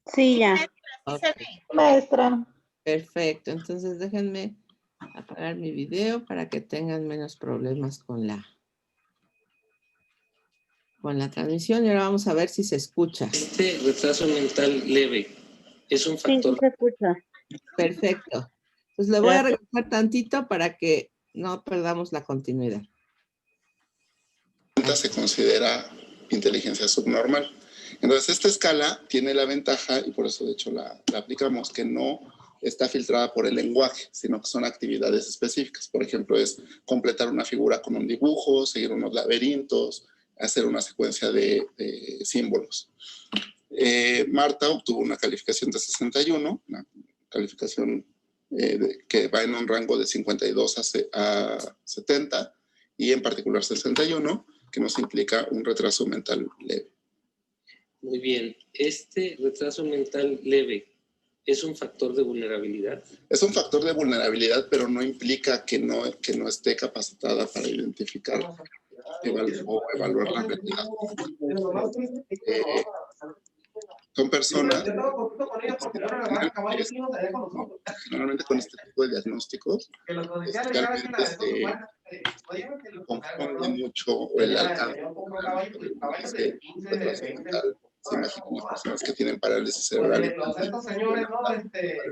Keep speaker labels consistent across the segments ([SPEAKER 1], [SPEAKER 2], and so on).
[SPEAKER 1] Sí, ya.
[SPEAKER 2] Ok,
[SPEAKER 3] Maestra.
[SPEAKER 2] perfecto. Entonces déjenme apagar mi video para que tengan menos problemas con la transmisión. Y ahora vamos a ver si se escucha.
[SPEAKER 4] Este retraso mental leve es un
[SPEAKER 1] Sí, sí
[SPEAKER 4] factor.
[SPEAKER 1] se escucha.
[SPEAKER 2] Perfecto. Pues le voy a regresar tantito para que no perdamos la continuidad.
[SPEAKER 5] Se considera inteligencia subnormal. Entonces, esta escala tiene la ventaja, y por eso de hecho la aplicamos, que no está filtrada por el lenguaje, sino que son actividades específicas. Por ejemplo, es completar una figura con un dibujo, seguir unos laberintos, hacer una secuencia de símbolos. Marta obtuvo una calificación de 61, una calificación que va en un rango de 52 a 70, y en particular 61, que nos implica un retraso mental leve.
[SPEAKER 4] Muy bien. ¿Este retraso mental leve es un factor de vulnerabilidad?
[SPEAKER 5] Es un factor de vulnerabilidad, pero no implica que no esté capacitada para identificar o evaluar la realidad. Son personas generalmente con este tipo de diagnósticos especialmente se confunde mucho el alcance de retraso mental. Se imaginan las personas que tienen parálisis cerebral.
[SPEAKER 6] Estos señores, ¿no?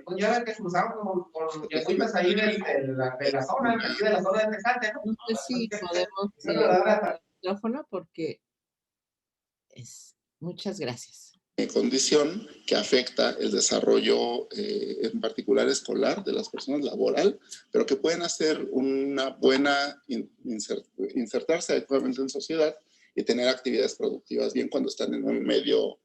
[SPEAKER 6] Pues ya ven que se usaban con yegüitas ahí de la zona, aquí de la zona de Tecate, ¿no?
[SPEAKER 2] No sé si podemos el micrófono porque muchas gracias.
[SPEAKER 5] Condición que afecta el desarrollo en particular escolar de las personas, laboral, pero que pueden hacer una buena insertarse adecuadamente en sociedad y tener actividades productivas bien cuando están en un medio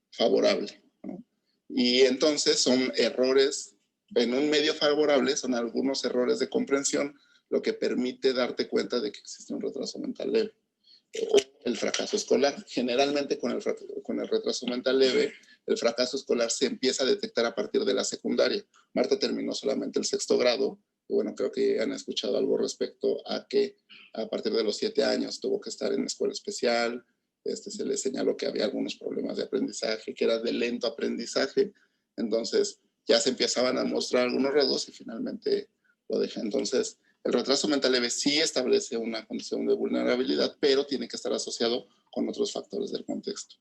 [SPEAKER 5] favorable, ¿no? Y entonces son errores en un medio favorable, son algunos errores de comprensión, lo que permite darte cuenta de que existe un retraso mental leve. O el fracaso escolar. Generalmente con el retraso mental leve, el fracaso escolar se empieza a detectar a partir de la secundaria. Marta terminó solamente el 6º grado, y bueno, creo que han escuchado algo respecto a que a partir de los 7 años tuvo que estar en escuela especial, se le señaló que había algunos problemas de aprendizaje, que era de lento aprendizaje, entonces ya se empezaban a mostrar algunos rasgos y finalmente lo dejé. Entonces, el retraso mental leve sí establece una condición de vulnerabilidad, pero tiene que estar asociado con otros factores del contexto.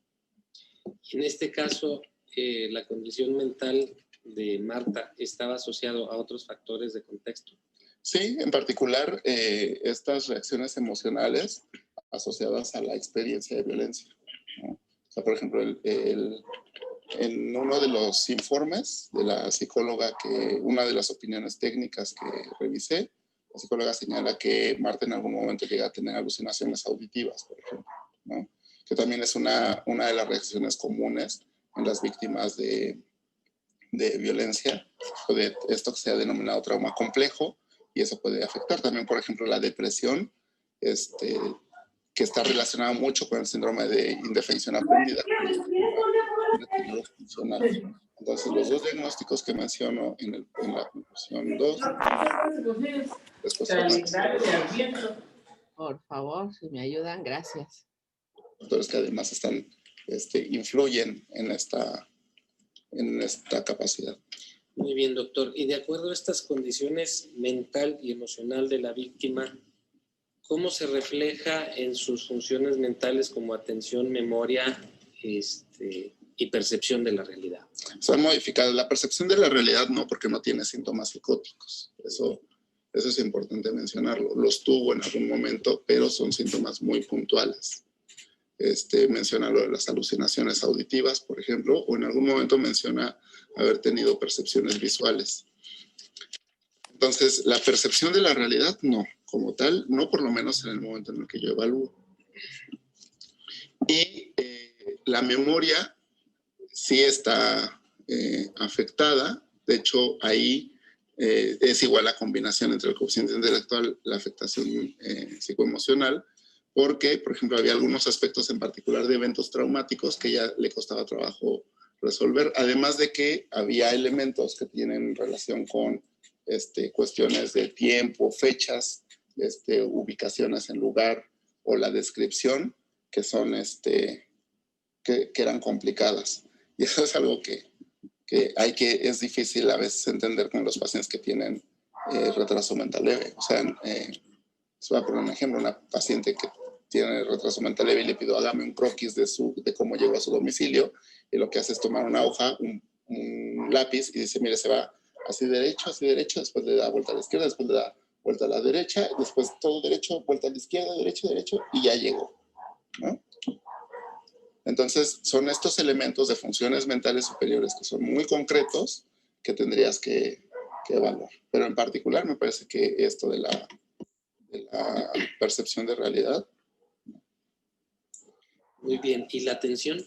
[SPEAKER 4] En este caso, la condición mental de Marta estaba asociado a otros factores de contexto.
[SPEAKER 5] Sí, en particular estas reacciones emocionales asociadas a la experiencia de violencia, ¿no? O sea, por ejemplo, en uno de los informes de la psicóloga, una de las opiniones técnicas que revisé, la psicóloga señala que Marta en algún momento llega a tener alucinaciones auditivas, por ejemplo, ¿no? Que también es una de las reacciones comunes en las víctimas de violencia, o de esto que se ha denominado trauma complejo, y eso puede afectar también, por ejemplo, la depresión, que está relacionada mucho con el síndrome de indefensión aprendida. Entonces, los dos diagnósticos que menciono en la conclusión 2,
[SPEAKER 2] por favor, si me ayudan, gracias.
[SPEAKER 5] Factores que además influyen en esta capacidad.
[SPEAKER 4] Muy bien, doctor. Y de acuerdo a estas condiciones mental y emocional de la víctima, ¿cómo se refleja en sus funciones mentales como atención, memoria y percepción de la realidad?
[SPEAKER 5] Son modificadas. La percepción de la realidad no, porque no tiene síntomas psicóticos. Eso es importante mencionarlo. Los tuvo en algún momento, pero son síntomas muy puntuales. Menciona lo de las alucinaciones auditivas, por ejemplo, o en algún momento menciona haber tenido percepciones visuales. Entonces, la percepción de la realidad, no, como tal, no por lo menos en el momento en el que yo evalúo. Y la memoria sí está afectada. De hecho, ahí es igual la combinación entre el coeficiente intelectual, la afectación psicoemocional, porque, por ejemplo, había algunos aspectos en particular de eventos traumáticos que ya le costaba trabajo resolver, además de que había elementos que tienen relación con cuestiones de tiempo, fechas, ubicaciones en lugar o la descripción, que son que eran complicadas. Y eso es algo que es difícil a veces entender con los pacientes que tienen retraso mental leve. O sea, les voy a poner un ejemplo, una paciente que tiene retraso mental leve y le pido hágame un croquis de cómo llegó a su domicilio, y lo que hace es tomar una hoja, un lápiz, y dice, mire, se va así derecho, después le da vuelta a la izquierda, después le da vuelta a la derecha, después todo derecho, vuelta a la izquierda, derecho, y ya llegó, ¿no? Entonces, son estos elementos de funciones mentales superiores que son muy concretos que tendrías que evaluar. Pero en particular me parece que esto de la percepción de realidad.
[SPEAKER 4] Muy bien. ¿Y la atención?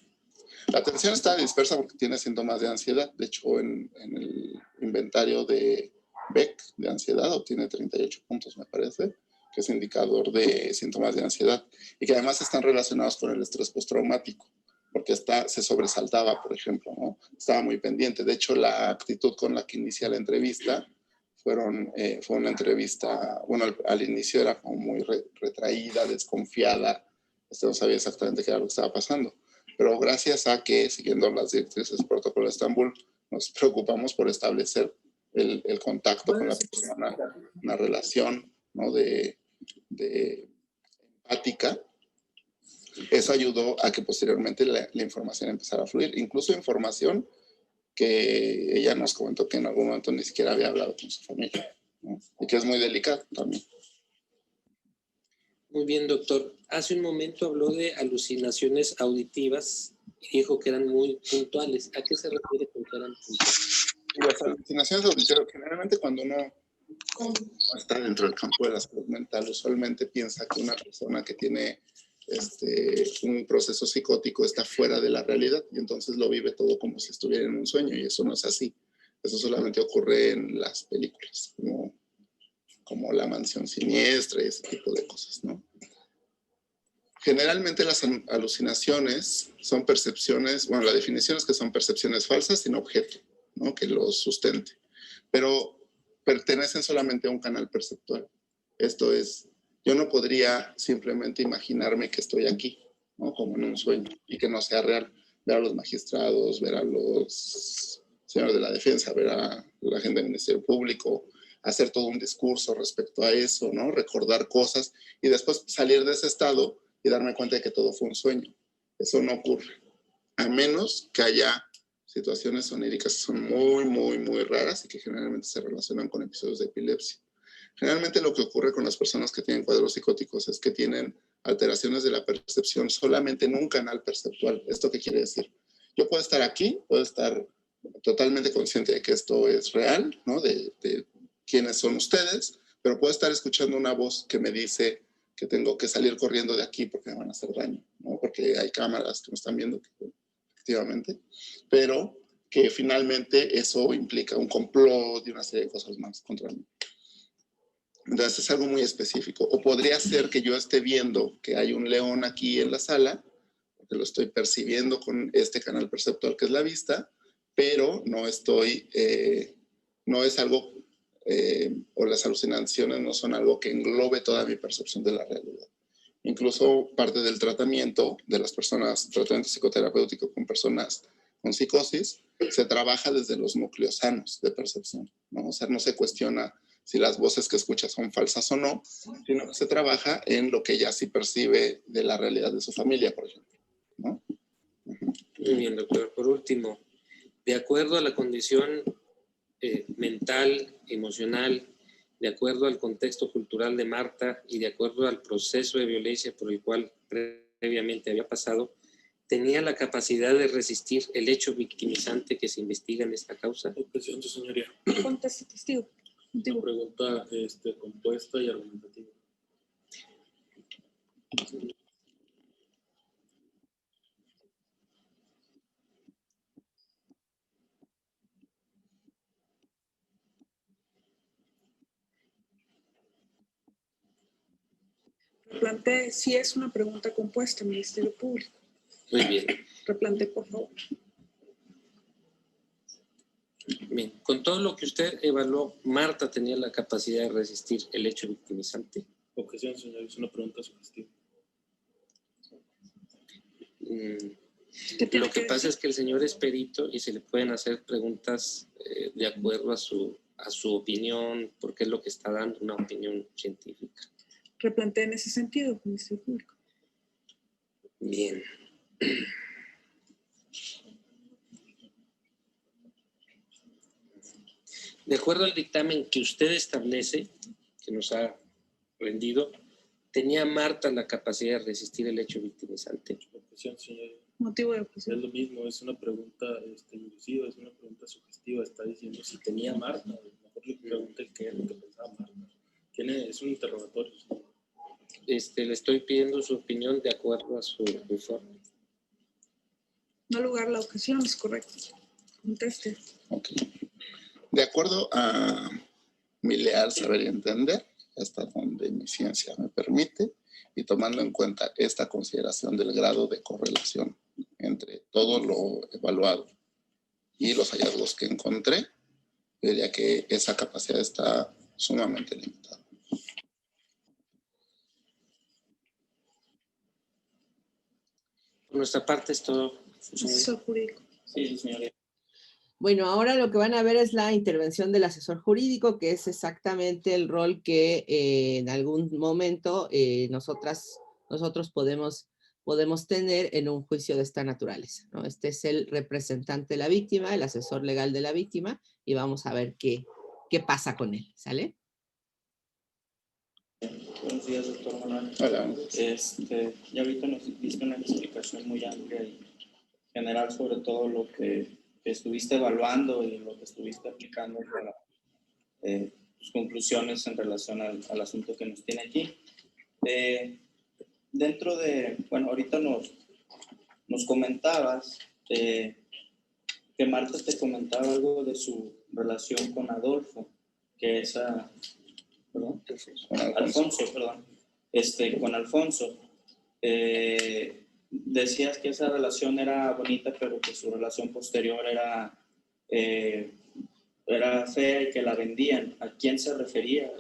[SPEAKER 5] La atención está dispersa porque tiene síntomas de ansiedad. De hecho, en el inventario de Beck de ansiedad obtiene 38 puntos, me parece, que es indicador de síntomas de ansiedad y que además están relacionados con el estrés postraumático, porque se sobresaltaba, por ejemplo, ¿no? Estaba muy pendiente. De hecho, la actitud con la que inicia la entrevista fue una entrevista, bueno, al inicio era como muy retraída, desconfiada, no sabía exactamente qué era lo que estaba pasando. Pero gracias a que, siguiendo las directrices del protocolo de Estambul, nos preocupamos por establecer el contacto con la persona, una relación, ¿no? de empática. Eso ayudó a que posteriormente la información empezara a fluir, incluso información que ella nos comentó que en algún momento ni siquiera había hablado con su familia, ¿no? Y que es muy delicado también.
[SPEAKER 4] Muy bien, doctor. Hace un momento habló de alucinaciones auditivas y dijo que eran muy puntuales. ¿A qué se refiere con que eran puntuales?
[SPEAKER 5] Las alucinaciones auditivas, generalmente cuando uno está dentro del campo de la salud mental, usualmente piensa que una persona que tiene un proceso psicótico está fuera de la realidad y entonces lo vive todo como si estuviera en un sueño, y eso no es así. Eso solamente ocurre en las películas, como La Mansión Siniestra y ese tipo de cosas, ¿no? Generalmente las alucinaciones son percepciones, bueno, la definición es que son percepciones falsas sin objeto, ¿no? Que los sustente, pero pertenecen solamente a un canal perceptual. Esto es, yo no podría simplemente imaginarme que estoy aquí, ¿no? Como en un sueño, y que no sea real. Ver a los magistrados, ver a los señores de la defensa, ver a la gente del Ministerio Público, hacer todo un discurso respecto a eso, ¿no? Recordar cosas y después salir de ese estado y darme cuenta de que todo fue un sueño. Eso no ocurre, a menos que haya situaciones oníricas que son muy, muy, muy raras y que generalmente se relacionan con episodios de epilepsia. Generalmente lo que ocurre con las personas que tienen cuadros psicóticos es que tienen alteraciones de la percepción solamente en un canal perceptual. ¿Esto qué quiere decir? Yo puedo estar aquí, puedo estar totalmente consciente de que esto es real, ¿no? De quiénes son ustedes, pero puedo estar escuchando una voz que me dice que tengo que salir corriendo de aquí porque me van a hacer daño, ¿no? Porque hay cámaras que me están viendo, efectivamente, pero que finalmente eso implica un complot y una serie de cosas más contra mí. Entonces es algo muy específico. O podría ser que yo esté viendo que hay un león aquí en la sala, porque lo estoy percibiendo con este canal perceptual que es la vista, pero no estoy, no es algo, o las alucinaciones no son algo que englobe toda mi percepción de la realidad. Incluso parte del tratamiento de las personas, tratamiento psicoterapéutico con personas con psicosis, se trabaja desde los núcleos sanos de percepción, ¿no? O sea, no se cuestiona si las voces que escucha son falsas o no, sino que se trabaja en lo que ella sí percibe de la realidad de su familia, por ejemplo, ¿no?
[SPEAKER 4] Muy bien, doctor. Por último, de acuerdo a la condición mental, emocional, de acuerdo al contexto cultural de Marta y de acuerdo al proceso de violencia por el cual previamente había pasado, ¿tenía la capacidad de resistir el hecho victimizante que se investiga en esta causa?
[SPEAKER 1] Presidente, señoría.
[SPEAKER 3] Conteste, testigo.
[SPEAKER 1] Una pregunta compuesta y argumentativa.
[SPEAKER 3] Replantee si es una pregunta compuesta, Ministerio Público.
[SPEAKER 4] Muy bien.
[SPEAKER 3] Replantee, por favor.
[SPEAKER 4] Bien. Con todo lo que usted evaluó, ¿Marta tenía la capacidad de resistir el hecho victimizante?
[SPEAKER 1] Objeción, señoría. Es una pregunta sugestiva.
[SPEAKER 3] ¿Qué tiene
[SPEAKER 4] Lo que pasa
[SPEAKER 3] decir?
[SPEAKER 4] es que el señor es perito y se le pueden hacer preguntas de acuerdo a su opinión, porque es lo que está dando, una opinión científica.
[SPEAKER 3] Replantea en ese sentido, Ministerio Público.
[SPEAKER 4] Bien. De acuerdo al dictamen que usted establece, que nos ha rendido, ¿tenía Marta la capacidad de resistir el hecho victimizante?
[SPEAKER 1] Objeción, señor.
[SPEAKER 3] Motivo de
[SPEAKER 1] Es
[SPEAKER 3] objeción.
[SPEAKER 1] lo mismo, es una pregunta ilusiva, es una pregunta sugestiva. Está diciendo si tenía Marta. A lo mejor le pregunté qué es lo que pensaba Marta. Es un interrogatorio. Señor.
[SPEAKER 4] Le estoy pidiendo su opinión de acuerdo a su informe.
[SPEAKER 3] No lugar la objeción, es correcto. Conteste.
[SPEAKER 5] Ok. De acuerdo a mi leal saber y entender, hasta donde mi ciencia me permite, y tomando en cuenta esta consideración del grado de correlación entre todo lo evaluado y los hallazgos que encontré, diría que esa capacidad está sumamente limitada.
[SPEAKER 4] Por nuestra parte es todo.
[SPEAKER 3] Asesor jurídico.
[SPEAKER 7] Sí, señoría.
[SPEAKER 2] Bueno, ahora lo que van a ver es la intervención del asesor jurídico, que es exactamente el rol que en algún momento nosotros podemos tener en un juicio de esta naturaleza, ¿no? Este es el representante de la víctima, el asesor legal de la víctima, y vamos a ver qué pasa con él, ¿sale?
[SPEAKER 7] Buenos días, doctor Manuel.
[SPEAKER 5] Hola.
[SPEAKER 7] Ya ahorita nos diste una explicación muy amplia y general sobre todo lo que estuviste evaluando y lo que estuviste aplicando para tus conclusiones en relación al asunto que nos tiene aquí. Dentro de, bueno, ahorita nos comentabas que Marta te comentaba algo de su relación con Adolfo, que esa, perdón, Alfonso, perdón, con Alfonso. Decías que esa relación era bonita, pero que su relación posterior era fea y que la vendían. ¿A quién se refería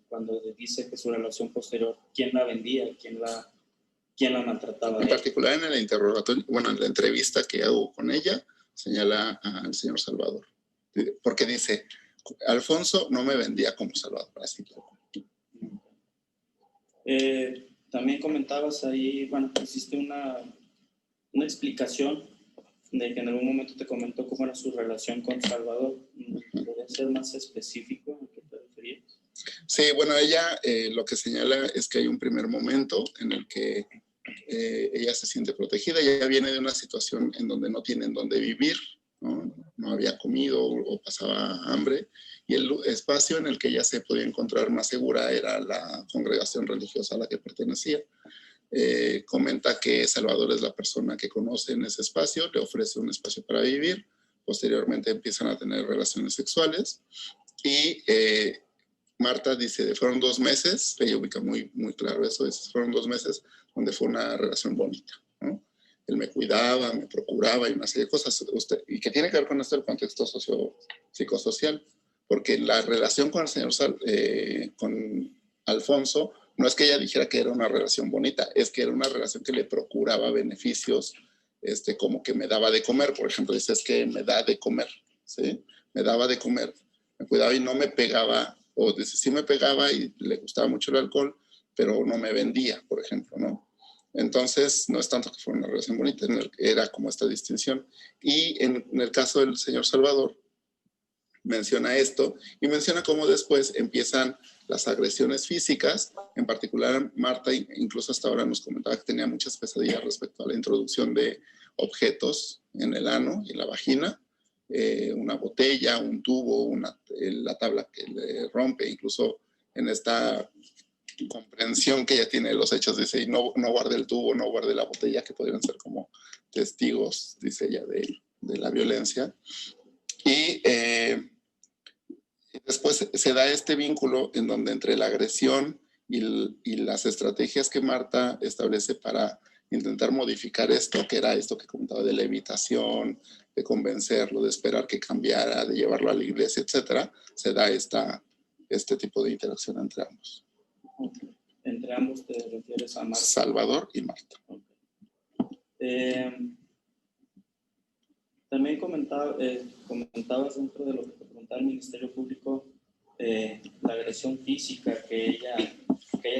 [SPEAKER 7] cuando dice que su relación posterior, quién la vendía, quién la maltrataba?
[SPEAKER 5] En particular en el interrogatorio, bueno, en la entrevista que hago con ella, señala al señor Salvador, porque dice, Alfonso no me vendía como Salvador, así que...
[SPEAKER 7] También comentabas ahí, bueno, hiciste una explicación de que en algún momento te comentó cómo era su relación con Salvador. ¿Podrías ser más específico a qué te referías?
[SPEAKER 5] Sí, bueno, ella lo que señala es que hay un primer momento en el que ella se siente protegida. Ella viene de una situación en donde no tienen dónde vivir, no había comido o pasaba hambre, y el espacio en el que ella se podía encontrar más segura era la congregación religiosa a la que pertenecía. Comenta que Salvador es la persona que conoce en ese espacio, le ofrece un espacio para vivir, posteriormente empiezan a tener relaciones sexuales y Marta dice, fueron 2 meses, ella ubica muy, muy claro eso, fueron 2 meses donde fue una relación bonita, ¿no? Él me cuidaba, me procuraba y una serie de cosas, y que tiene que ver con esto el contexto psicosocial, porque la relación con el señor con Alfonso, no es que ella dijera que era una relación bonita, es que era una relación que le procuraba beneficios, como que me daba de comer, por ejemplo, dice, es que me da de comer, ¿sí? Me daba de comer, me cuidaba y no me pegaba, o dice, sí me pegaba y le gustaba mucho el alcohol, pero no me vendía, por ejemplo, ¿no? Entonces, no es tanto que fuera una relación bonita, era como esta distinción. Y en el caso del señor Salvador, menciona esto y menciona cómo después empiezan las agresiones físicas. En particular, Marta incluso hasta ahora nos comentaba que tenía muchas pesadillas respecto a la introducción de objetos en el ano y en la vagina, una botella, un tubo, la tabla que le rompe, incluso en esta comprensión que ella tiene de los hechos, dice, y no guarde el tubo, no guarde la botella, que podrían ser como testigos, dice ella, de la violencia. Y después se da este vínculo en donde entre la agresión y las estrategias que Marta establece para intentar modificar esto, que era esto que comentaba de la evitación, de convencerlo, de esperar que cambiara, de llevarlo a la iglesia, etcétera, se da este tipo de interacción entre ambos.
[SPEAKER 7] Okay. Entre ambos te refieres a Marta.
[SPEAKER 5] Salvador y Marta.
[SPEAKER 7] Okay. También comentabas dentro de lo que te preguntaba el Ministerio Público, la agresión física que ella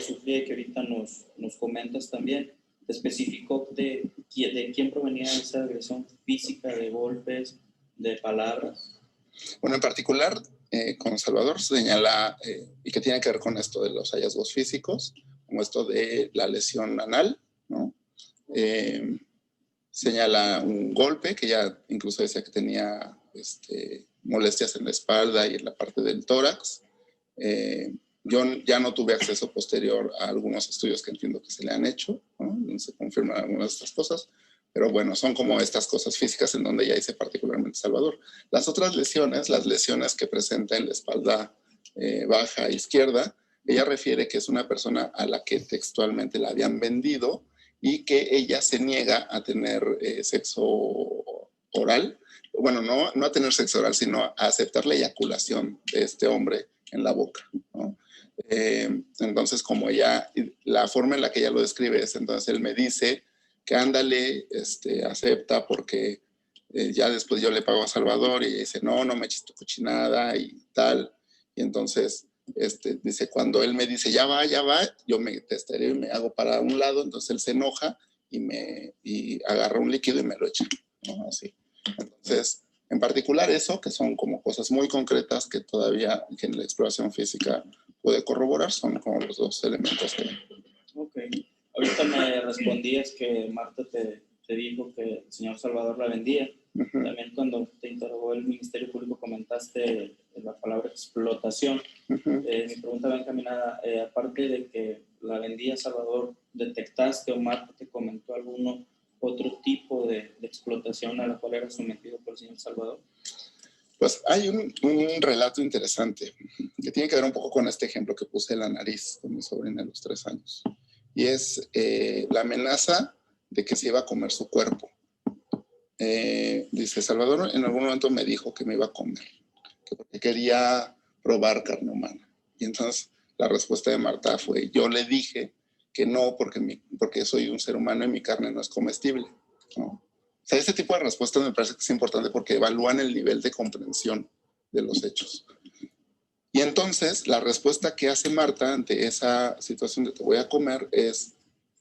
[SPEAKER 7] sufría y que ahorita nos comentas también. ¿Te especificó de quién provenía esa agresión física, de golpes, de palabras?
[SPEAKER 5] Bueno, en particular, con Salvador señala, y que tiene que ver con esto de los hallazgos físicos, como esto de la lesión anal, ¿no? Señala un golpe, que ya incluso decía que tenía molestias en la espalda y en la parte del tórax. Yo ya no tuve acceso posterior a algunos estudios que entiendo que se le han hecho, ¿no? Donde se confirman algunas de estas cosas, pero bueno, son como estas cosas físicas en donde ya dice particularmente Salvador. Las otras lesiones, las lesiones que presenta en la espalda baja izquierda, ella refiere que es una persona a la que textualmente la habían vendido y que ella se niega a tener sexo oral, bueno, no a tener sexo oral, sino a aceptar la eyaculación de este hombre en la boca, ¿no? Entonces, como ella, la forma en la que ella lo describe es, entonces él me dice que ándale, acepta porque ya después yo le pago a Salvador y ella dice, no me eches tu cochinada y tal. Y entonces, dice, cuando él me dice, ya va, yo me testaré y me hago para un lado, entonces él se enoja y agarra un líquido y me lo echa, ¿no? Así. Entonces, en particular eso, que son como cosas muy concretas que todavía que en la exploración física puede corroborar, son como los dos elementos que...
[SPEAKER 7] Ok. Ahorita me respondías que Marta te dijo que el señor Salvador la vendía.
[SPEAKER 5] Uh-huh.
[SPEAKER 7] También cuando te interrogó el Ministerio Público comentaste la palabra explotación.
[SPEAKER 5] Uh-huh.
[SPEAKER 7] Mi pregunta va encaminada, aparte de que la vendía Salvador, ¿detectaste o Marta te comentó alguno otro tipo de explotación a la cual era sometido por el señor Salvador?
[SPEAKER 5] Pues hay un relato interesante que tiene que ver un poco con este ejemplo que puse en la nariz con mi sobrina de los 3 años. Y es la amenaza de que se iba a comer su cuerpo. Dice, Salvador en algún momento me dijo que me iba a comer, porque quería probar carne humana. Y entonces la respuesta de Marta fue, yo le dije que no, porque soy un ser humano y mi carne no es comestible, ¿no? O sea, este tipo de respuestas me parece que es importante porque evalúan el nivel de comprensión de los hechos. Y entonces la respuesta que hace Marta ante esa situación de te voy a comer es,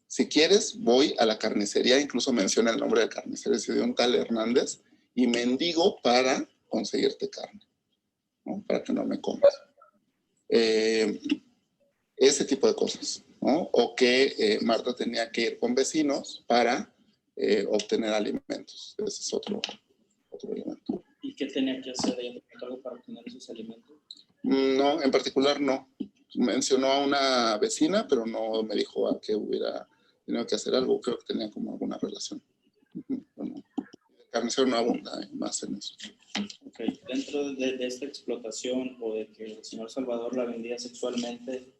[SPEAKER 5] si quieres, voy a la carnicería, incluso menciona el nombre de la carnicería, se dio un tal Hernández, y mendigo para conseguirte carne, ¿no? Para que no me comas. Ese tipo de cosas, ¿no? O que Marta tenía que ir con vecinos para obtener alimentos. Ese es otro elemento.
[SPEAKER 7] ¿Y qué tenía que hacer ella para obtener esos alimentos?
[SPEAKER 5] No, en particular no. Mencionó a una vecina, pero no me dijo a qué hubiera tenido que hacer algo. Creo que tenía como alguna relación. Bueno, el carnicero no abunda más en eso.
[SPEAKER 7] Ok, dentro de esta explotación o de que el señor Salvador la vendía sexualmente,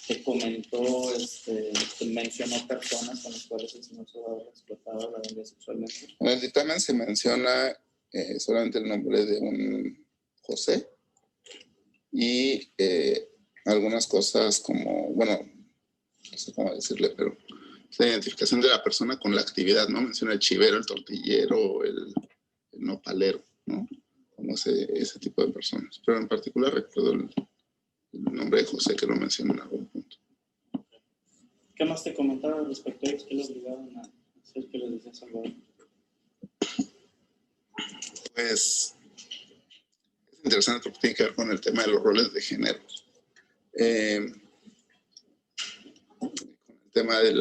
[SPEAKER 7] te comentó, te mencionó personas con las cuales el señor Salvador la explotaba o la vendía sexualmente.
[SPEAKER 5] En el dictamen se menciona solamente el nombre de un José y algunas cosas como, bueno, no sé cómo decirle, pero la identificación de la persona con la actividad, ¿no? Menciona el chivero, el tortillero, el nopalero, ¿no? Como ese tipo de personas. Pero en particular recuerdo el nombre de José que lo mencionó en algún punto.
[SPEAKER 7] ¿Qué más te comentaba respecto a ellos? ¿Qué les obligaban a hacer? ¿Qué les decía Salvador?
[SPEAKER 5] Pues es interesante porque tiene que ver con el tema de los roles de género. Con el tema de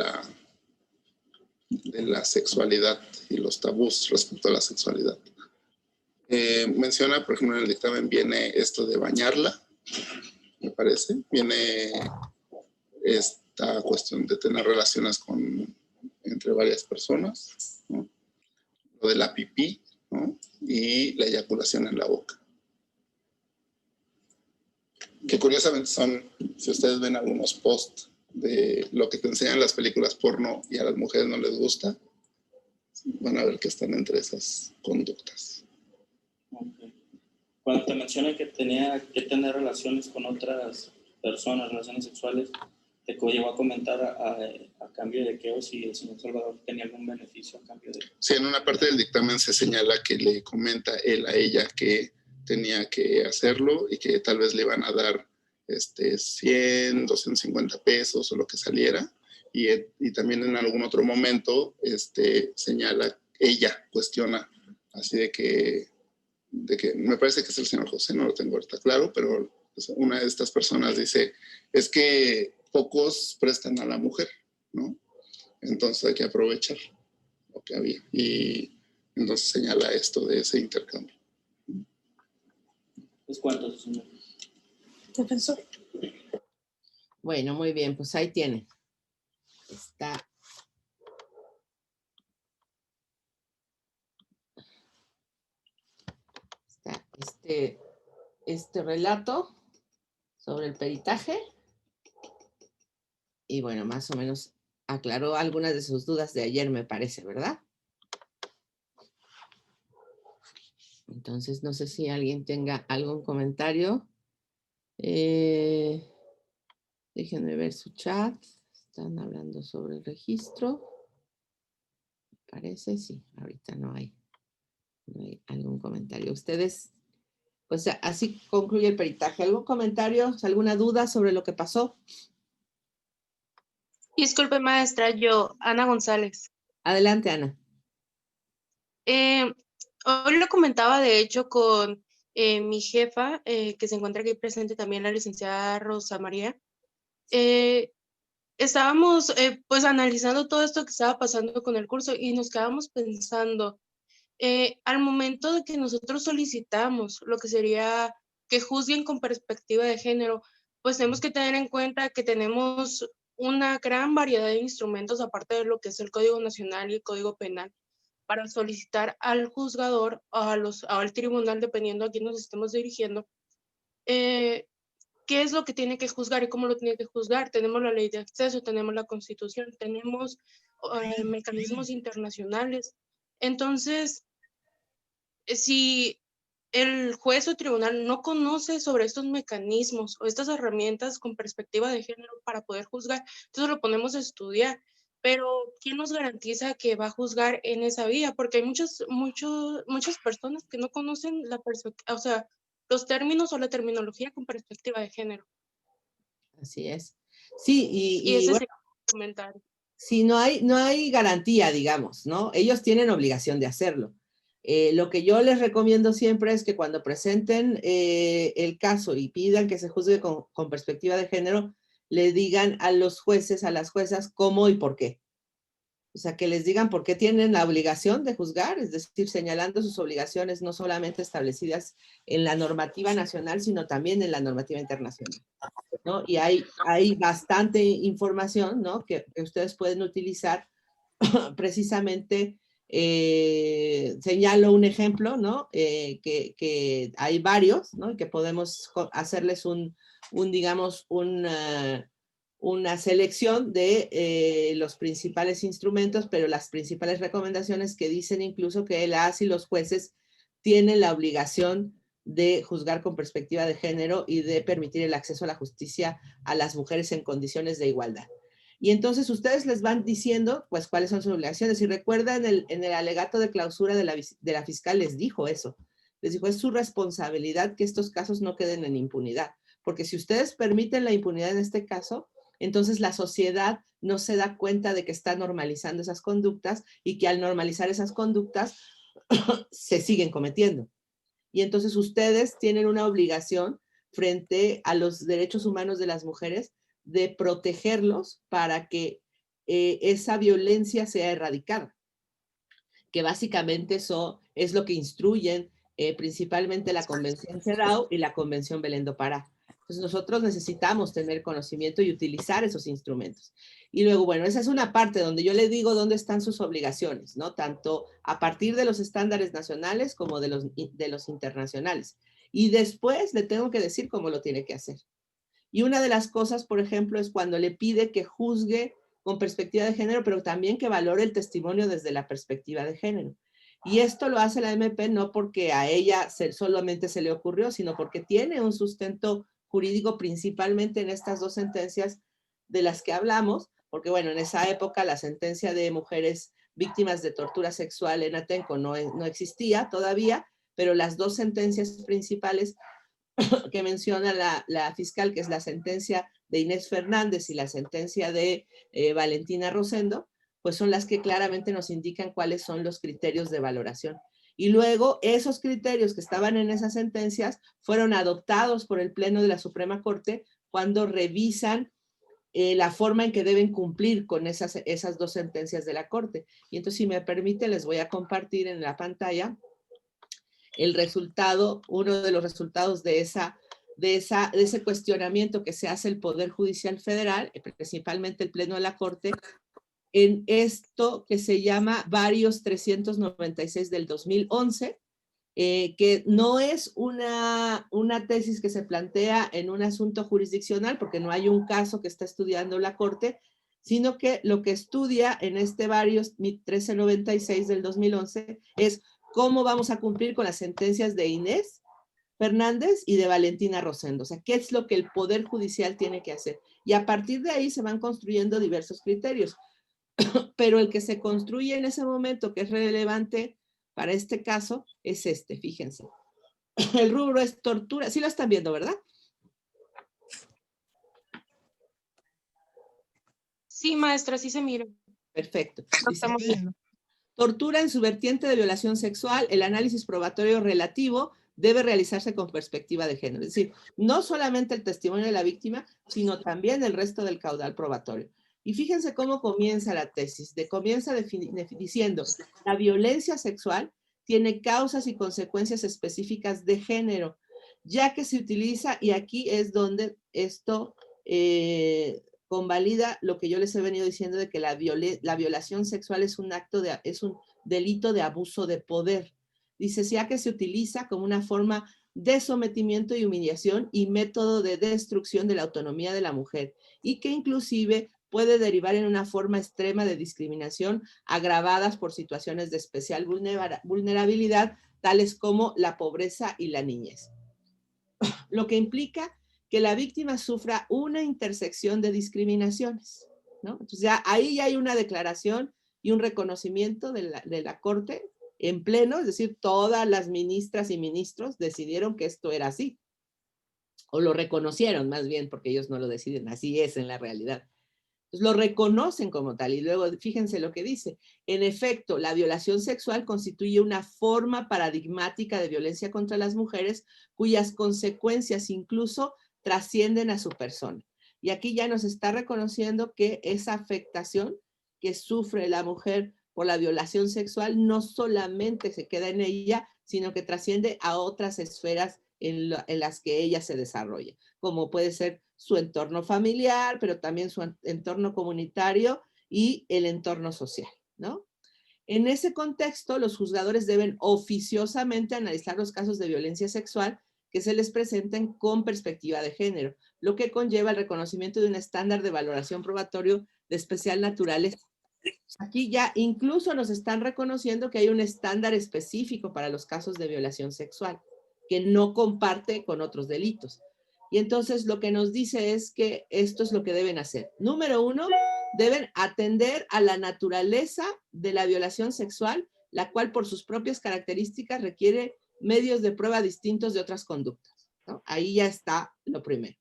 [SPEAKER 5] la sexualidad y los tabús respecto a la sexualidad. Menciona, por ejemplo, en el dictamen viene esto de bañarla, me parece. Viene esta cuestión de tener relaciones entre varias personas, ¿no? Lo de la pipí, ¿no? Y la eyaculación en la boca. Que curiosamente son, si ustedes ven algunos posts de lo que te enseñan las películas porno y a las mujeres no les gusta, van a ver que están entre esas conductas.
[SPEAKER 7] Okay. Cuando te menciona que tenía que tener relaciones con otras personas, relaciones sexuales, te llegó a comentar a cambio de qué, o si el señor Salvador tenía algún beneficio a cambio de...
[SPEAKER 5] Sí, en una parte del dictamen se señala que le comenta él a ella que tenía que hacerlo y que tal vez le iban a dar 100, 250 pesos o lo que saliera. Y también en algún otro momento señala, ella cuestiona, así de que me parece que es el señor José, no lo tengo ahorita claro, pero una de estas personas dice, es que pocos prestan a la mujer, ¿no? Entonces hay que aprovechar lo que había. Y entonces señala esto de ese intercambio.
[SPEAKER 7] ¿Es cuánto, señor?
[SPEAKER 3] Defensor.
[SPEAKER 2] Bueno, muy bien, pues ahí tiene. Está este relato sobre el peritaje. Y bueno, más o menos aclaró algunas de sus dudas de ayer, me parece, ¿verdad? Entonces, no sé si alguien tenga algún comentario. Déjenme ver su chat. Están hablando sobre el registro. Parece, sí, ahorita no hay algún comentario. Ustedes, pues así concluye el peritaje. ¿Algún comentario, alguna duda sobre lo que pasó?
[SPEAKER 8] Disculpe, maestra, yo, Ana González.
[SPEAKER 2] Adelante, Ana.
[SPEAKER 8] Hoy lo comentaba, de hecho, con mi jefa, que se encuentra aquí presente también, la licenciada Rosa María. Estábamos pues analizando todo esto que estaba pasando con el curso y nos quedábamos pensando, al momento de que nosotros solicitamos lo que sería que juzguen con perspectiva de género, pues tenemos que tener en cuenta que tenemos una gran variedad de instrumentos, aparte de lo que es el Código Nacional y el Código Penal, para solicitar al juzgador o al tribunal, dependiendo a quién nos estemos dirigiendo, qué es lo que tiene que juzgar y cómo lo tiene que juzgar. Tenemos la ley de acceso, tenemos la Constitución, tenemos mecanismos internacionales. Entonces, si el juez o tribunal no conoce sobre estos mecanismos o estas herramientas con perspectiva de género para poder juzgar, entonces lo ponemos a estudiar. Pero, ¿quién nos garantiza que va a juzgar en esa vía? Porque hay muchas personas que no conocen o sea, los términos o la terminología con perspectiva de género.
[SPEAKER 2] Así es. Sí,
[SPEAKER 8] Y ese
[SPEAKER 2] bueno,
[SPEAKER 8] es el comentario.
[SPEAKER 2] sí, no hay garantía, digamos, ¿no? Ellos tienen obligación de hacerlo. Lo que yo les recomiendo siempre es que cuando presenten el caso y pidan que se juzgue con perspectiva de género, le digan a los jueces, a las juezas, cómo y por qué. O sea, que les digan por qué tienen la obligación de juzgar, es decir, señalando sus obligaciones no solamente establecidas en la normativa nacional, sino también en la normativa internacional, ¿no? Y hay bastante información, ¿no? que ustedes pueden utilizar precisamente. Señalo un ejemplo, ¿no? Que hay varios, ¿no? Y que podemos hacerles digamos, una selección de los principales instrumentos, pero las principales recomendaciones que dicen incluso que las y los jueces tienen la obligación de juzgar con perspectiva de género y de permitir el acceso a la justicia a las mujeres en condiciones de igualdad. Y entonces ustedes les van diciendo, pues, cuáles son sus obligaciones. Y recuerda, en el alegato de clausura de la fiscal les dijo eso. Les dijo, es su responsabilidad que estos casos no queden en impunidad. Porque si ustedes permiten la impunidad en este caso, entonces la sociedad no se da cuenta de que está normalizando esas conductas y que al normalizar esas conductas se siguen cometiendo. Y entonces ustedes tienen una obligación frente a los derechos humanos de las mujeres de protegerlos para que esa violencia sea erradicada. Que básicamente eso es lo que instruyen principalmente la Convención CEDAW y la Convención Belén do Pará. Entonces nosotros necesitamos tener conocimiento y utilizar esos instrumentos. Y luego, bueno, esa es una parte donde yo le digo dónde están sus obligaciones, ¿no? Tanto a partir de los estándares nacionales como de los internacionales. Y después le tengo que decir cómo lo tiene que hacer. Y una de las cosas, por ejemplo, es cuando le pide que juzgue con perspectiva de género, pero también que valore el testimonio desde la perspectiva de género. Y esto lo hace la MP no porque a ella solamente se le ocurrió, sino porque tiene un sustento jurídico principalmente en estas dos sentencias de las que hablamos, porque bueno, en esa época la sentencia de mujeres víctimas de tortura sexual en Atenco no existía todavía, pero las dos sentencias principales que menciona la fiscal, que es la sentencia de Inés Fernández y la sentencia de Valentina Rosendo, pues son las que claramente nos indican cuáles son los criterios de valoración. Y luego esos criterios que estaban en esas sentencias fueron adoptados por el Pleno de la Suprema Corte cuando revisan la forma en que deben cumplir con esas dos sentencias de la Corte. Y entonces, si me permite, les voy a compartir en la pantalla el resultado, uno de los resultados de ese cuestionamiento que se hace el Poder Judicial Federal, principalmente el Pleno de la Corte, en esto que se llama Varios 396 del 2011, que no es una tesis que se plantea en un asunto jurisdiccional, porque no hay un caso que está estudiando la Corte, sino que lo que estudia en este Varios 1396 del 2011 es cómo vamos a cumplir con las sentencias de Inés Fernández y de Valentina Rosendo. O sea, qué es lo que el Poder Judicial tiene que hacer. Y a partir de ahí se van construyendo diversos criterios. Pero el que se construye en ese momento, que es relevante para este caso, es este, fíjense. El rubro es tortura. Sí lo están viendo, ¿verdad?
[SPEAKER 8] Sí, maestra, sí se mira.
[SPEAKER 2] Perfecto.
[SPEAKER 8] Lo estamos viendo.
[SPEAKER 2] Tortura en su vertiente de violación sexual, el análisis probatorio relativo debe realizarse con perspectiva de género. Es decir, no solamente el testimonio de la víctima, sino también el resto del caudal probatorio. Y fíjense cómo comienza la tesis. Comienza diciendo, la violencia sexual tiene causas y consecuencias específicas de género, ya que se utiliza, y aquí es donde esto convalida lo que yo les he venido diciendo de que la violación sexual es un delito de abuso de poder. Dice, ya que se utiliza como una forma de sometimiento y humillación y método de destrucción de la autonomía de la mujer, y que inclusive puede derivar en una forma extrema de discriminación agravadas por situaciones de especial vulnerabilidad, tales como la pobreza y la niñez. Lo que implica que la víctima sufra una intersección de discriminaciones, ¿no? Entonces ya ahí ya hay una declaración y un reconocimiento de la Corte en pleno, es decir, todas las ministras y ministros decidieron que esto era así, o lo reconocieron más bien, porque ellos no lo deciden, así es en la realidad. Entonces, lo reconocen como tal, y luego fíjense lo que dice. En efecto, la violación sexual constituye una forma paradigmática de violencia contra las mujeres, cuyas consecuencias incluso trascienden a su persona. Y aquí ya nos está reconociendo que esa afectación que sufre la mujer por la violación sexual no solamente se queda en ella, sino que trasciende a otras esferas en las que ella se desarrolla, como puede ser su entorno familiar, pero también su entorno comunitario y el entorno social, ¿no? En ese contexto, los juzgadores deben oficiosamente analizar los casos de violencia sexual que se les presenten con perspectiva de género, lo que conlleva el reconocimiento de un estándar de valoración probatorio de especial naturaleza. Aquí ya incluso nos están reconociendo que hay un estándar específico para los casos de violación sexual, que no comparte con otros delitos. Y entonces lo que nos dice es que esto es lo que deben hacer. Número uno, deben atender a la naturaleza de la violación sexual, la cual por sus propias características requiere medios de prueba distintos de otras conductas, ¿no? Ahí ya está lo primero.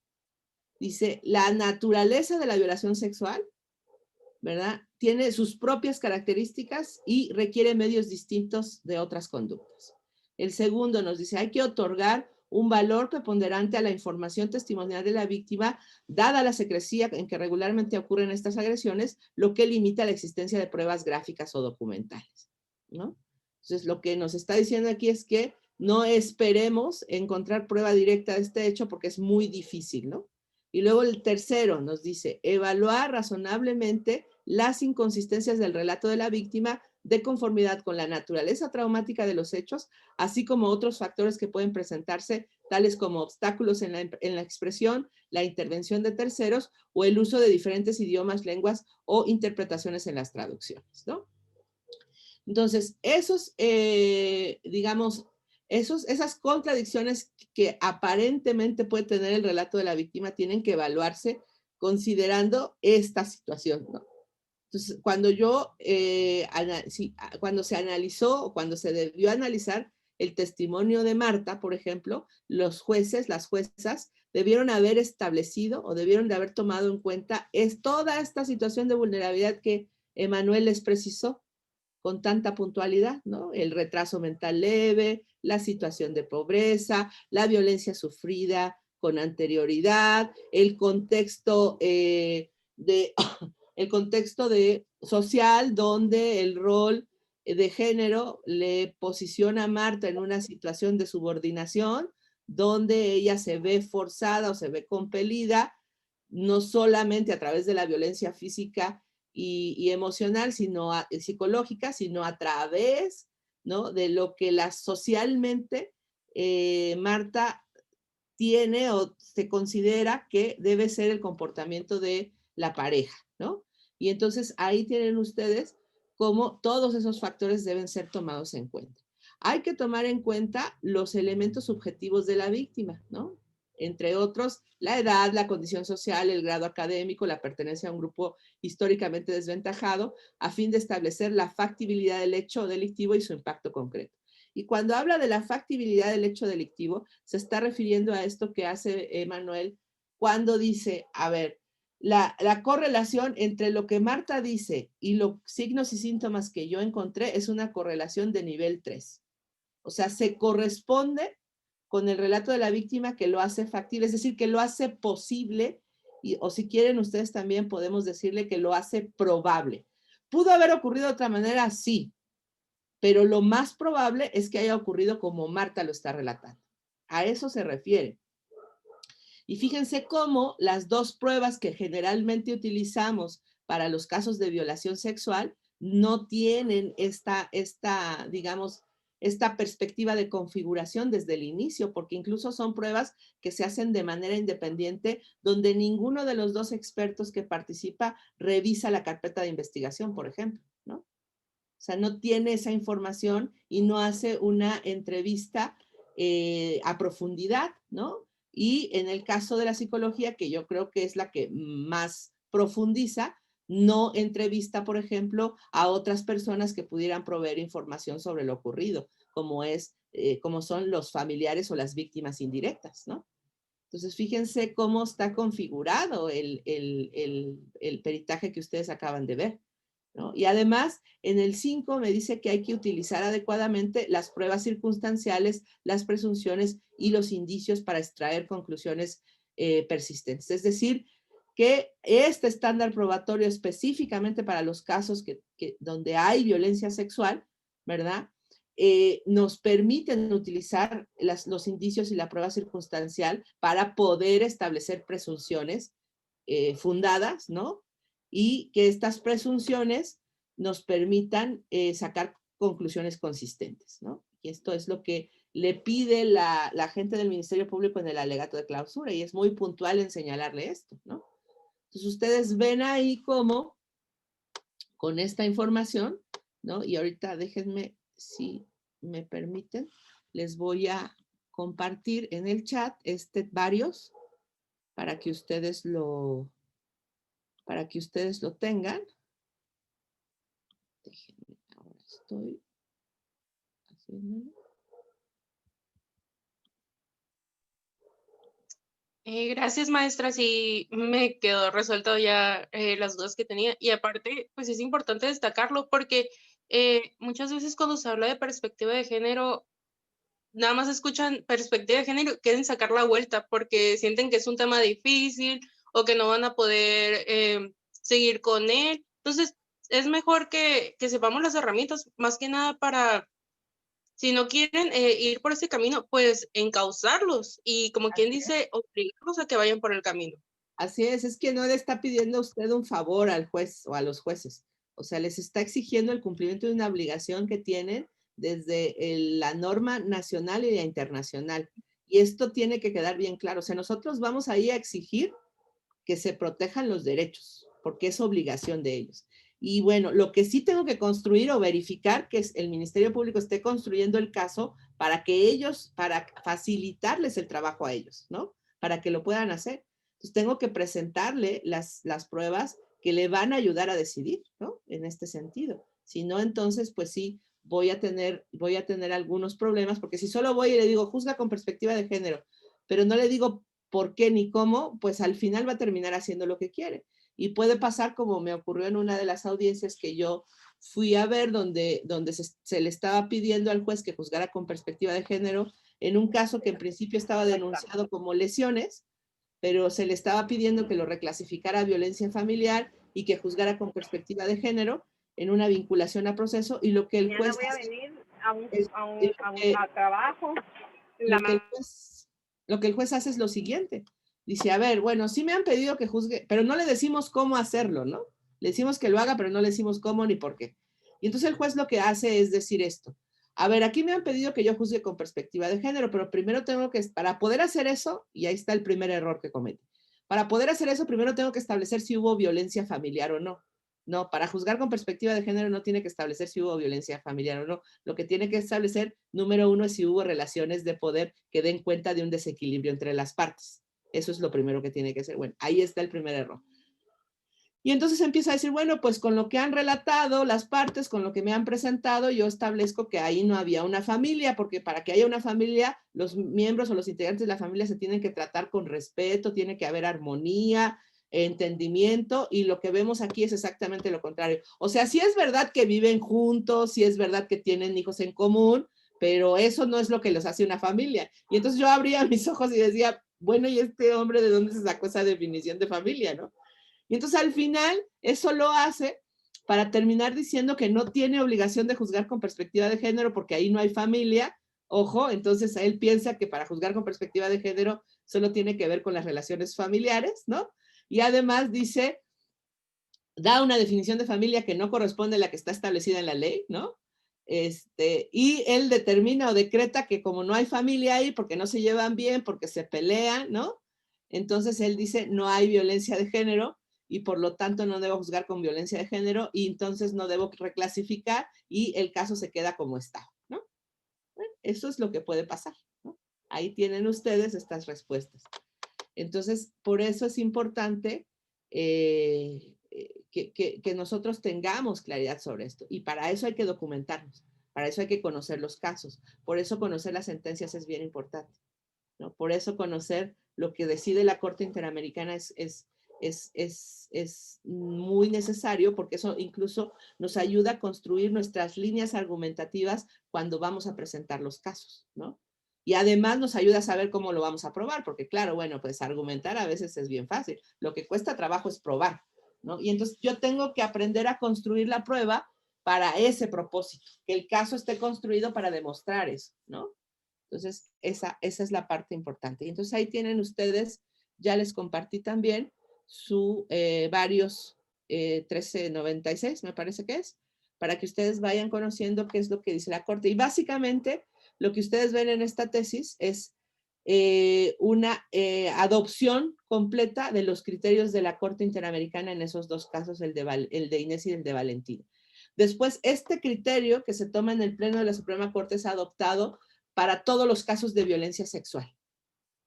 [SPEAKER 2] Dice, la naturaleza de la violación sexual, ¿verdad? Tiene sus propias características y requiere medios distintos de otras conductas. El segundo nos dice, hay que otorgar un valor preponderante a la información testimonial de la víctima, dada la secrecía en que regularmente ocurren estas agresiones, lo que limita la existencia de pruebas gráficas o documentales, ¿no? Entonces, lo que nos está diciendo aquí es que no esperemos encontrar prueba directa de este hecho porque es muy difícil, ¿no? Y luego el tercero nos dice, evaluar razonablemente las inconsistencias del relato de la víctima de conformidad con la naturaleza traumática de los hechos, así como otros factores que pueden presentarse, tales como obstáculos en la expresión, la intervención de terceros o el uso de diferentes idiomas, lenguas o interpretaciones en las traducciones, ¿no? Entonces, esas contradicciones que aparentemente puede tener el relato de la víctima tienen que evaluarse considerando esta situación, ¿no? Entonces, cuando cuando se analizó o cuando se debió analizar el testimonio de Marta, por ejemplo, los jueces, las juezas, debieron haber establecido o debieron de haber tomado en cuenta toda esta situación de vulnerabilidad que Emanuel les precisó con tanta puntualidad, ¿no? El retraso mental leve, la situación de pobreza, la violencia sufrida con anterioridad, el contexto el contexto social donde el rol de género le posiciona a Marta en una situación de subordinación, donde ella se ve forzada o se ve compelida, no solamente a través de la violencia física y emocional, sino psicológica, sino a través, ¿no?, de lo que socialmente Marta tiene o se considera que debe ser el comportamiento de la pareja, ¿no? Y entonces ahí tienen ustedes cómo todos esos factores deben ser tomados en cuenta. Hay que tomar en cuenta los elementos subjetivos de la víctima, ¿no? Entre otros, la edad, la condición social, el grado académico, la pertenencia a un grupo históricamente desventajado, a fin de establecer la factibilidad del hecho delictivo y su impacto concreto. Y cuando habla de la factibilidad del hecho delictivo, se está refiriendo a esto que hace Emanuel cuando dice, a ver, la correlación entre lo que Marta dice y los signos y síntomas que yo encontré es una correlación de nivel 3. O sea, se corresponde con el relato de la víctima que lo hace factible, es decir, que lo hace posible, o si quieren ustedes también podemos decirle que lo hace probable. ¿Pudo haber ocurrido de otra manera? Sí, pero lo más probable es que haya ocurrido como Marta lo está relatando. A eso se refiere. Y fíjense cómo las dos pruebas que generalmente utilizamos para los casos de violación sexual no tienen digamos, esta perspectiva de configuración desde el inicio, porque incluso son pruebas que se hacen de manera independiente, donde ninguno de los dos expertos que participa revisa la carpeta de investigación, por ejemplo, ¿no? O sea, no tiene esa información y no hace una entrevista a profundidad, ¿no? Y en el caso de la psicología, que yo creo que es la que más profundiza, no entrevista, por ejemplo, a otras personas que pudieran proveer información sobre lo ocurrido, como son los familiares o las víctimas indirectas, ¿no? Entonces, fíjense cómo está configurado el peritaje que ustedes acaban de ver, ¿no? Y además, en el 5 me dice que hay que utilizar adecuadamente las pruebas circunstanciales, las presunciones y los indicios para extraer conclusiones persistentes. Es decir, que este estándar probatorio específicamente para los casos donde hay violencia sexual, ¿verdad?, nos permiten utilizar los indicios y la prueba circunstancial para poder establecer presunciones fundadas, ¿no? Y que estas presunciones nos permitan sacar conclusiones consistentes, ¿no? Y esto es lo que le pide la gente del Ministerio Público en el alegato de clausura, y es muy puntual en señalarle esto, ¿no? Entonces, ustedes ven ahí cómo, con esta información, ¿no? Y ahorita déjenme, si me permiten, les voy a compartir en el chat varios para que ustedes lo tengan. Déjenme, ahora estoy haciendo.
[SPEAKER 8] Gracias, maestra. Sí, me quedó resuelto ya las dudas que tenía. Y aparte, pues es importante destacarlo porque muchas veces cuando se habla de perspectiva de género, nada más escuchan perspectiva de género y quieren sacar la vuelta porque sienten que es un tema difícil o que no van a poder seguir con él. Entonces, es mejor que sepamos las herramientas, más que nada para, si no quieren ir por ese camino, pues encauzarlos y, como quien dice, obligarlos a que vayan por el camino.
[SPEAKER 2] Así es que no le está pidiendo a usted un favor al juez o a los jueces. O sea, les está exigiendo el cumplimiento de una obligación que tienen desde la norma nacional y la internacional. Y esto tiene que quedar bien claro. O sea, nosotros vamos ahí a exigir que se protejan los derechos, porque es obligación de ellos. Y bueno, lo que sí tengo que construir o verificar que el Ministerio Público esté construyendo el caso para facilitarles el trabajo a ellos, ¿no? Para que lo puedan hacer. Entonces tengo que presentarle las pruebas que le van a ayudar a decidir, ¿no? En este sentido. Si no, entonces, pues sí, voy a tener algunos problemas, porque si solo voy y le digo, juzga con perspectiva de género, pero no le digo por qué ni cómo, pues al final va a terminar haciendo lo que quiere. Y puede pasar como me ocurrió en una de las audiencias que yo fui a ver, donde se le estaba pidiendo al juez que juzgara con perspectiva de género, en un caso que en principio estaba denunciado como lesiones, pero se le estaba pidiendo que lo reclasificara a violencia familiar y que juzgara con perspectiva de género en una vinculación a proceso, y lo que el juez
[SPEAKER 9] voy a
[SPEAKER 2] hace
[SPEAKER 9] venir
[SPEAKER 2] a
[SPEAKER 9] trabajo.
[SPEAKER 2] Lo que el juez hace es lo siguiente. Dice, a ver, bueno, sí me han pedido que juzgue, pero no le decimos cómo hacerlo, ¿no? Le decimos que lo haga, pero no le decimos cómo ni por qué. Y entonces el juez lo que hace es decir esto. A ver, aquí me han pedido que yo juzgue con perspectiva de género, pero primero tengo que, para poder hacer eso, y ahí está el primer error que comete, para poder hacer eso, primero tengo que establecer si hubo violencia familiar o no. No, para juzgar con perspectiva de género no tiene que establecer si hubo violencia familiar o no. Lo que tiene que establecer, número uno, es si hubo relaciones de poder que den cuenta de un desequilibrio entre las partes. Eso es lo primero que tiene que hacer. Bueno, ahí está el primer error. Y entonces empieza a decir, bueno, pues con lo que han relatado las partes, con lo que me han presentado, yo establezco que ahí no había una familia, porque para que haya una familia, los miembros o los integrantes de la familia se tienen que tratar con respeto, tiene que haber armonía, entendimiento, y lo que vemos aquí es exactamente lo contrario. O sea, sí es verdad que viven juntos, sí es verdad que tienen hijos en común, pero eso no es lo que los hace una familia. Y entonces yo abría mis ojos y decía, bueno, ¿y este hombre de dónde se sacó esa definición de familia, no? Y entonces al final eso lo hace para terminar diciendo que no tiene obligación de juzgar con perspectiva de género porque ahí no hay familia. Ojo, entonces él piensa que para juzgar con perspectiva de género solo tiene que ver con las relaciones familiares, ¿no? Y además dice, da una definición de familia que no corresponde a la que está establecida en la ley, ¿no? Y él determina o decreta que como no hay familia ahí, porque no se llevan bien, porque se pelean, ¿no? Entonces él dice, no hay violencia de género y por lo tanto no debo juzgar con violencia de género y entonces no debo reclasificar y el caso se queda como está, ¿no? Bueno, eso es lo que puede pasar, ¿no? Ahí tienen ustedes estas respuestas. Entonces, por eso es importante que nosotros tengamos claridad sobre esto. Y para eso hay que documentarnos, para eso hay que conocer los casos. Por eso conocer las sentencias es bien importante, ¿no? Por eso conocer lo que decide la Corte Interamericana es muy necesario, porque eso incluso nos ayuda a construir nuestras líneas argumentativas cuando vamos a presentar los casos, ¿no? Y además nos ayuda a saber cómo lo vamos a probar, porque claro, bueno, pues argumentar a veces es bien fácil. Lo que cuesta trabajo es probar, ¿no? Y entonces yo tengo que aprender a construir la prueba para ese propósito, que el caso esté construido para demostrar eso, ¿no? Entonces, esa es la parte importante. Y entonces ahí tienen ustedes, ya les compartí también su varios 1396, me parece que es, para que ustedes vayan conociendo qué es lo que dice la Corte. Y básicamente, lo que ustedes ven en esta tesis es una adopción completa de los criterios de la Corte Interamericana en esos dos casos, el de Inés y el de Valentina. Después, este criterio que se toma en el Pleno de la Suprema Corte es adoptado para todos los casos de violencia sexual,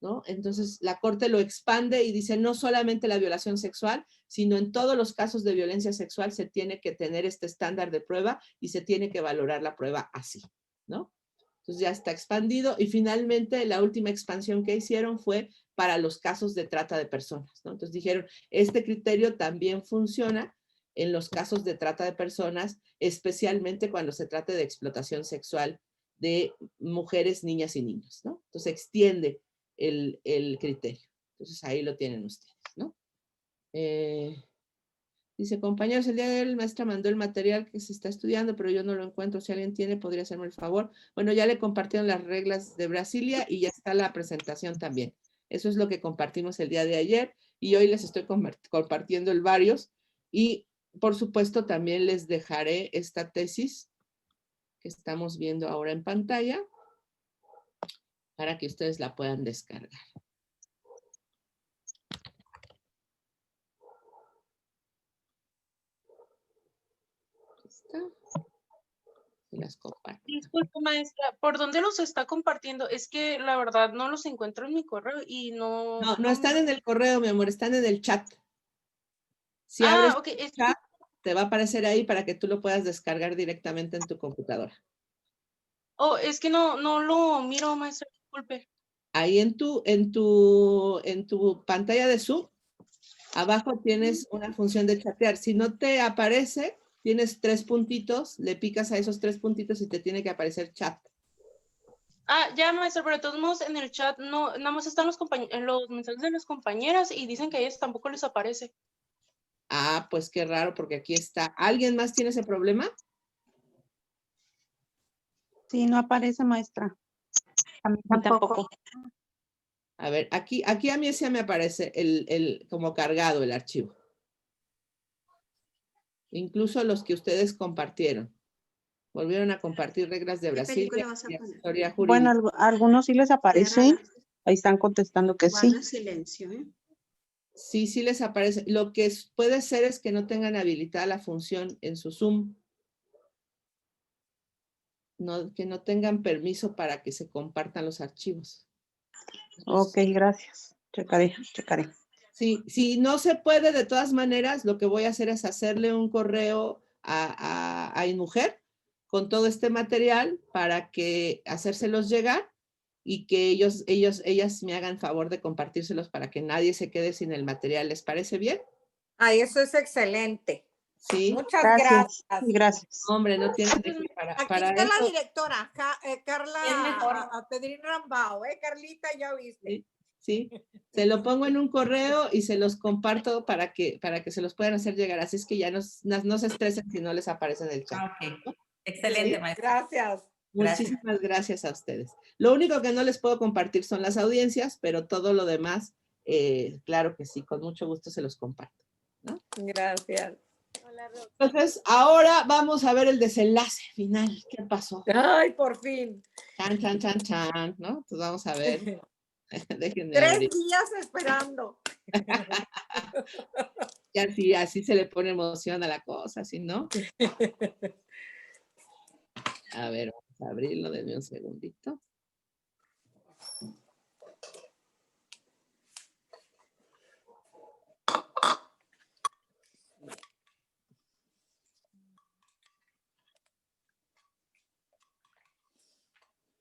[SPEAKER 2] ¿no? Entonces, la Corte lo expande y dice no solamente la violación sexual, sino en todos los casos de violencia sexual se tiene que tener este estándar de prueba y se tiene que valorar la prueba así, ¿no? Entonces ya está expandido y finalmente la última expansión que hicieron fue para los casos de trata de personas, ¿no? Entonces dijeron, este criterio también funciona en los casos de trata de personas, especialmente cuando se trate de explotación sexual de mujeres, niñas y niños, ¿no? Entonces extiende el criterio. Entonces ahí lo tienen ustedes, ¿no? Dice, compañeros, el día de hoy el maestra mandó el material que se está estudiando, pero yo no lo encuentro. Si alguien tiene, podría hacerme el favor. Bueno, ya le compartieron las reglas de Brasilia y ya está la presentación también. Eso es lo que compartimos el día de ayer y hoy les estoy compartiendo el varios. Y, por supuesto, también les dejaré esta tesis que estamos viendo ahora en pantalla para que ustedes la puedan descargar. Se las comparto.
[SPEAKER 8] Disculpe, maestra, ¿por dónde los está compartiendo? Es que la verdad no los encuentro en mi correo y no...
[SPEAKER 2] No, no están en el correo, mi amor, están en el chat. Si
[SPEAKER 8] Ah,
[SPEAKER 2] abres
[SPEAKER 8] ok,
[SPEAKER 2] el chat, te va a aparecer ahí para que tú lo puedas descargar directamente en tu computadora.
[SPEAKER 8] oh, es que no lo miro, maestra, disculpe.
[SPEAKER 2] Ahí en tu pantalla de Zoom, abajo tienes una función de chatear. Si no te aparece, tienes 3 puntitos, le picas a esos 3 puntitos y te tiene que aparecer chat.
[SPEAKER 8] Ah, ya, maestra, pero de todos modos en el chat no, nada más están los mensajes de las compañeras y dicen que a ellas tampoco les aparece.
[SPEAKER 2] Ah, pues qué raro, porque aquí está. ¿Alguien más tiene ese problema?
[SPEAKER 9] Sí, no aparece, maestra. A mí tampoco.
[SPEAKER 2] A ver, aquí a mí sí me aparece como cargado el archivo. Incluso los que ustedes compartieron. Volvieron a compartir reglas de
[SPEAKER 10] ¿Qué
[SPEAKER 2] Brasil
[SPEAKER 10] película vas a
[SPEAKER 2] y
[SPEAKER 10] poner?
[SPEAKER 2] historia jurídica.
[SPEAKER 9] Bueno, algunos sí les aparece.
[SPEAKER 10] Ciérrala.
[SPEAKER 9] Ahí están contestando que sí.
[SPEAKER 10] Guarda silencio, ¿eh?
[SPEAKER 2] Sí les aparece. Lo que puede ser es que no tengan habilitada la función en su Zoom. Que no tengan permiso para que se compartan los archivos.
[SPEAKER 9] Ok, gracias. Checaré.
[SPEAKER 2] Sí, si no se puede, de todas maneras, lo que voy a hacer es hacerle un correo a InMujer con todo este material para que hacérselos llegar y que ellas me hagan favor de compartírselos para que nadie se quede sin el material. ¿Les parece bien?
[SPEAKER 11] Ay, eso es excelente.
[SPEAKER 2] Sí.
[SPEAKER 11] Muchas gracias.
[SPEAKER 9] Gracias.
[SPEAKER 2] Hombre, no tienen de qué
[SPEAKER 11] Aquí
[SPEAKER 2] para
[SPEAKER 11] está
[SPEAKER 2] eso.
[SPEAKER 11] la directora, Carla,
[SPEAKER 10] Es mejor.
[SPEAKER 11] a Pedrín Rambao, ¿eh? Carlita, ya viste.
[SPEAKER 2] Sí, se lo pongo en un correo y se los comparto para que se los puedan hacer llegar. Así es que ya no se estresen si no les aparece en el chat.
[SPEAKER 10] Ok, excelente,
[SPEAKER 2] ¿Sí?
[SPEAKER 10] maestra.
[SPEAKER 11] Gracias.
[SPEAKER 2] Muchísimas gracias a ustedes. Lo único que no les puedo compartir son las audiencias, pero todo lo demás, claro que sí, con mucho gusto se los comparto, ¿no?
[SPEAKER 11] Gracias.
[SPEAKER 2] Entonces, ahora vamos a ver el desenlace final. ¿Qué pasó?
[SPEAKER 11] Ay, por fin.
[SPEAKER 2] Chan, ¿no? Entonces vamos a ver. Déjenme
[SPEAKER 11] 3
[SPEAKER 2] abrir.
[SPEAKER 11] días esperando.
[SPEAKER 2] Y así se le pone emoción a la cosa, ¿sí, no? A ver, vamos a abrirlo, denme un segundito.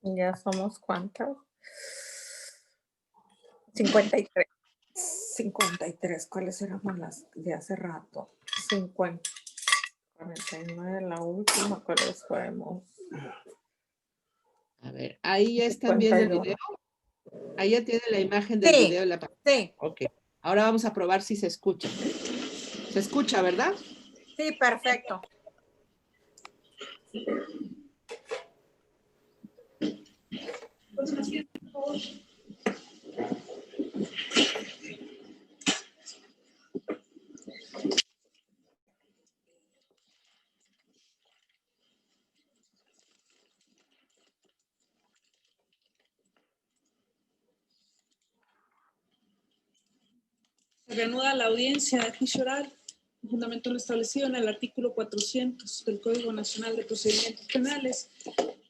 [SPEAKER 11] Ya somos ¿cuántas? 53. 53, ¿cuáles éramos las de hace rato? 50. 49, la última, ¿cuáles fuimos?
[SPEAKER 2] A ver, ahí ya están viendo el video. Ahí ya tiene la imagen del video en la pantalla.
[SPEAKER 11] Sí.
[SPEAKER 2] Ok. Ahora vamos a probar si se escucha. ¿Se escucha, verdad?
[SPEAKER 11] Sí, perfecto.
[SPEAKER 3] Se reanuda la audiencia de juicio oral, en fundamento lo establecido en el artículo 400 del Código Nacional de Procedimientos Penales.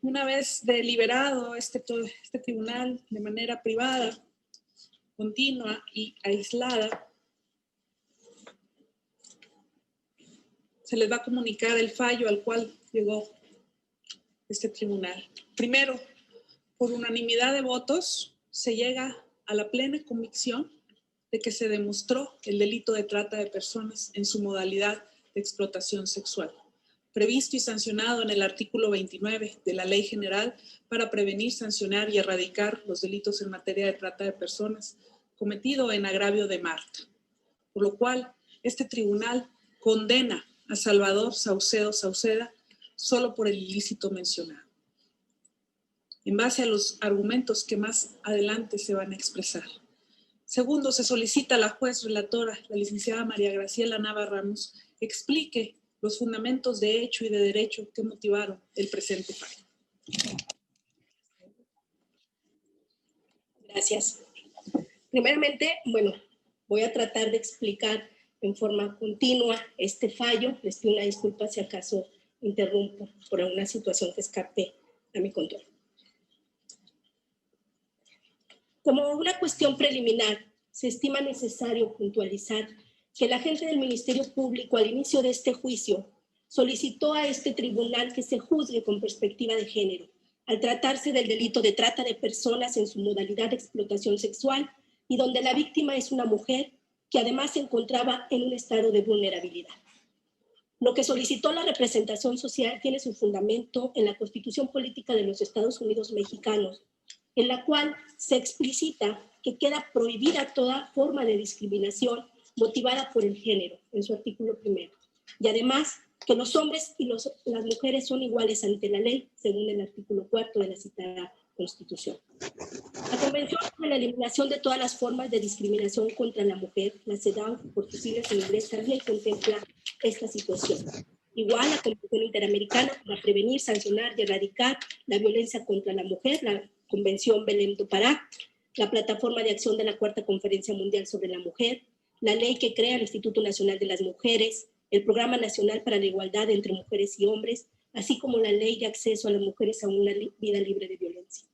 [SPEAKER 3] Una vez deliberado este tribunal de manera privada, continua y aislada, se les va a comunicar el fallo al cual llegó este tribunal. Primero, por unanimidad de votos, se llega a la plena convicción de que se demostró el delito de trata de personas en su modalidad de explotación sexual, previsto y sancionado en el artículo 29 de la Ley General para prevenir, sancionar y erradicar los delitos en materia de trata de personas cometido en agravio de Marta. Por lo cual, este tribunal condena a Salvador Saucedo Sauceda solo por el ilícito mencionado, en base a los argumentos que más adelante se van a expresar. Segundo, se solicita a la juez relatora, la licenciada María Graciela Nava Ramos, explique los fundamentos de hecho y de derecho que motivaron el presente fallo.
[SPEAKER 12] Gracias. Primeramente, bueno, voy a tratar de explicar en forma continua este fallo. Les pido una disculpa si acaso interrumpo por alguna situación que escape a mi control. Como una cuestión preliminar, se estima necesario puntualizar que el agente del Ministerio Público al inicio de este juicio solicitó a este tribunal que se juzgue con perspectiva de género, al tratarse del delito de trata de personas en su modalidad de explotación sexual y donde la víctima es una mujer que además se encontraba en un estado de vulnerabilidad. Lo que solicitó la representación social tiene su fundamento en la Constitución Política de los Estados Unidos Mexicanos, en la cual se explicita que queda prohibida toda forma de discriminación motivada por el género, en su artículo 1. Y además, que los hombres y las mujeres son iguales ante la ley, según el artículo 4 de la citada Constitución. La Convención sobre la Eliminación de todas las formas de discriminación contra la mujer, la CEDAW, por sus siglas en inglés, también contempla esta situación. Igual, la Convención Interamericana para prevenir, sancionar y erradicar la violencia contra la mujer, la Convención Belém do Pará, la Plataforma de Acción de la Cuarta Conferencia Mundial sobre la Mujer, la ley que crea el Instituto Nacional de las Mujeres, el Programa Nacional para la Igualdad entre Mujeres y Hombres, así como la Ley de Acceso a las Mujeres a una vida libre de violencia.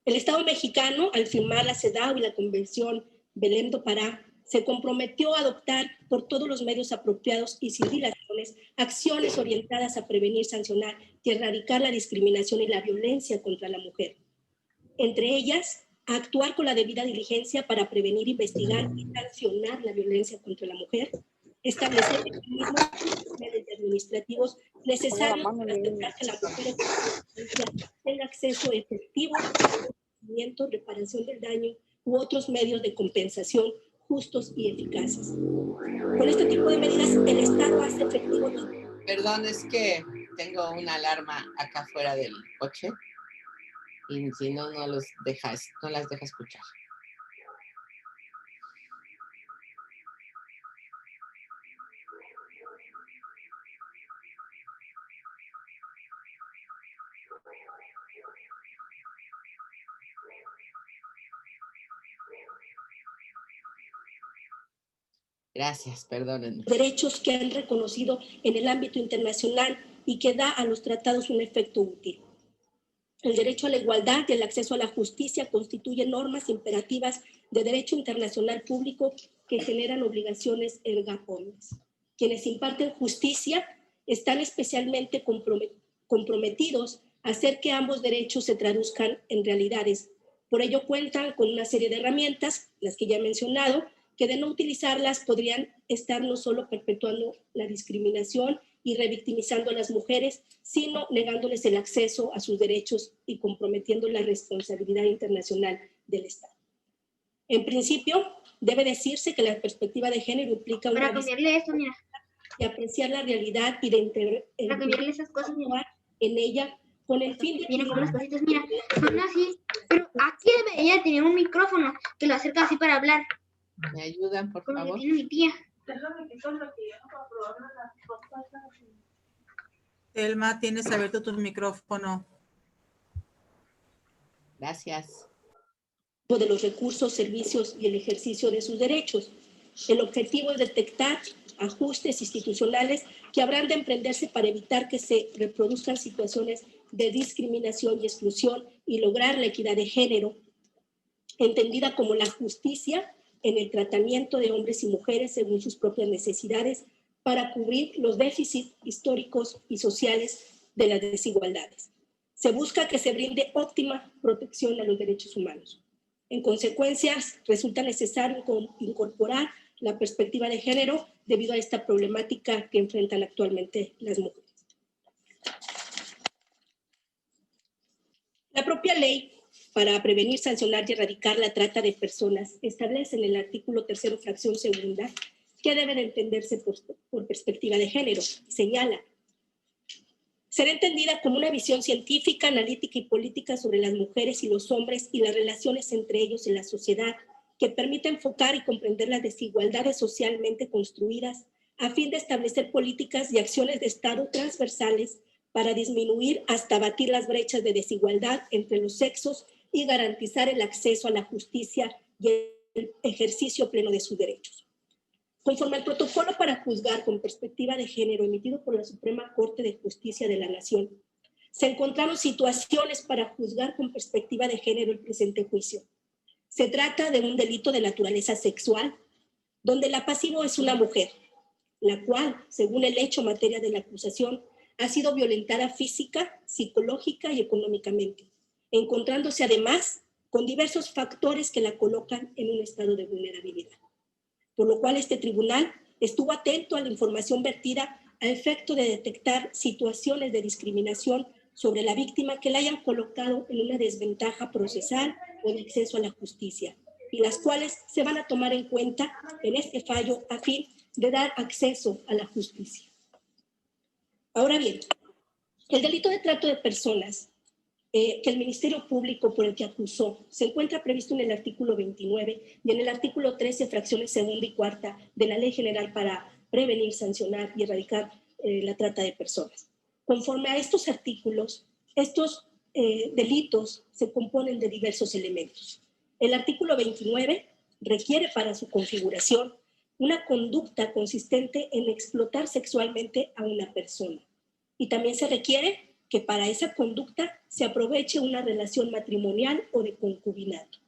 [SPEAKER 12] El Estado mexicano, al firmar la CEDAW y la Convención Belém do Pará, se comprometió a adoptar por todos los medios apropiados y sin dilaciones acciones orientadas a prevenir, sancionar y erradicar la discriminación y la violencia contra la mujer. Entre ellas, a actuar con la debida diligencia para prevenir, investigar y sancionar la violencia contra la mujer, establecer mecanismos administrativos necesarios para asegurar que la mujer tenga acceso efectivo a reparación del daño u otros medios de compensación justos y eficaces. Con este tipo de medidas, el Estado hace efectivo los...
[SPEAKER 2] Perdón, es que tengo una alarma acá fuera del coche y si no, no las deja escuchar. Gracias, perdónenme.
[SPEAKER 12] Derechos que han reconocido en el ámbito internacional y que da a los tratados un efecto útil. El derecho a la igualdad y el acceso a la justicia constituyen normas imperativas de derecho internacional público que generan obligaciones erga omnes. Quienes imparten justicia están especialmente comprometidos a hacer que ambos derechos se traduzcan en realidades. Por ello cuentan con una serie de herramientas, las que ya he mencionado, que de no utilizarlas podrían estar no solo perpetuando la discriminación y revictimizando a las mujeres, sino negándoles el acceso a sus derechos y comprometiendo la responsabilidad internacional del Estado. En principio, debe decirse que la perspectiva de género implica una y apreciar la realidad y de integrar en ella con el fin de...
[SPEAKER 13] Mira con las cositas, mira, son así, pero aquí debería tener un micrófono que lo acerca así para hablar.
[SPEAKER 2] ¿Me ayudan, por favor?
[SPEAKER 13] Tiene mi tía.
[SPEAKER 14] Telma, tienes abierto tu micrófono.
[SPEAKER 2] Gracias.
[SPEAKER 12] De los recursos, servicios y el ejercicio de sus derechos. El objetivo es detectar ajustes institucionales que habrán de emprenderse para evitar que se reproduzcan situaciones de discriminación y exclusión y lograr la equidad de género, entendida como la justicia en el tratamiento de hombres y mujeres según sus propias necesidades para cubrir los déficits históricos y sociales de las desigualdades. Se busca que se brinde óptima protección a los derechos humanos. En consecuencia, resulta necesario incorporar la perspectiva de género debido a esta problemática que enfrentan actualmente las mujeres. La propia ley para prevenir, sancionar y erradicar la trata de personas establece en el artículo 3º, fracción segunda, que debe de entenderse por perspectiva de género. Señala: será entendida como una visión científica, analítica y política sobre las mujeres y los hombres y las relaciones entre ellos en la sociedad, que permite enfocar y comprender las desigualdades socialmente construidas a fin de establecer políticas y acciones de Estado transversales para disminuir hasta abatir las brechas de desigualdad entre los sexos y garantizar el acceso a la justicia y el ejercicio pleno de sus derechos. Conforme al protocolo para juzgar con perspectiva de género emitido por la Suprema Corte de Justicia de la Nación, se encontraron situaciones para juzgar con perspectiva de género el presente juicio. Se trata de un delito de naturaleza sexual, donde la pasivo es una mujer, la cual, según el hecho materia de la acusación, ha sido violentada física, psicológica y económicamente, encontrándose además con diversos factores que la colocan en un estado de vulnerabilidad. Por lo cual este tribunal estuvo atento a la información vertida a efecto de detectar situaciones de discriminación sobre la víctima que la hayan colocado en una desventaja procesal o de acceso a la justicia, y las cuales se van a tomar en cuenta en este fallo a fin de dar acceso a la justicia. Ahora bien, el delito de trato de personas que el Ministerio Público por el que acusó se encuentra previsto en el artículo 29 y en el artículo 13, fracciones segunda y cuarta de la Ley General para prevenir, sancionar y erradicar la trata de personas. Conforme a estos artículos, estos delitos se componen de diversos elementos. El artículo 29 requiere para su configuración una conducta consistente en explotar sexualmente a una persona. Y también se requiere que para esa conducta se aproveche una relación matrimonial o de concubinato.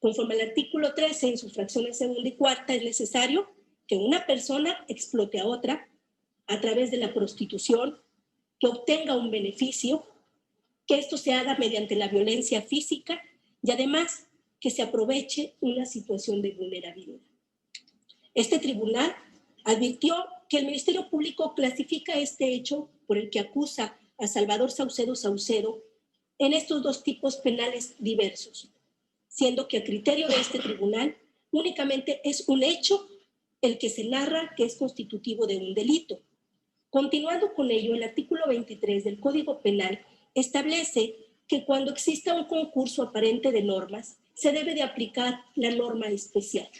[SPEAKER 12] Conforme al artículo 13, en sus fracciones segunda y cuarta, es necesario que una persona explote a otra a través de la prostitución, que obtenga un beneficio, que esto se haga mediante la violencia física y además que se aproveche una situación de vulnerabilidad. Este tribunal advirtió que el Ministerio Público clasifica este hecho por el que acusa a Salvador Saucedo Saucedo en estos dos tipos penales diversos, siendo que a criterio de este tribunal únicamente es un hecho el que se narra que es constitutivo de un delito. Continuando con ello, el artículo 23 del Código Penal establece que cuando exista un concurso aparente de normas, se debe de aplicar la norma especial.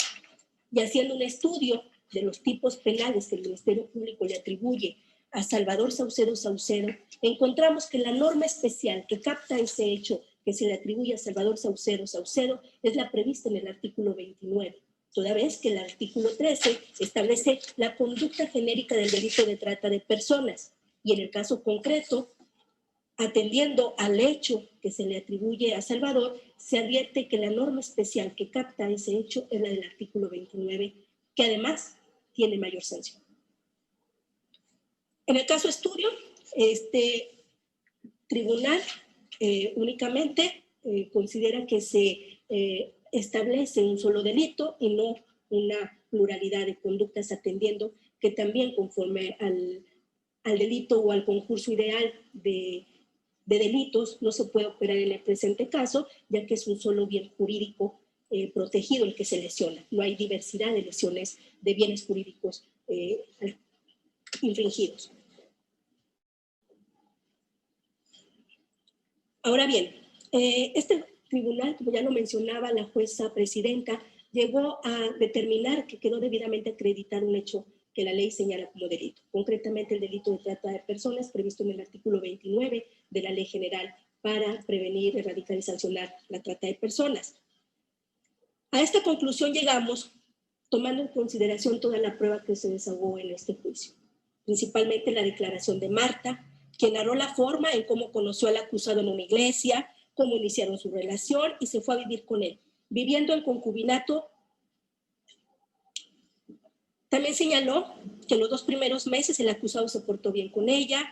[SPEAKER 12] Y haciendo un estudio de los tipos penales que el Ministerio Público le atribuye a Salvador Saucedo Saucedo, encontramos que la norma especial que capta ese hecho que se le atribuye a Salvador Saucedo Saucedo es la prevista en el artículo 29, toda vez que el artículo 13 establece la conducta genérica del delito de trata de personas. Y en el caso concreto, atendiendo al hecho que se le atribuye a Salvador, se advierte que la norma especial que capta ese hecho es la del artículo 29, que además tiene mayor sanción. En el caso estudio, este tribunal únicamente considera que se establece un solo delito y no una pluralidad de conductas, atendiendo que también conforme al delito o al concurso ideal de delitos no se puede operar en el presente caso, ya que es un solo bien jurídico protegido el que se lesiona. No hay diversidad de lesiones de bienes jurídicos infringidos. Ahora bien, este tribunal, como ya lo mencionaba la jueza presidenta, llegó a determinar que quedó debidamente acreditado un hecho que la ley señala como delito, concretamente el delito de trata de personas previsto en el artículo 29 de la Ley General para prevenir, erradicar y sancionar la trata de personas. A esta conclusión llegamos tomando en consideración toda la prueba que se desahogó en este juicio, principalmente la declaración de Marta, quien narró la forma en cómo conoció al acusado en una iglesia, cómo iniciaron su relación y se fue a vivir con él, viviendo en concubinato. También señaló que los 2 primeros meses el acusado se portó bien con ella.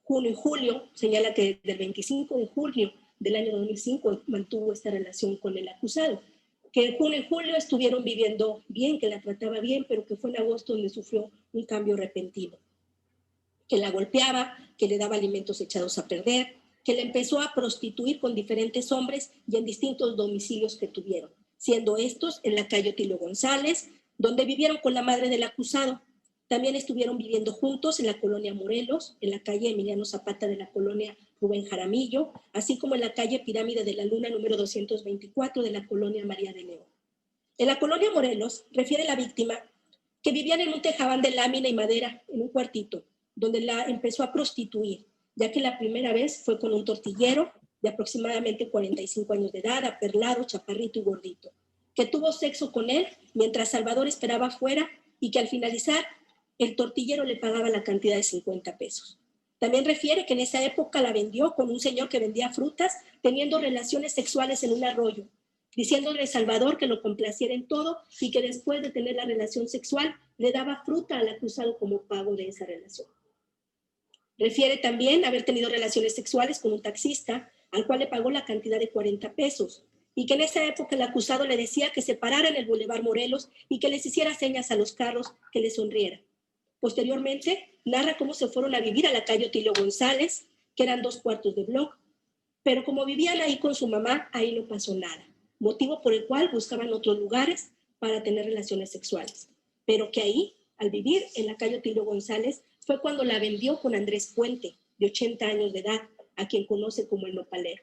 [SPEAKER 12] Junio y julio, señala que desde el 25 de julio del año 2005 mantuvo esta relación con el acusado. Que en junio y julio estuvieron viviendo bien, que la trataba bien, pero que fue en agosto donde sufrió un cambio repentino. Que la golpeaba, que le daba alimentos echados a perder, que le empezó a prostituir con diferentes hombres y en distintos domicilios que tuvieron, siendo estos en la calle Otilio González, donde vivieron con la madre del acusado. También estuvieron viviendo juntos en la colonia Morelos, en la calle Emiliano Zapata de la colonia Rubén Jaramillo, así como en la calle Pirámide de la Luna número 224 de la colonia María de León. En la colonia Morelos refiere la víctima que vivían en un tejabán de lámina y madera en un cuartito, donde la empezó a prostituir, ya que la primera vez fue con un tortillero de aproximadamente 45 años de edad, aperlado, chaparrito y gordito. que tuvo sexo con él mientras Salvador esperaba afuera y que al finalizar el tortillero le pagaba la cantidad de 50 pesos. También refiere que en esa época la vendió con un señor que vendía frutas, teniendo relaciones sexuales en un arroyo, diciéndole a Salvador que lo complaciera en todo y que después de tener la relación sexual le daba fruta al acusado como pago de esa relación. Refiere también haber tenido relaciones sexuales con un taxista, al cual le pagó la cantidad de 40 pesos, y que en esa época el acusado le decía que se parara en el Boulevard Morelos y que les hiciera señas a los carros que le sonriera. Posteriormente, narra cómo se fueron a vivir a la calle Otilio González, que eran 2 cuartos de bloque, pero como vivían ahí con su mamá, ahí no pasó nada, motivo por el cual buscaban otros lugares para tener relaciones sexuales, pero que ahí, al vivir en la calle Otilio González, fue cuando la vendió con Andrés Puente, de 80 años de edad, a quien conoce como el nopalero.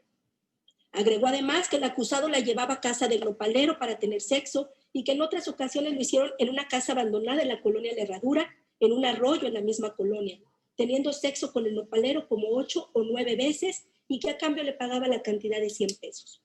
[SPEAKER 12] Agregó además que el acusado la llevaba a casa del nopalero para tener sexo y que en otras ocasiones lo hicieron en una casa abandonada en la colonia La Herradura, en un arroyo en la misma colonia, teniendo sexo con el nopalero como 8 o 9 veces y que a cambio le pagaba la cantidad de 100 pesos.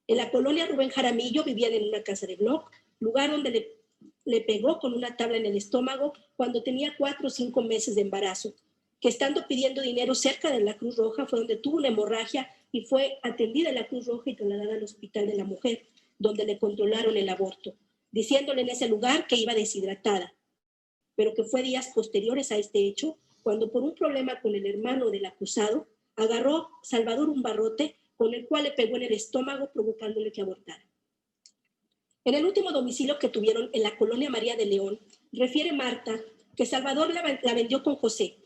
[SPEAKER 12] En la colonia Rubén Jaramillo vivían en una casa de bloc, lugar donde le pegó con una tabla en el estómago cuando tenía 4 o 5 meses de embarazo, que estando pidiendo dinero cerca de la Cruz Roja fue donde tuvo una hemorragia y fue atendida en la Cruz Roja y trasladada al Hospital de la Mujer, donde le controlaron el aborto, diciéndole en ese lugar que iba deshidratada, pero que fue días posteriores a este hecho cuando por un problema con el hermano del acusado agarró Salvador un barrote con el cual le pegó en el estómago provocándole que abortara. En el último domicilio que tuvieron en la colonia María de León, refiere Marta que Salvador la vendió con José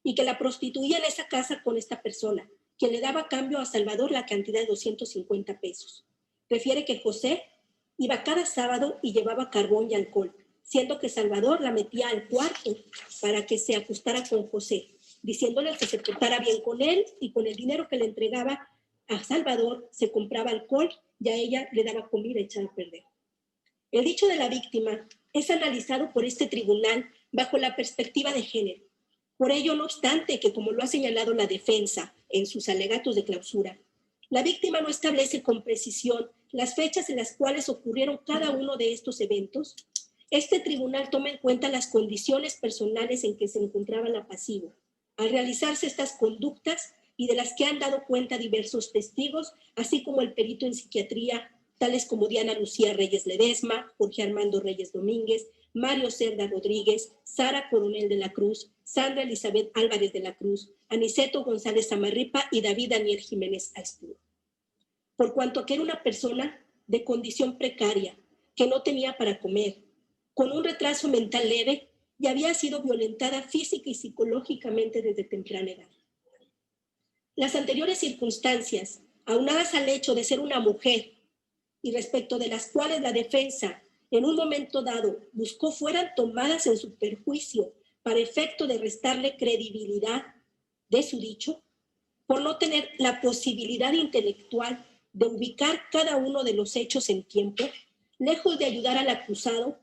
[SPEAKER 12] y que la prostituía en esa casa con esta persona, quien le daba a cambio a Salvador la cantidad de 250 pesos. Refiere que José iba cada sábado y llevaba carbón y alcohol, siendo que Salvador la metía al cuarto para que se acostara con José, diciéndole que se portara bien con él y con el dinero que le entregaba a Salvador se compraba alcohol y a ella le daba comida echada a perder. El dicho de la víctima es analizado por este tribunal bajo la perspectiva de género. Por ello, no obstante que, como lo ha señalado la defensa en sus alegatos de clausura, la víctima no establece con precisión las fechas en las cuales ocurrieron cada uno de estos eventos, este tribunal toma en cuenta las condiciones personales en que se encontraba la pasivo al realizarse estas conductas y de las que han dado cuenta diversos testigos, así como el perito en psiquiatría, tales como Diana Lucía Reyes Ledesma, Jorge Armando Reyes Domínguez, Mario Cerda Rodríguez, Sara Coronel de la Cruz, Sandra Elizabeth Álvarez de la Cruz, Aniceto González Amarripa y David Daniel Jiménez Aspuro. Por cuanto que era una persona de condición precaria, que no tenía para comer, con un retraso mental leve y había sido violentada física y psicológicamente desde temprana edad. Las anteriores circunstancias, aunadas al hecho de ser una mujer y respecto de las cuales la defensa en un momento dado buscó fueran tomadas en su perjuicio para efecto de restarle credibilidad de su dicho, por no tener la posibilidad intelectual de ubicar cada uno de los hechos en tiempo, lejos de ayudar al acusado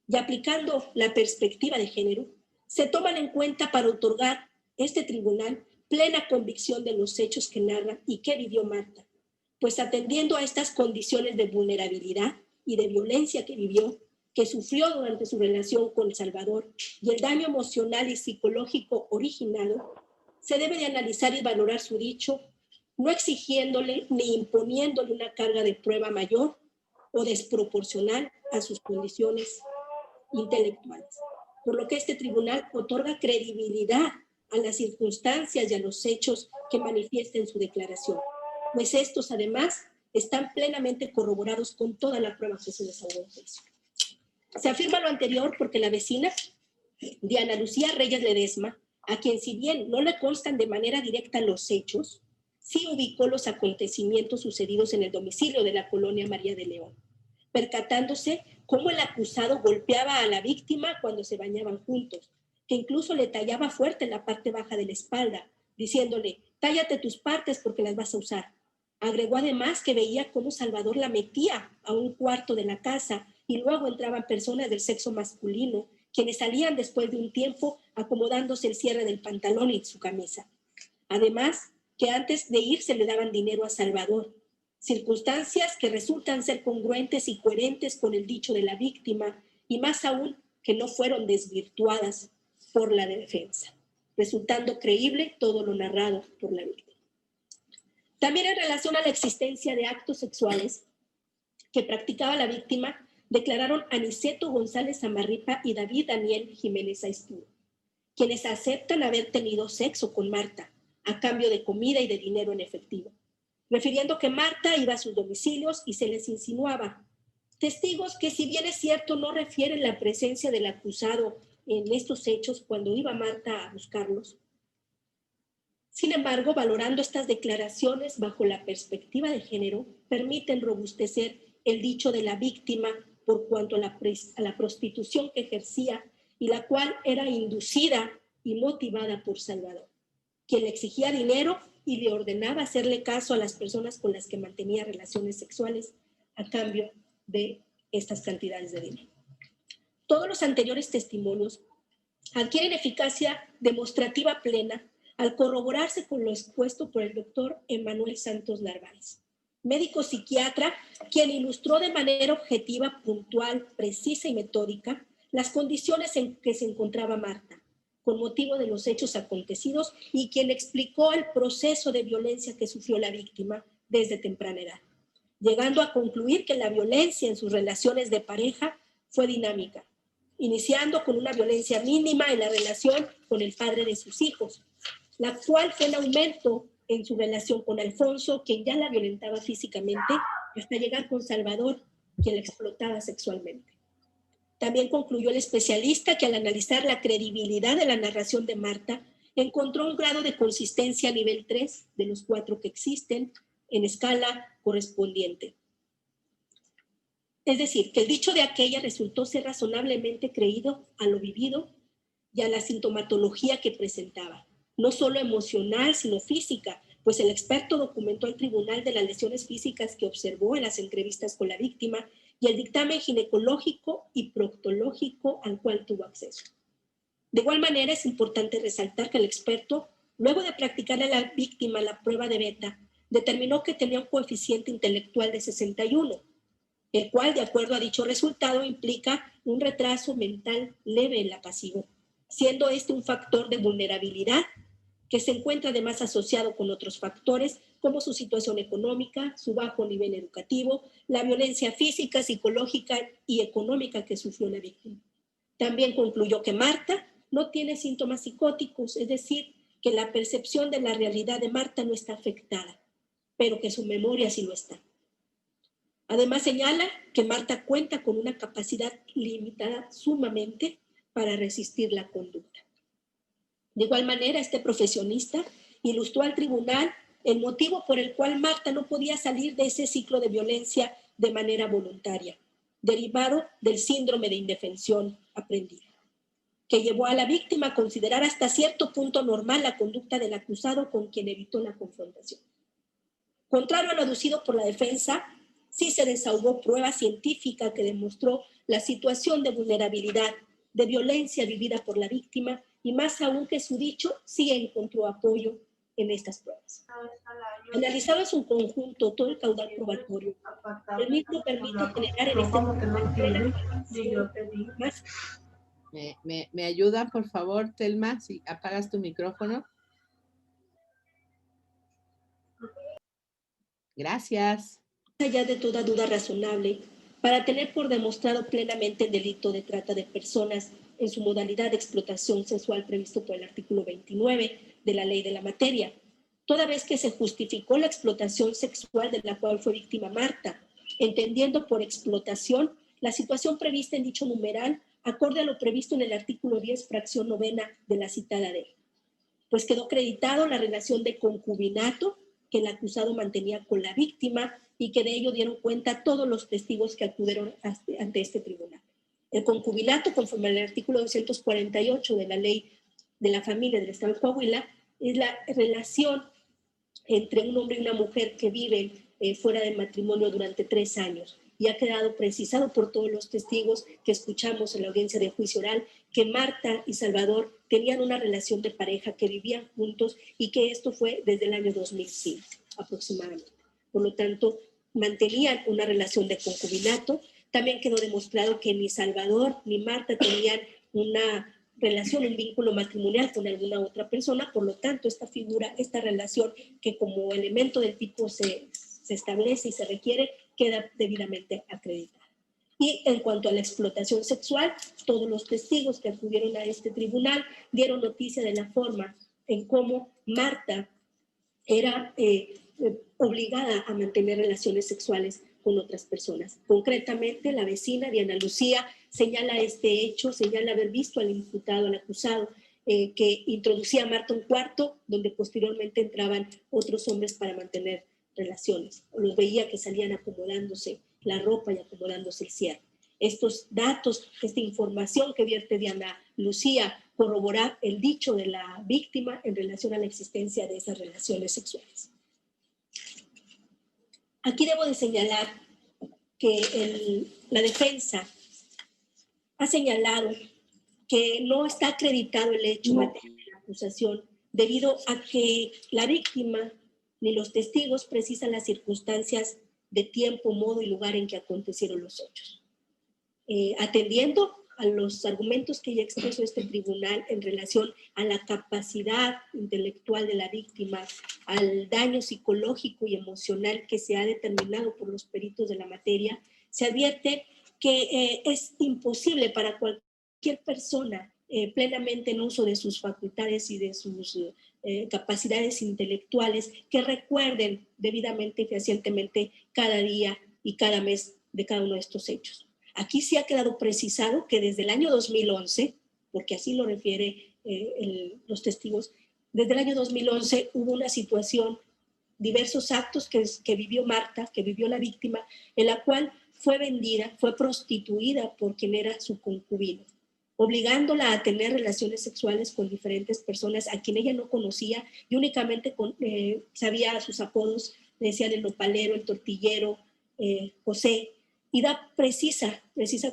[SPEAKER 12] y aplicando la perspectiva de género, se toman en cuenta para otorgar este tribunal plena convicción de los hechos que narra y que vivió Marta, pues atendiendo a estas condiciones de vulnerabilidad y de violencia que vivió, que sufrió durante su relación con Salvador y el daño emocional y psicológico originado, se debe de analizar y valorar su dicho, no exigiéndole ni imponiéndole una carga de prueba mayor o desproporcional a sus condiciones intelectuales. Por lo que este tribunal otorga credibilidad a las circunstancias y a los hechos que manifiesta en su declaración, pues estos además están plenamente corroborados con toda la prueba que se desahogó en juicio. Se afirma lo anterior porque la vecina, Diana Lucía Reyes Ledesma, a quien si bien no le constan de manera directa los hechos, sí ubicó los acontecimientos sucedidos en el domicilio de la colonia María de León, percatándose cómo el acusado golpeaba a la víctima cuando se bañaban juntos, que incluso le tallaba fuerte en la parte baja de la espalda, diciéndole, tállate tus partes porque las vas a usar. Agregó además que veía cómo Salvador la metía a un cuarto de la casa y luego entraban personas del sexo masculino, quienes salían después de un tiempo acomodándose el cierre del pantalón y su camisa. Además, que antes de irse le daban dinero a Salvador circunstancias que resultan ser congruentes y coherentes con el dicho de la víctima y más aún que no fueron desvirtuadas por la defensa, resultando creíble todo lo narrado por la víctima. También en relación a la existencia de actos sexuales que practicaba la víctima, declararon Aniceto González Amarripa y David Daniel Jiménez Aizpuro, quienes aceptan haber tenido sexo con Marta a cambio de comida y de dinero en efectivo, refiriendo que Marta iba a sus domicilios y se les insinuaba. Testigos que, si bien es cierto, no refieren la presencia del acusado en estos hechos cuando iba Marta a buscarlos. Sin embargo, valorando estas declaraciones bajo la perspectiva de género, permiten robustecer el dicho de la víctima por cuanto a la prostitución que ejercía y la cual era inducida y motivada por Salvador, quien le exigía dinero y le ordenaba hacerle caso a las personas con las que mantenía relaciones sexuales a cambio de estas cantidades de dinero. Todos los anteriores testimonios adquieren eficacia demostrativa plena al corroborarse con lo expuesto por el doctor Emanuel Santos Narváez, médico psiquiatra, quien ilustró de manera objetiva, puntual, precisa y metódica las condiciones en que se encontraba Marta, con motivo de los hechos acontecidos, y quien explicó el proceso de violencia que sufrió la víctima desde temprana edad, llegando a concluir que la violencia en sus relaciones de pareja fue dinámica, iniciando con una violencia mínima en la relación con el padre de sus hijos, la cual fue en aumento en su relación con Alfonso, quien ya la violentaba físicamente, hasta llegar con Salvador, quien la explotaba sexualmente. También concluyó el especialista que al analizar la credibilidad de la narración de Marta, encontró un grado de consistencia a nivel 3 de los 4 que existen en escala correspondiente. Es decir, que el dicho de aquella resultó ser razonablemente creído a lo vivido y a la sintomatología que presentaba, no solo emocional, sino física, pues el experto documentó al tribunal de las lesiones físicas que observó en las entrevistas con la víctima y el dictamen ginecológico y proctológico al cual tuvo acceso. De igual manera, es importante resaltar que el experto, luego de practicarle a la víctima la prueba de beta, determinó que tenía un coeficiente intelectual de 61, el cual, de acuerdo a dicho resultado, implica un retraso mental leve en la pasiva, siendo este un factor de vulnerabilidad que se encuentra además asociado con otros factores como su situación económica, su bajo nivel educativo, la violencia física, psicológica y económica que sufrió la víctima. También concluyó que Marta no tiene síntomas psicóticos, es decir, que la percepción de la realidad de Marta no está afectada, pero que su memoria sí lo está. Además señala que Marta cuenta con una capacidad limitada sumamente para resistir la conducta. De igual manera, este profesionista ilustró al tribunal el motivo por el cual Marta no podía salir de ese ciclo de violencia de manera voluntaria, derivado del síndrome de indefensión aprendida, que llevó a la víctima a considerar hasta cierto punto normal la conducta del acusado con quien evitó la confrontación. Contrario a lo aducido por la defensa, sí se desahogó prueba científica que demostró la situación de vulnerabilidad, de violencia vivida por la víctima, y más aún que su dicho sí encontró apoyo en estas pruebas. Analizado en su conjunto todo el caudal probatorio, el mismo permite generar en este más.
[SPEAKER 2] ¿Me ayuda, por favor, Telma, si apagas tu micrófono? Gracias.
[SPEAKER 12] Allá de toda duda razonable, para tener por demostrado plenamente el delito de trata de personas en su modalidad de explotación sexual previsto por el artículo 29 de la ley de la materia, toda vez que se justificó la explotación sexual de la cual fue víctima Marta, entendiendo por explotación la situación prevista en dicho numeral acorde a lo previsto en el artículo 10, fracción 9 de la citada ley, pues quedó acreditado la relación de concubinato que el acusado mantenía con la víctima y que de ello dieron cuenta todos los testigos que acudieron ante este tribunal. El concubinato, conforme al artículo 248 de la Ley de la Familia del Estado de Coahuila, es la relación entre un hombre y una mujer que viven fuera de matrimonio durante 3 años. Y ha quedado precisado por todos los testigos que escuchamos en la audiencia de juicio oral que Marta y Salvador tenían una relación de pareja, que vivían juntos y que esto fue desde el año 2005 aproximadamente. Por lo tanto, mantenían una relación de concubinato. También quedó demostrado que ni Salvador ni Marta tenían una relación, un vínculo matrimonial con alguna otra persona. Por lo tanto, esta figura, esta relación que como elemento del tipo se establece y se requiere, queda debidamente acreditada. Y en cuanto a la explotación sexual, todos los testigos que acudieron a este tribunal dieron noticia de la forma en cómo Marta era obligada a mantener relaciones sexuales con otras personas. Concretamente, la vecina Diana Lucía señala este hecho, señala haber visto al imputado, al acusado, que introducía a Marta a un cuarto donde posteriormente entraban otros hombres para mantener relaciones. Los veía que salían acomodándose la ropa y acomodándose el cierre. Estos datos, esta información que vierte Diana Lucía corrobora el dicho de la víctima en relación a la existencia de esas relaciones sexuales. Aquí debo de señalar que la defensa ha señalado que no está acreditado el hecho material de la acusación debido a que la víctima ni los testigos precisan las circunstancias de tiempo, modo y lugar en que acontecieron los hechos. Atendiendo a los argumentos que ya expresó este tribunal en relación a la capacidad intelectual de la víctima, al daño psicológico y emocional que se ha determinado por los peritos de la materia, se advierte que es imposible para cualquier persona plenamente en uso de sus facultades y de sus capacidades intelectuales que recuerden debidamente y fehacientemente cada día y cada mes de cada uno de estos hechos. Aquí sí ha quedado precisado que desde el año 2011, porque así lo refiere los testigos, desde el año 2011 hubo una situación, diversos actos que vivió Marta, que vivió la víctima, en la cual fue vendida, fue prostituida por quien era su concubino, obligándola a tener relaciones sexuales con diferentes personas a quien ella no conocía y únicamente sabía sus apodos, le decían el nopalero, el tortillero, José, y da precisa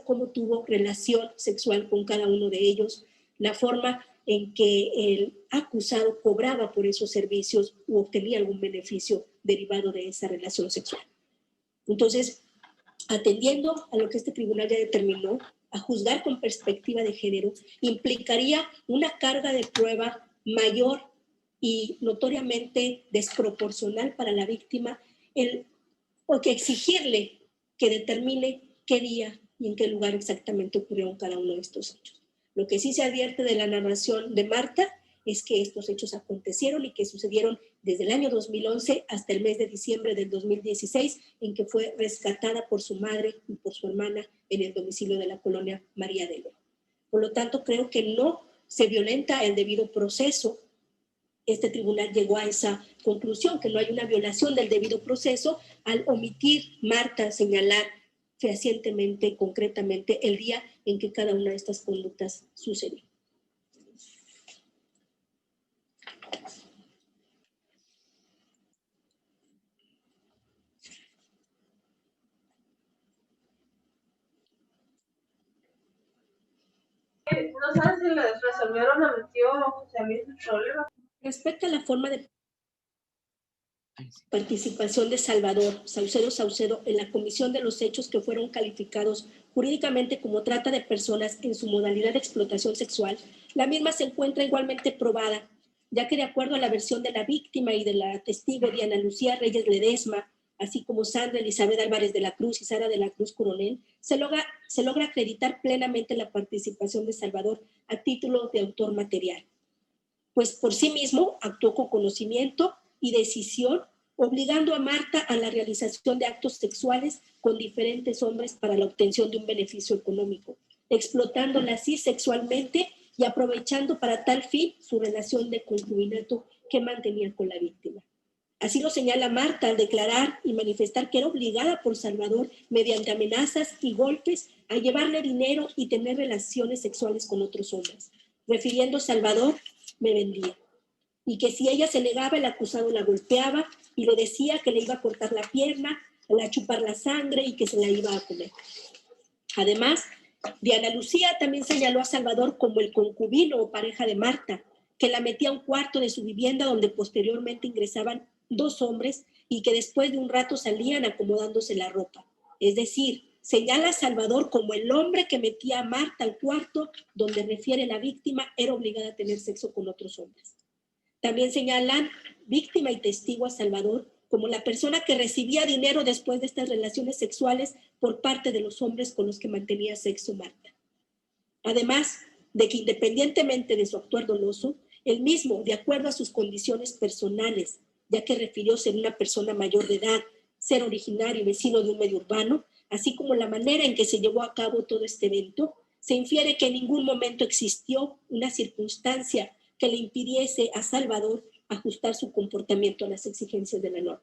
[SPEAKER 12] cómo tuvo relación sexual con cada uno de ellos, la forma en que el acusado cobraba por esos servicios u obtenía algún beneficio derivado de esa relación sexual. Entonces, atendiendo a lo que este tribunal ya determinó, a juzgar con perspectiva de género, implicaría una carga de prueba mayor y notoriamente desproporcional para la víctima, o que exigirle que determine qué día y en qué lugar exactamente ocurrieron cada uno de estos hechos. Lo que sí se advierte de la narración de Marta es que estos hechos acontecieron y que sucedieron desde el año 2011 hasta el mes de diciembre del 2016, en que fue rescatada por su madre y por su hermana en el domicilio de la colonia María de León. Por lo tanto, creo que no se violenta el debido proceso. Este tribunal llegó a esa conclusión, que no hay una violación del debido proceso al omitir Marta señalar fehacientemente, concretamente, el día en que cada una de estas conductas sucedió.
[SPEAKER 8] ¿No sabes si les resolvieron a mi tío José Luis el problema?
[SPEAKER 12] Respecto a la forma de participación de Salvador Saucedo en la comisión de los hechos que fueron calificados jurídicamente como trata de personas en su modalidad de explotación sexual, la misma se encuentra igualmente probada, ya que de acuerdo a la versión de la víctima y de la testigo Diana Lucía Reyes Ledesma, así como Sandra Elizabeth Álvarez de la Cruz y Sara de la Cruz Coronel, se logra acreditar plenamente la participación de Salvador a título de autor material, pues por sí mismo actuó con conocimiento y decisión, obligando a Marta a la realización de actos sexuales con diferentes hombres para la obtención de un beneficio económico, explotándola así sexualmente y aprovechando para tal fin su relación de concubinato que mantenía con la víctima. Así lo señala Marta al declarar y manifestar que era obligada por Salvador, mediante amenazas y golpes, a llevarle dinero y tener relaciones sexuales con otros hombres. Refiriendo a Salvador, me vendía. Y que si ella se negaba, el acusado la golpeaba y le decía que le iba a cortar la pierna, a chupar la sangre y que se la iba a comer. Además, Diana Lucía también señaló a Salvador como el concubino o pareja de Marta, que la metía a un cuarto de su vivienda donde posteriormente ingresaban dos hombres y que después de un rato salían acomodándose la ropa. Es decir, señala a Salvador como el hombre que metía a Marta al cuarto donde refiere la víctima era obligada a tener sexo con otros hombres. También señalan víctima y testigo a Salvador como la persona que recibía dinero después de estas relaciones sexuales por parte de los hombres con los que mantenía sexo Marta. Además de que independientemente de su actuar doloso, él mismo, de acuerdo a sus condiciones personales, ya que refirió ser una persona mayor de edad, ser originario y vecino de un medio urbano, así como la manera en que se llevó a cabo todo este evento, se infiere que en ningún momento existió una circunstancia que le impidiese a Salvador ajustar su comportamiento a las exigencias de la norma.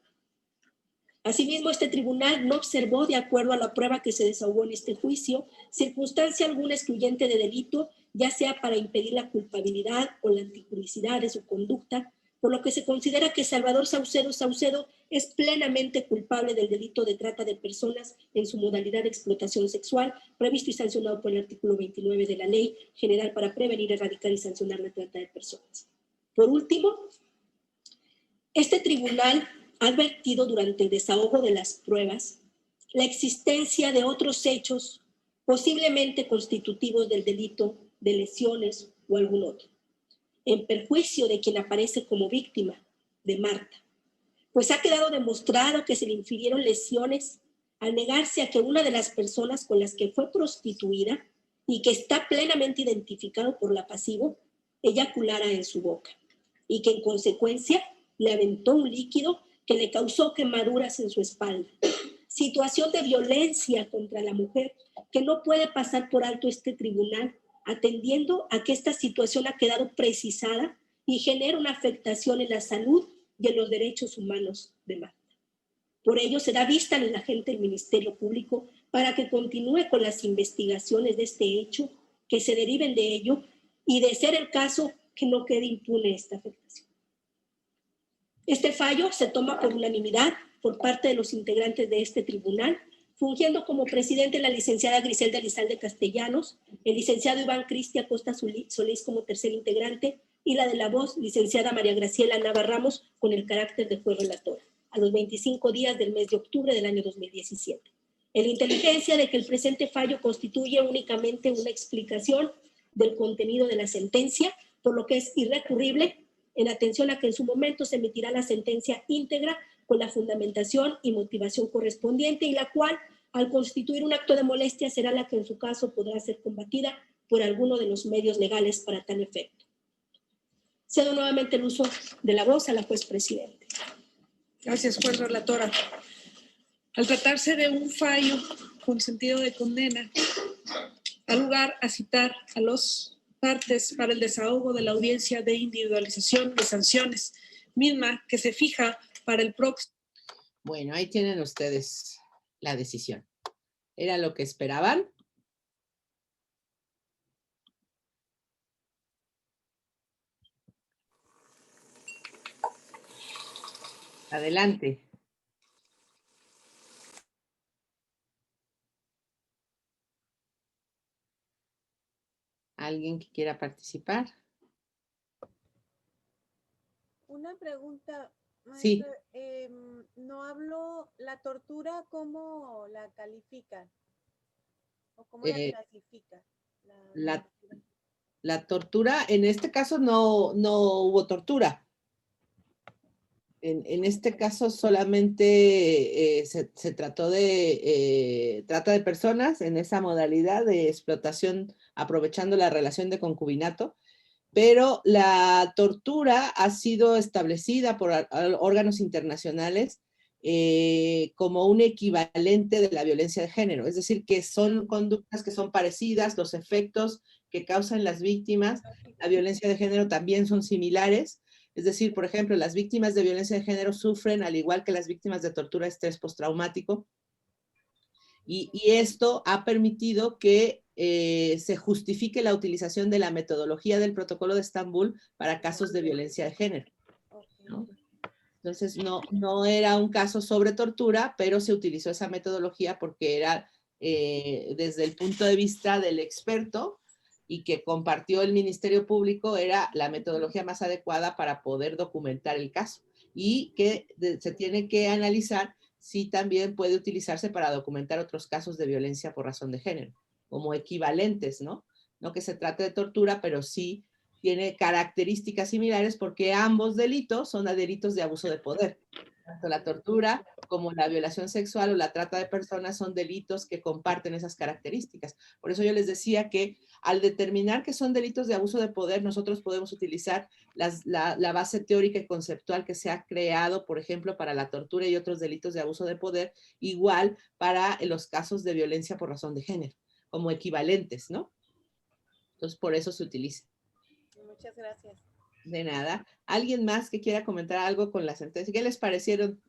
[SPEAKER 12] Asimismo, este tribunal no observó, de acuerdo a la prueba que se desahogó en este juicio, circunstancia alguna excluyente de delito, ya sea para impedir la culpabilidad o la antipublicidad de su conducta, por lo que se considera que Salvador Saucedo es plenamente culpable del delito de trata de personas en su modalidad de explotación sexual, previsto y sancionado por el artículo 29 de la Ley General para prevenir, erradicar y sancionar la trata de personas. Por último, este tribunal ha advertido durante el desahogo de las pruebas la existencia de otros hechos posiblemente constitutivos del delito de lesiones o algún otro, en perjuicio de quien aparece como víctima, de Marta, pues ha quedado demostrado que se le infirieron lesiones al negarse a que una de las personas con las que fue prostituida y que está plenamente identificado por la pasivo, eyaculara en su boca y que en consecuencia le aventó un líquido que le causó quemaduras en su espalda. Situación de violencia contra la mujer que no puede pasar por alto este tribunal, atendiendo a que esta situación ha quedado precisada y genera una afectación en la salud y en los derechos humanos de Marta. Por ello, se da vista al agente del Ministerio Público para que continúe con las investigaciones de este hecho, que se deriven de ello y, de ser el caso, que no quede impune esta afectación. Este fallo se toma por unanimidad por parte de los integrantes de este tribunal, fungiendo como presidente la licenciada Griselda Elizalde Castellanos, el licenciado Iván Cristi Acosta Solís como tercer integrante y la de la voz, licenciada María Graciela Nava Ramos, con el carácter de juez relatora, a los 25 días del mes de octubre del año 2017. En la inteligencia de que el presente fallo constituye únicamente una explicación del contenido de la sentencia, por lo que es irrecurrible, en atención a que en su momento se emitirá la sentencia íntegra con la fundamentación y motivación correspondiente, y la cual, al constituir un acto de molestia, será la que en su caso podrá ser combatida por alguno de los medios legales para tal efecto. Cedo nuevamente el uso de la voz a la juez presidente.
[SPEAKER 3] Gracias, juez relatora. Al tratarse de un fallo con sentido de condena, da lugar a citar a los partes para el desahogo de la audiencia de individualización de sanciones, misma que se fija para el próximo.
[SPEAKER 2] Bueno, ahí tienen ustedes la decisión. ¿Era lo que esperaban? Adelante. ¿Alguien que quiera participar?
[SPEAKER 15] Una pregunta,
[SPEAKER 2] Sí.
[SPEAKER 15] maestra. No hablo, la tortura, ¿cómo la califican? ¿O cómo la clasifican?
[SPEAKER 2] La tortura, en este caso no hubo tortura. En este caso solamente se trató de trata de personas en esa modalidad de explotación aprovechando la relación de concubinato, pero la tortura ha sido establecida por órganos internacionales como un equivalente de la violencia de género, es decir, que son conductas que son parecidas, los efectos que causan las víctimas, la violencia de género también son similares. Es decir, por ejemplo, las víctimas de violencia de género sufren, al igual que las víctimas de tortura, estrés postraumático. Y esto ha permitido que se justifique la utilización de la metodología del Protocolo de Estambul para casos de violencia de género, ¿no? Entonces, no era un caso sobre tortura, pero se utilizó esa metodología porque era desde el punto de vista del experto y que compartió el Ministerio Público, era la metodología más adecuada para poder documentar el caso. y que se tiene que analizar si también puede utilizarse para documentar otros casos de violencia por razón de género, como equivalentes, ¿no? No que se trate de tortura, pero sí tiene características similares porque ambos delitos son delitos de abuso de poder. Tanto la tortura como la violación sexual o la trata de personas son delitos que comparten esas características. Por eso yo les decía que al determinar que son delitos de abuso de poder, nosotros podemos utilizar la base teórica y conceptual que se ha creado, por ejemplo, para la tortura y otros delitos de abuso de poder, igual para los casos de violencia por razón de género, como equivalentes, ¿no? Entonces, por eso se utiliza.
[SPEAKER 15] Muchas gracias.
[SPEAKER 2] De nada. ¿Alguien más que quiera comentar algo con la sentencia? ¿Qué les parecieron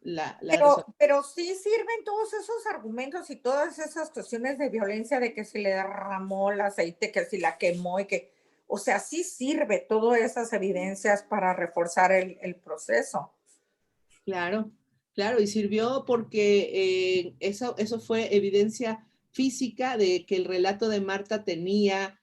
[SPEAKER 11] Pero sí sirven todos esos argumentos y todas esas cuestiones de violencia, de que se le derramó el aceite, que si la quemó y que, o sea, sí sirve todas esas evidencias para reforzar el proceso.
[SPEAKER 2] Claro, claro, y sirvió porque eso fue evidencia física de que el relato de Marta tenía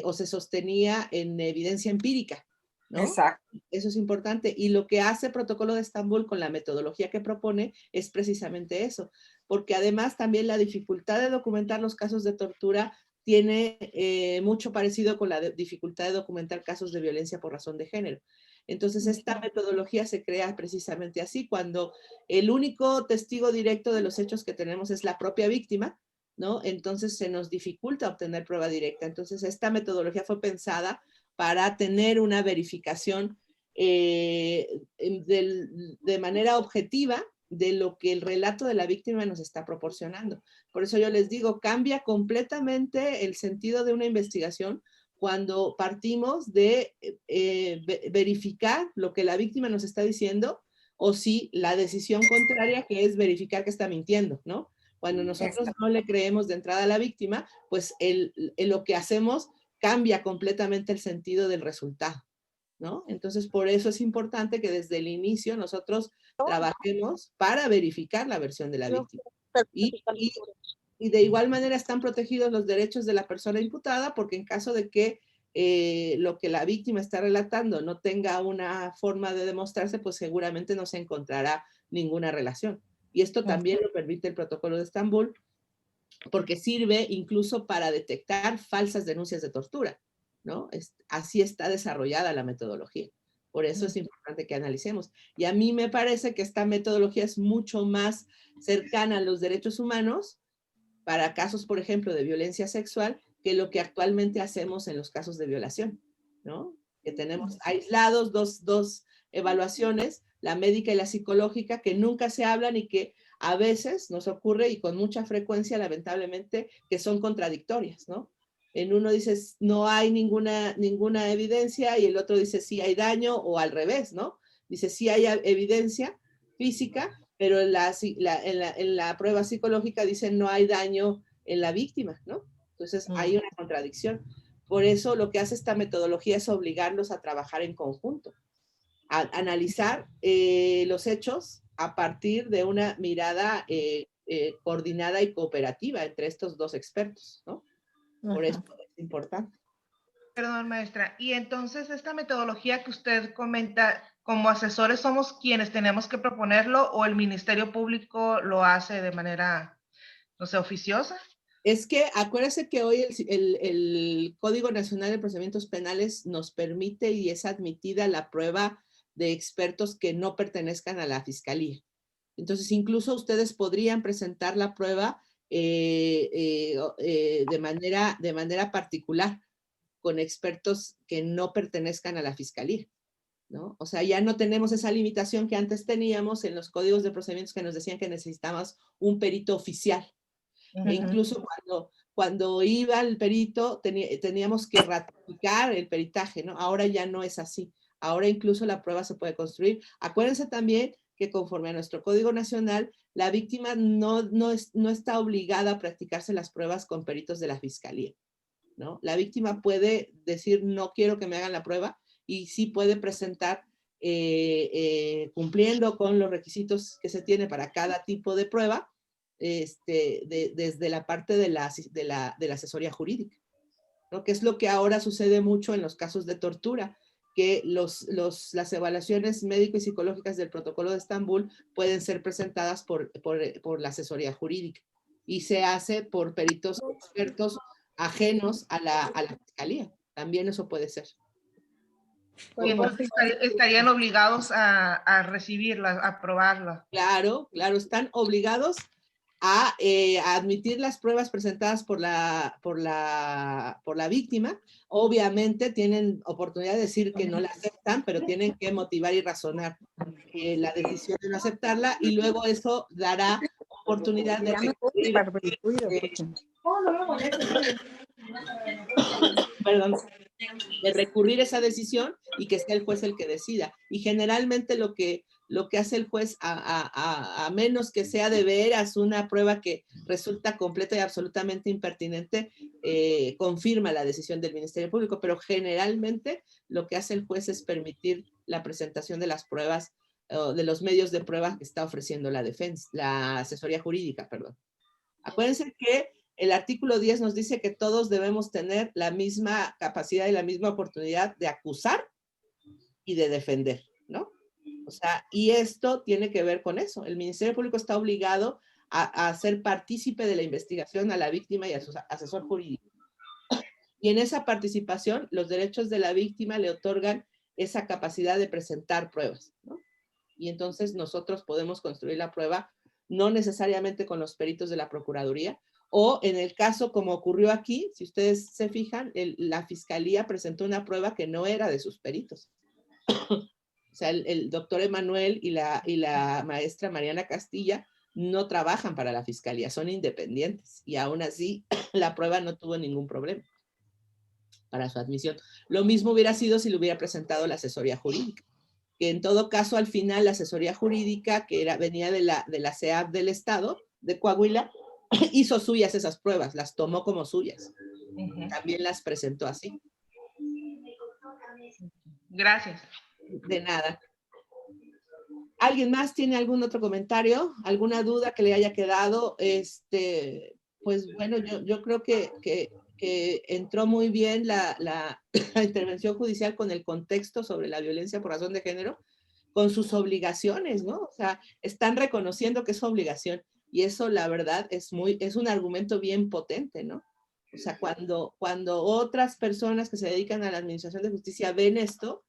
[SPEAKER 2] o se sostenía en evidencia empírica, ¿no?
[SPEAKER 11] Exacto.
[SPEAKER 2] Eso es importante. Y lo que hace el Protocolo de Estambul con la metodología que propone es precisamente eso, porque además también la dificultad de documentar los casos de tortura tiene mucho parecido con la dificultad de documentar casos de violencia por razón de género. Entonces, esta metodología se crea precisamente así, cuando el único testigo directo de los hechos que tenemos es la propia víctima, ¿no? Entonces, se nos dificulta obtener prueba directa. Entonces, esta metodología fue pensada para tener una verificación de manera objetiva de lo que el relato de la víctima nos está proporcionando. Por eso yo les digo, cambia completamente el sentido de una investigación cuando partimos de verificar lo que la víctima nos está diciendo, o si la decisión contraria, que es verificar que está mintiendo, ¿no? Cuando nosotros no le creemos de entrada a la víctima, pues lo que hacemos cambia completamente el sentido del resultado, ¿no? Entonces, por eso es importante que desde el inicio nosotros trabajemos para verificar la versión de la víctima. Y de igual manera están protegidos los derechos de la persona imputada, porque en caso de que lo que la víctima está relatando no tenga una forma de demostrarse, pues seguramente no se encontrará ninguna relación. Y esto también lo permite el Protocolo de Estambul, porque sirve incluso para detectar falsas denuncias de tortura, ¿no? Así está desarrollada la metodología. Por eso es importante que analicemos. Y a mí me parece que esta metodología es mucho más cercana a los derechos humanos para casos, por ejemplo, de violencia sexual, que lo que actualmente hacemos en los casos de violación, ¿no? Que tenemos aislados dos evaluaciones, la médica y la psicológica, que nunca se hablan y que a veces nos ocurre, y con mucha frecuencia, lamentablemente, que son contradictorias, ¿no? En uno dices, no hay ninguna evidencia, y el otro dice, sí hay daño, o al revés, ¿no? Dice, sí hay evidencia física, pero en la prueba psicológica dicen no hay daño en la víctima, ¿no? Entonces hay una contradicción. Por eso lo que hace esta metodología es obligarlos a trabajar en conjunto, a analizar los hechos a partir de una mirada coordinada y cooperativa entre estos dos expertos, ¿no? Por eso es importante.
[SPEAKER 16] Perdón, maestra. Y entonces esta metodología que usted comenta, como asesores somos quienes tenemos que proponerlo, o el Ministerio Público lo hace de manera, no sé, oficiosa.
[SPEAKER 2] Es que acuérdese que hoy el Código Nacional de Procedimientos Penales nos permite y es admitida la prueba de expertos que no pertenezcan a la Fiscalía. Entonces, incluso ustedes podrían presentar la prueba de manera particular, con expertos que no pertenezcan a la Fiscalía, ¿no? O sea, ya no tenemos esa limitación que antes teníamos en los códigos de procedimientos que nos decían que necesitábamos un perito oficial. E incluso cuando iba el perito teníamos que ratificar el peritaje, ¿no? Ahora ya no es así. Ahora incluso la prueba se puede construir. Acuérdense también que conforme a nuestro Código Nacional, la víctima no está obligada a practicarse las pruebas con peritos de la Fiscalía, ¿no? La víctima puede decir, no quiero que me hagan la prueba, y sí puede presentar, cumpliendo con los requisitos que se tiene para cada tipo de prueba, desde la parte de la asesoría jurídica, ¿no? Que es lo que ahora sucede mucho en los casos de tortura, que las evaluaciones médico y psicológicas del protocolo de Estambul pueden ser presentadas por la asesoría jurídica y se hace por peritos expertos ajenos a la fiscalía. También eso puede ser.
[SPEAKER 16] Y entonces estarían obligados a recibirla, a aprobarla.
[SPEAKER 2] Claro, claro, están obligados a admitir las pruebas presentadas por la víctima. Obviamente tienen oportunidad de decir que no la aceptan, pero tienen que motivar y razonar la decisión de no aceptarla, y luego eso dará oportunidad de recurrir esa decisión y que sea el juez el que decida. Y generalmente lo que hace el juez, a menos que sea de veras una prueba que resulta completa y absolutamente impertinente, confirma la decisión del Ministerio Público, pero generalmente lo que hace el juez es permitir la presentación de las pruebas, de los medios de prueba que está ofreciendo la asesoría jurídica, perdón. Acuérdense que el artículo 10 nos dice que todos debemos tener la misma capacidad y la misma oportunidad de acusar y de defender, ¿no? O sea, y esto tiene que ver con eso. El Ministerio Público está obligado a ser partícipe de la investigación a la víctima y a su asesor jurídico. Y en esa participación, los derechos de la víctima le otorgan esa capacidad de presentar pruebas, ¿no? Y entonces nosotros podemos construir la prueba, no necesariamente con los peritos de la Procuraduría, o en el caso como ocurrió aquí, si ustedes se fijan, la Fiscalía presentó una prueba que no era de sus peritos. O sea, el doctor Emanuel y la maestra Mariana Castilla no trabajan para la Fiscalía, son independientes, y aún así la prueba no tuvo ningún problema para su admisión. Lo mismo hubiera sido si lo hubiera presentado la asesoría jurídica, que en todo caso al final la asesoría jurídica, que venía de la CEAP del Estado, de Coahuila, hizo suyas esas pruebas, las tomó como suyas. También las presentó así.
[SPEAKER 16] Gracias.
[SPEAKER 2] De nada. ¿Alguien más tiene algún otro comentario? ¿Alguna duda que le haya quedado? Pues bueno, yo creo que entró muy bien la intervención judicial con el contexto sobre la violencia por razón de género, con sus obligaciones, ¿no? O sea, están reconociendo que es su obligación, y eso la verdad es un argumento bien potente, ¿no? O sea, cuando otras personas que se dedican a la administración de justicia ven esto,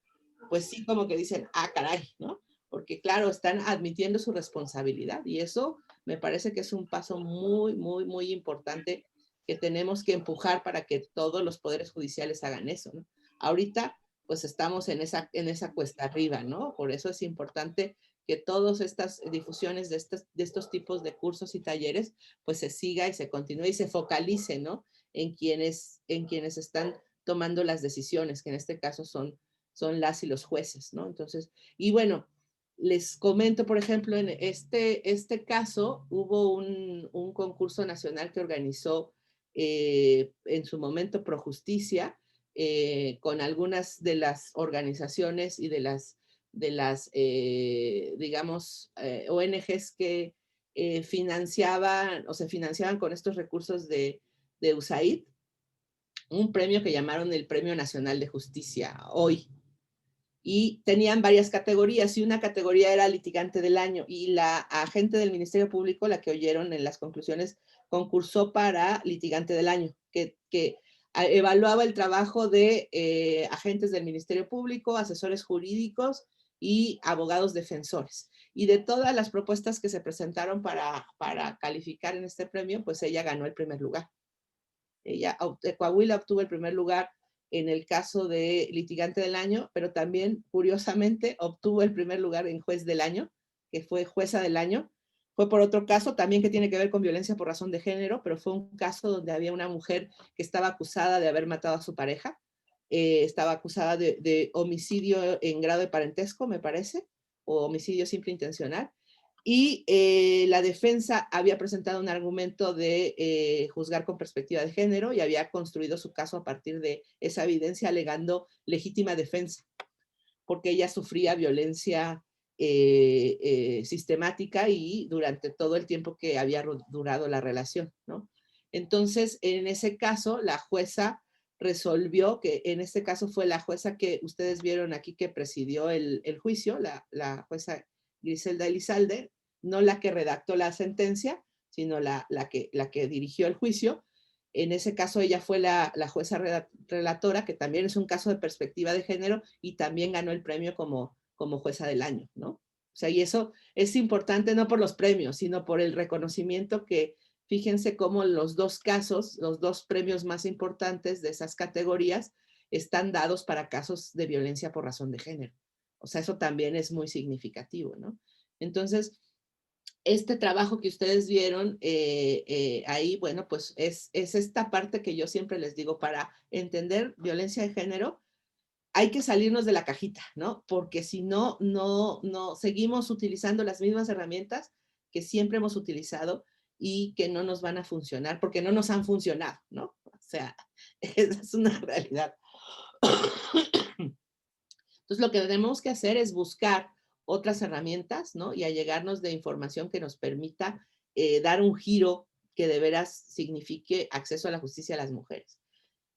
[SPEAKER 2] pues sí como que dicen, ah, caray, ¿no? Porque claro, están admitiendo su responsabilidad, y eso me parece que es un paso muy, muy, muy importante que tenemos que empujar para que todos los poderes judiciales hagan eso, ¿no? Ahorita, pues estamos en esa cuesta arriba, ¿no? Por eso es importante que todas estas difusiones de estos tipos de cursos y talleres, pues se siga y se continúe y se focalice, ¿no? En quienes están tomando las decisiones, que en este caso son las y los jueces, ¿no? Entonces, y bueno, les comento, por ejemplo, en este caso hubo un concurso nacional que organizó en su momento Projusticia, con algunas de las organizaciones y de las digamos, ONGs que financiaban o se financiaban con estos recursos de USAID, un premio que llamaron el Premio Nacional de Justicia hoy. Y tenían varias categorías, y una categoría era litigante del año, y la agente del Ministerio Público, la que oyeron en las conclusiones, concursó para litigante del año, que evaluaba el trabajo de agentes del Ministerio Público, asesores jurídicos y abogados defensores. Y de todas las propuestas que se presentaron para calificar en este premio, pues ella ganó el primer lugar. Coahuila obtuvo el primer lugar en el caso de litigante del año, pero también, curiosamente, obtuvo el primer lugar en juez del año, que fue jueza del año. Fue por otro caso también que tiene que ver con violencia por razón de género, pero fue un caso donde había una mujer que estaba acusada de haber matado a su pareja. Estaba acusada de homicidio en grado de parentesco, me parece, o homicidio simple intencional. Y la defensa había presentado un argumento de juzgar con perspectiva de género, y había construido su caso a partir de esa evidencia, alegando legítima defensa, porque ella sufría violencia sistemática y durante todo el tiempo que había durado la relación, ¿no? Entonces, en ese caso, la jueza resolvió, que en este caso fue la jueza que ustedes vieron aquí que presidió el juicio, la jueza Griselda Elizalde, no la que redactó la sentencia, sino la que dirigió el juicio. En ese caso ella fue la jueza relatora, que también es un caso de perspectiva de género, y también ganó el premio como jueza del año, ¿no? O sea, y eso es importante no por los premios, sino por el reconocimiento que, fíjense cómo los dos casos, los dos premios más importantes de esas categorías están dados para casos de violencia por razón de género. O sea, eso también es muy significativo, ¿no? Entonces, este trabajo que ustedes vieron ahí, bueno, pues es esta parte que yo siempre les digo, para entender violencia de género, hay que salirnos de la cajita, ¿no? Porque si no, no seguimos utilizando las mismas herramientas que siempre hemos utilizado y que no nos van a funcionar, porque no nos han funcionado, ¿no? O sea, esa es una realidad. Entonces, lo que tenemos que hacer es buscar otras herramientas, ¿no? Y allegarnos de información que nos permita dar un giro que de veras signifique acceso a la justicia a las mujeres.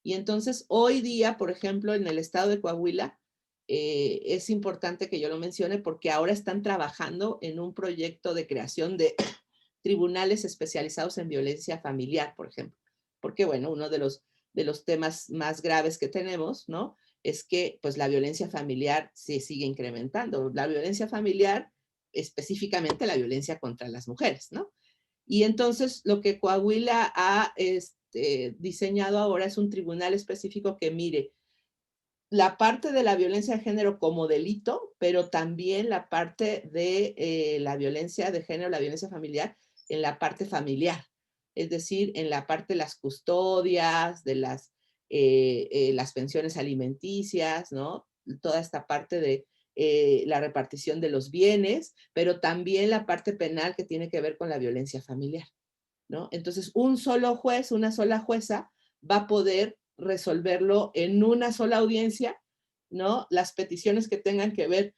[SPEAKER 2] Y entonces, hoy día, por ejemplo, en el estado de Coahuila, es importante que yo lo mencione porque ahora están trabajando en un proyecto de creación de tribunales especializados en violencia familiar, por ejemplo. Porque, bueno, uno de los temas más graves que tenemos, ¿no? Es que, pues, la violencia familiar se sigue incrementando. La violencia familiar, específicamente la violencia contra las mujeres, ¿no? Y entonces, lo que Coahuila ha diseñado ahora es un tribunal específico que mire la parte de la violencia de género como delito, pero también la parte de la violencia de género, la violencia familiar, en la parte familiar. Es decir, en la parte de las custodias, de las pensiones alimenticias, ¿no? Toda esta parte de la repartición de los bienes, pero también la parte penal que tiene que ver con la violencia familiar, ¿no? Entonces, un solo juez, una sola jueza va a poder resolverlo en una sola audiencia, ¿no? Las peticiones que tengan que ver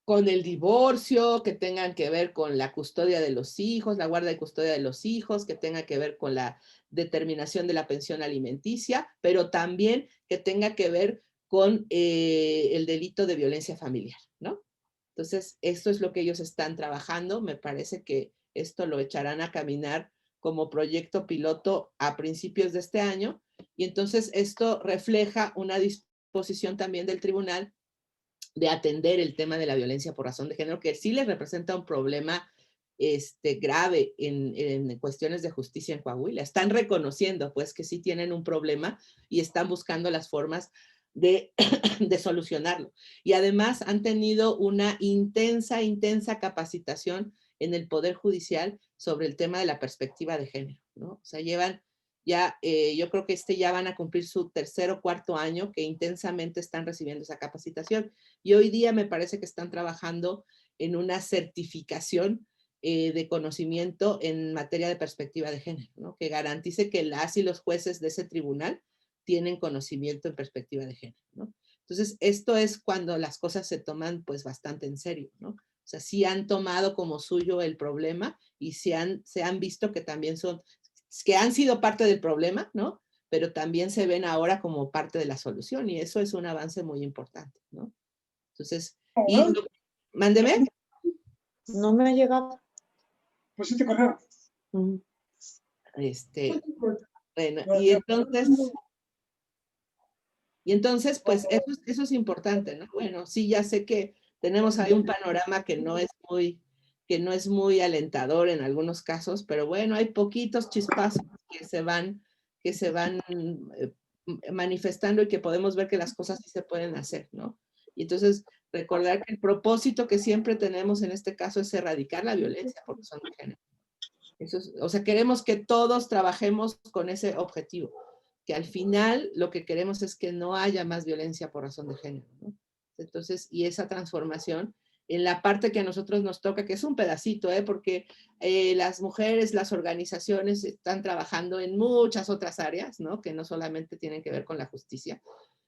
[SPEAKER 2] con el divorcio, que tengan que ver con la custodia de los hijos, la guarda y custodia de los hijos, que tenga que ver con la determinación de la pensión alimenticia, pero también que tenga que ver con el delito de violencia familiar, ¿no? Entonces, esto es lo que ellos están trabajando. Me parece que esto lo echarán a caminar como proyecto piloto a principios de este año. Y entonces esto refleja una disposición también del tribunal de atender el tema de la violencia por razón de género, que sí les representa un problema grave en cuestiones de justicia en Coahuila. Están reconociendo, pues, que sí tienen un problema y están buscando las formas de solucionarlo. Y además han tenido una intensa capacitación en el Poder Judicial sobre el tema de la perspectiva de género, ¿no? O sea, llevan ya, yo creo que ya van a cumplir su tercer o cuarto año que intensamente están recibiendo esa capacitación. Y hoy día me parece que están trabajando en una certificación de conocimiento en materia de perspectiva de género, ¿no? Que garantice que las y los jueces de ese tribunal tienen conocimiento en perspectiva de género, ¿no? Entonces, esto es cuando las cosas se toman pues bastante en serio, ¿no? O sea, sí han tomado como suyo el problema y se han visto que también que han sido parte del problema, ¿no? Pero también se ven ahora como parte de la solución y eso es un avance muy importante, ¿no? Entonces, mándeme.
[SPEAKER 11] No me ha llegado.
[SPEAKER 17] Pues sí te correo.
[SPEAKER 2] Bueno, y entonces, pues eso es importante, ¿no? Bueno, sí, ya sé que tenemos ahí un panorama que no es muy alentador en algunos casos, pero bueno, hay poquitos chispazos que se van manifestando y que podemos ver que las cosas sí se pueden hacer, ¿no? Y entonces, recordar que el propósito que siempre tenemos en este caso es erradicar la violencia por razón de género. O sea, queremos que todos trabajemos con ese objetivo, que al final lo que queremos es que no haya más violencia por razón de género, ¿no? Entonces, y esa transformación en la parte que a nosotros nos toca, que es un pedacito, porque las mujeres, las organizaciones están trabajando en muchas otras áreas, ¿no? Que no solamente tienen que ver con la justicia,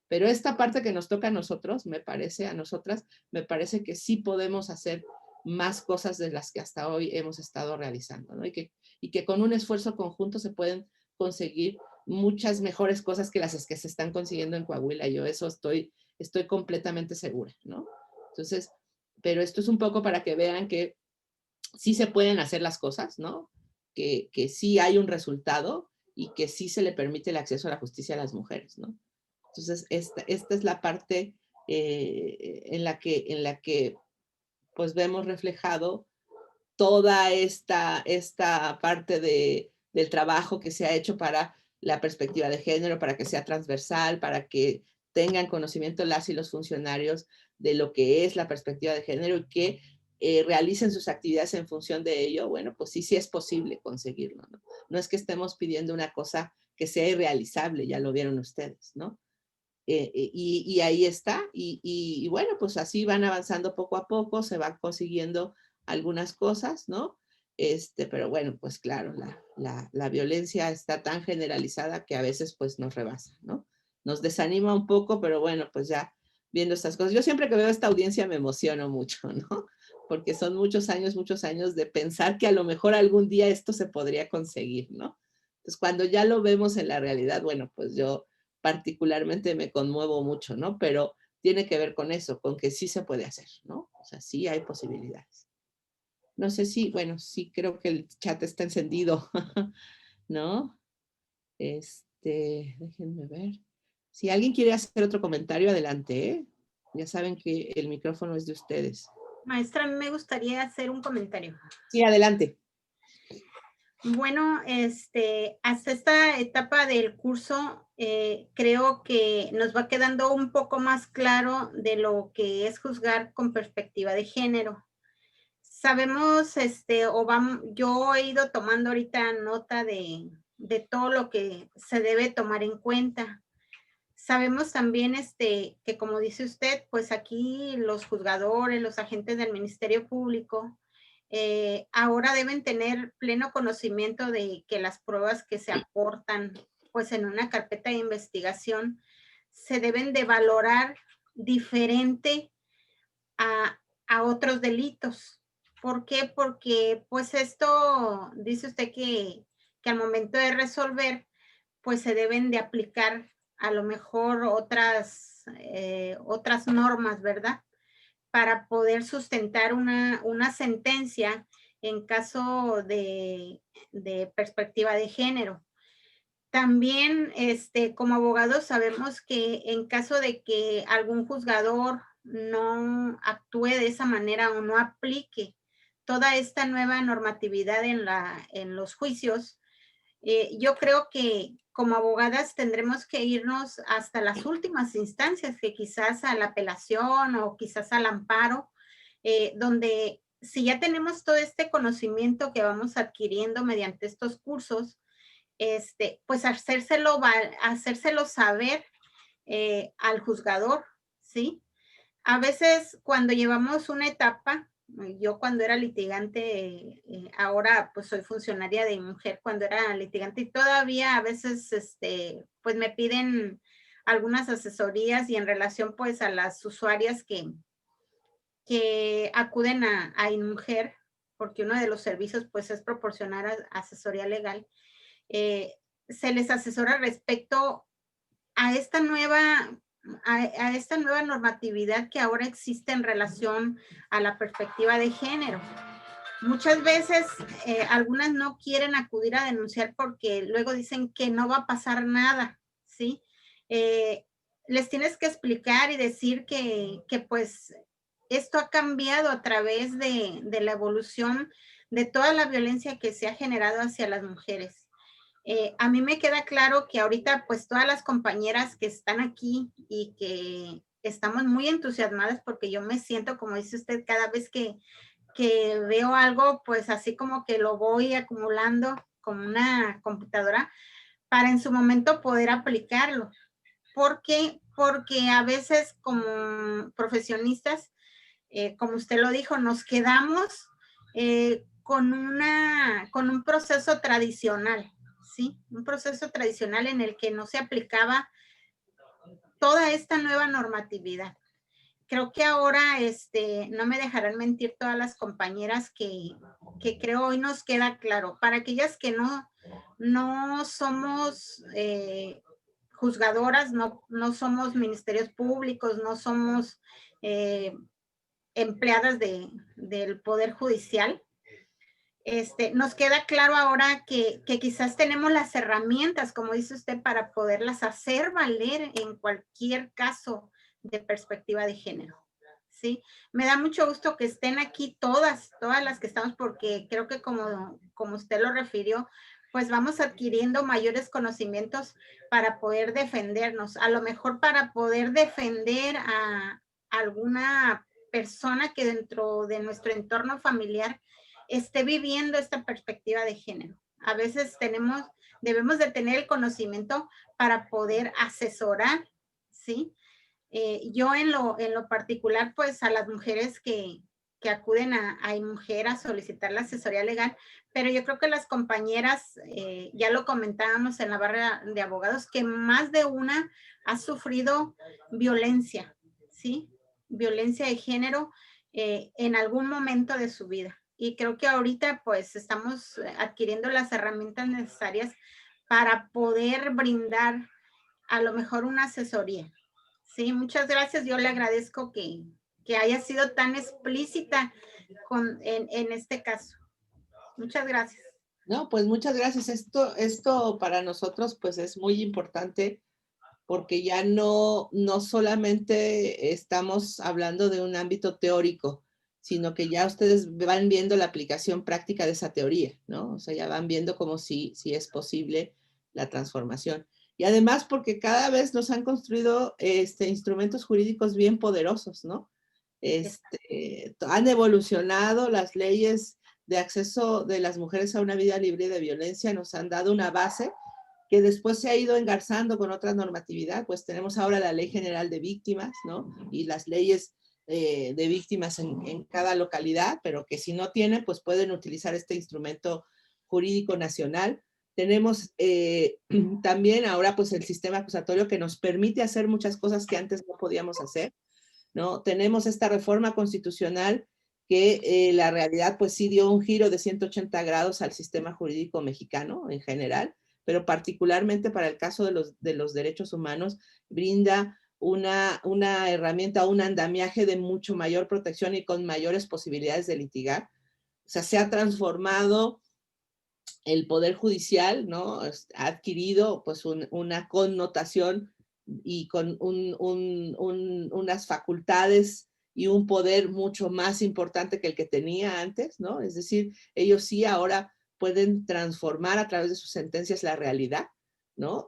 [SPEAKER 2] pero esta parte que nos toca a nosotros, a nosotras, me parece que sí podemos hacer más cosas de las que hasta hoy hemos estado realizando, ¿no? Y que con un esfuerzo conjunto se pueden conseguir muchas mejores cosas que las que se están consiguiendo en Coahuila. Yo eso estoy completamente segura, ¿no? Entonces, pero esto es un poco para que vean que sí se pueden hacer las cosas, ¿no? Que sí hay un resultado y que sí se le permite el acceso a la justicia a las mujeres, ¿no? Entonces, esta es la parte en la que pues vemos reflejado toda esta parte del trabajo que se ha hecho para la perspectiva de género, para que sea transversal, para que tengan conocimiento las y los funcionarios de lo que es la perspectiva de género y que realicen sus actividades en función de ello. Bueno, pues sí es posible conseguirlo, ¿no? No es que estemos pidiendo una cosa que sea irrealizable, ya lo vieron ustedes, ¿no? Y ahí está, y bueno, pues así van avanzando poco a poco, se van consiguiendo algunas cosas, ¿no? Pero bueno, pues claro, la violencia está tan generalizada que a veces pues nos rebasa, ¿no? Nos desanima un poco, pero bueno, pues ya viendo estas cosas. Yo siempre que veo esta audiencia me emociono mucho, ¿no? Porque son muchos años de pensar que a lo mejor algún día esto se podría conseguir, ¿no? Entonces, cuando ya lo vemos en la realidad, bueno, pues yo particularmente me conmuevo mucho, ¿no? Pero tiene que ver con eso, con que sí se puede hacer, ¿no? O sea, sí hay posibilidades. No sé si, bueno, sí creo que el chat está encendido, ¿no? Déjenme ver. Si alguien quiere hacer otro comentario, adelante, ¿eh? Ya saben que el micrófono es de ustedes.
[SPEAKER 10] Maestra, a mí me gustaría hacer un comentario.
[SPEAKER 2] Sí, adelante.
[SPEAKER 10] Bueno, hasta esta etapa del curso, creo que nos va quedando un poco más claro de lo que es juzgar con perspectiva de género. Sabemos, yo he ido tomando ahorita nota de todo lo que se debe tomar en cuenta. Sabemos también, que como dice usted, pues aquí los juzgadores, los agentes del Ministerio Público, ahora deben tener pleno conocimiento de que las pruebas que se aportan pues en una carpeta de investigación se deben de valorar diferente a otros delitos. ¿Por qué? Porque pues esto dice usted que al momento de resolver pues se deben de aplicar a lo mejor otras normas, ¿verdad? Para poder sustentar una sentencia en caso de perspectiva de género. También, como abogados sabemos que en caso de que algún juzgador no actúe de esa manera o no aplique toda esta nueva normatividad en los juicios, yo creo que como abogadas tendremos que irnos hasta las últimas instancias, que quizás a la apelación o quizás al amparo, donde si ya tenemos todo este conocimiento que vamos adquiriendo mediante estos cursos, pues hacérselo saber al juzgador, ¿sí? A veces cuando llevamos una etapa, yo cuando era litigante, ahora pues soy funcionaria de mujer, cuando era litigante y todavía a veces pues me piden algunas asesorías y en relación pues a las usuarias que acuden a InMujer, porque uno de los servicios pues es proporcionar asesoría legal, se les asesora respecto a esta nueva normatividad que ahora existe en relación a la perspectiva de género. Muchas veces algunas no quieren acudir a denunciar porque luego dicen que no va a pasar nada, ¿sí? Les tienes que explicar y decir que pues esto ha cambiado a través de la evolución de toda la violencia que se ha generado hacia las mujeres. A mí me queda claro que ahorita pues todas las compañeras que están aquí y que estamos muy entusiasmadas porque yo me siento, como dice usted, cada vez que veo algo, pues así como que lo voy acumulando con una computadora para en su momento poder aplicarlo. ¿Por qué? Porque a veces como profesionistas, como usted lo dijo, nos quedamos con un proceso tradicional, ¿sí? Un proceso tradicional en el que no se aplicaba toda esta nueva normatividad. creo que ahora no me dejarán mentir todas las compañeras que creo hoy nos queda claro. Para aquellas que no somos juzgadoras, no somos ministerios públicos, no somos empleadas del Poder Judicial, nos queda claro ahora que quizás tenemos las herramientas, como dice usted, para poderlas hacer valer en cualquier caso de perspectiva de género. ¿Sí? Me da mucho gusto que estén aquí todas las que estamos, porque creo que como usted lo refirió, pues vamos adquiriendo mayores conocimientos para poder defendernos, a lo mejor para poder defender a alguna persona que dentro de nuestro entorno familiar esté viviendo esta perspectiva de género. A veces debemos de tener el conocimiento para poder asesorar, ¿sí? Yo en lo particular, pues a las mujeres que acuden a iMujer a solicitar la asesoría legal, pero yo creo que las compañeras, ya lo comentábamos en la barra de abogados, que más de una ha sufrido violencia, ¿sí? Violencia de género en algún momento de su vida. Y creo que ahorita pues estamos adquiriendo las herramientas necesarias para poder brindar a lo mejor una asesoría. Sí, muchas gracias. Yo le agradezco que haya sido tan explícita en este caso. Muchas gracias.
[SPEAKER 2] No, pues muchas gracias. Esto para nosotros pues es muy importante porque ya no solamente estamos hablando de un ámbito teórico, sino que ya ustedes van viendo la aplicación práctica de esa teoría, ¿no? O sea, ya van viendo como si es posible la transformación. Y además porque cada vez nos han construido instrumentos jurídicos bien poderosos, ¿no? Han evolucionado las leyes de acceso de las mujeres a una vida libre de violencia, nos han dado una base que después se ha ido engarzando con otra normatividad, pues tenemos ahora la Ley General de Víctimas, ¿no? Y las leyes de víctimas en cada localidad, pero que si no tienen, pues pueden utilizar este instrumento jurídico nacional. Tenemos también ahora pues el sistema acusatorio que nos permite hacer muchas cosas que antes no podíamos hacer, ¿no? Tenemos esta reforma constitucional que la realidad pues sí dio un giro de 180 grados al sistema jurídico mexicano en general, pero particularmente para el caso de los derechos humanos, brinda una herramienta, un andamiaje de mucho mayor protección y con mayores posibilidades de litigar. O sea, se ha transformado el Poder Judicial, ¿no? Ha adquirido pues una connotación y con unas facultades y un poder mucho más importante que el que tenía antes, ¿no? Es decir, ellos sí ahora pueden transformar a través de sus sentencias la realidad, ¿no?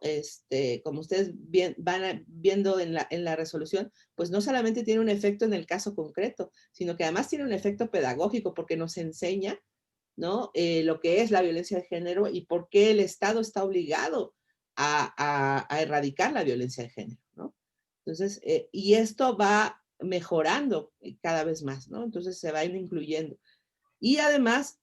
[SPEAKER 2] Como ustedes van viendo en la resolución, pues no solamente tiene un efecto en el caso concreto, sino que además tiene un efecto pedagógico porque nos enseña, ¿no? Lo que es la violencia de género y por qué el Estado está obligado a erradicar la violencia de género, ¿no? Entonces, y esto va mejorando cada vez más, ¿no? Entonces se va a ir incluyendo. Y además,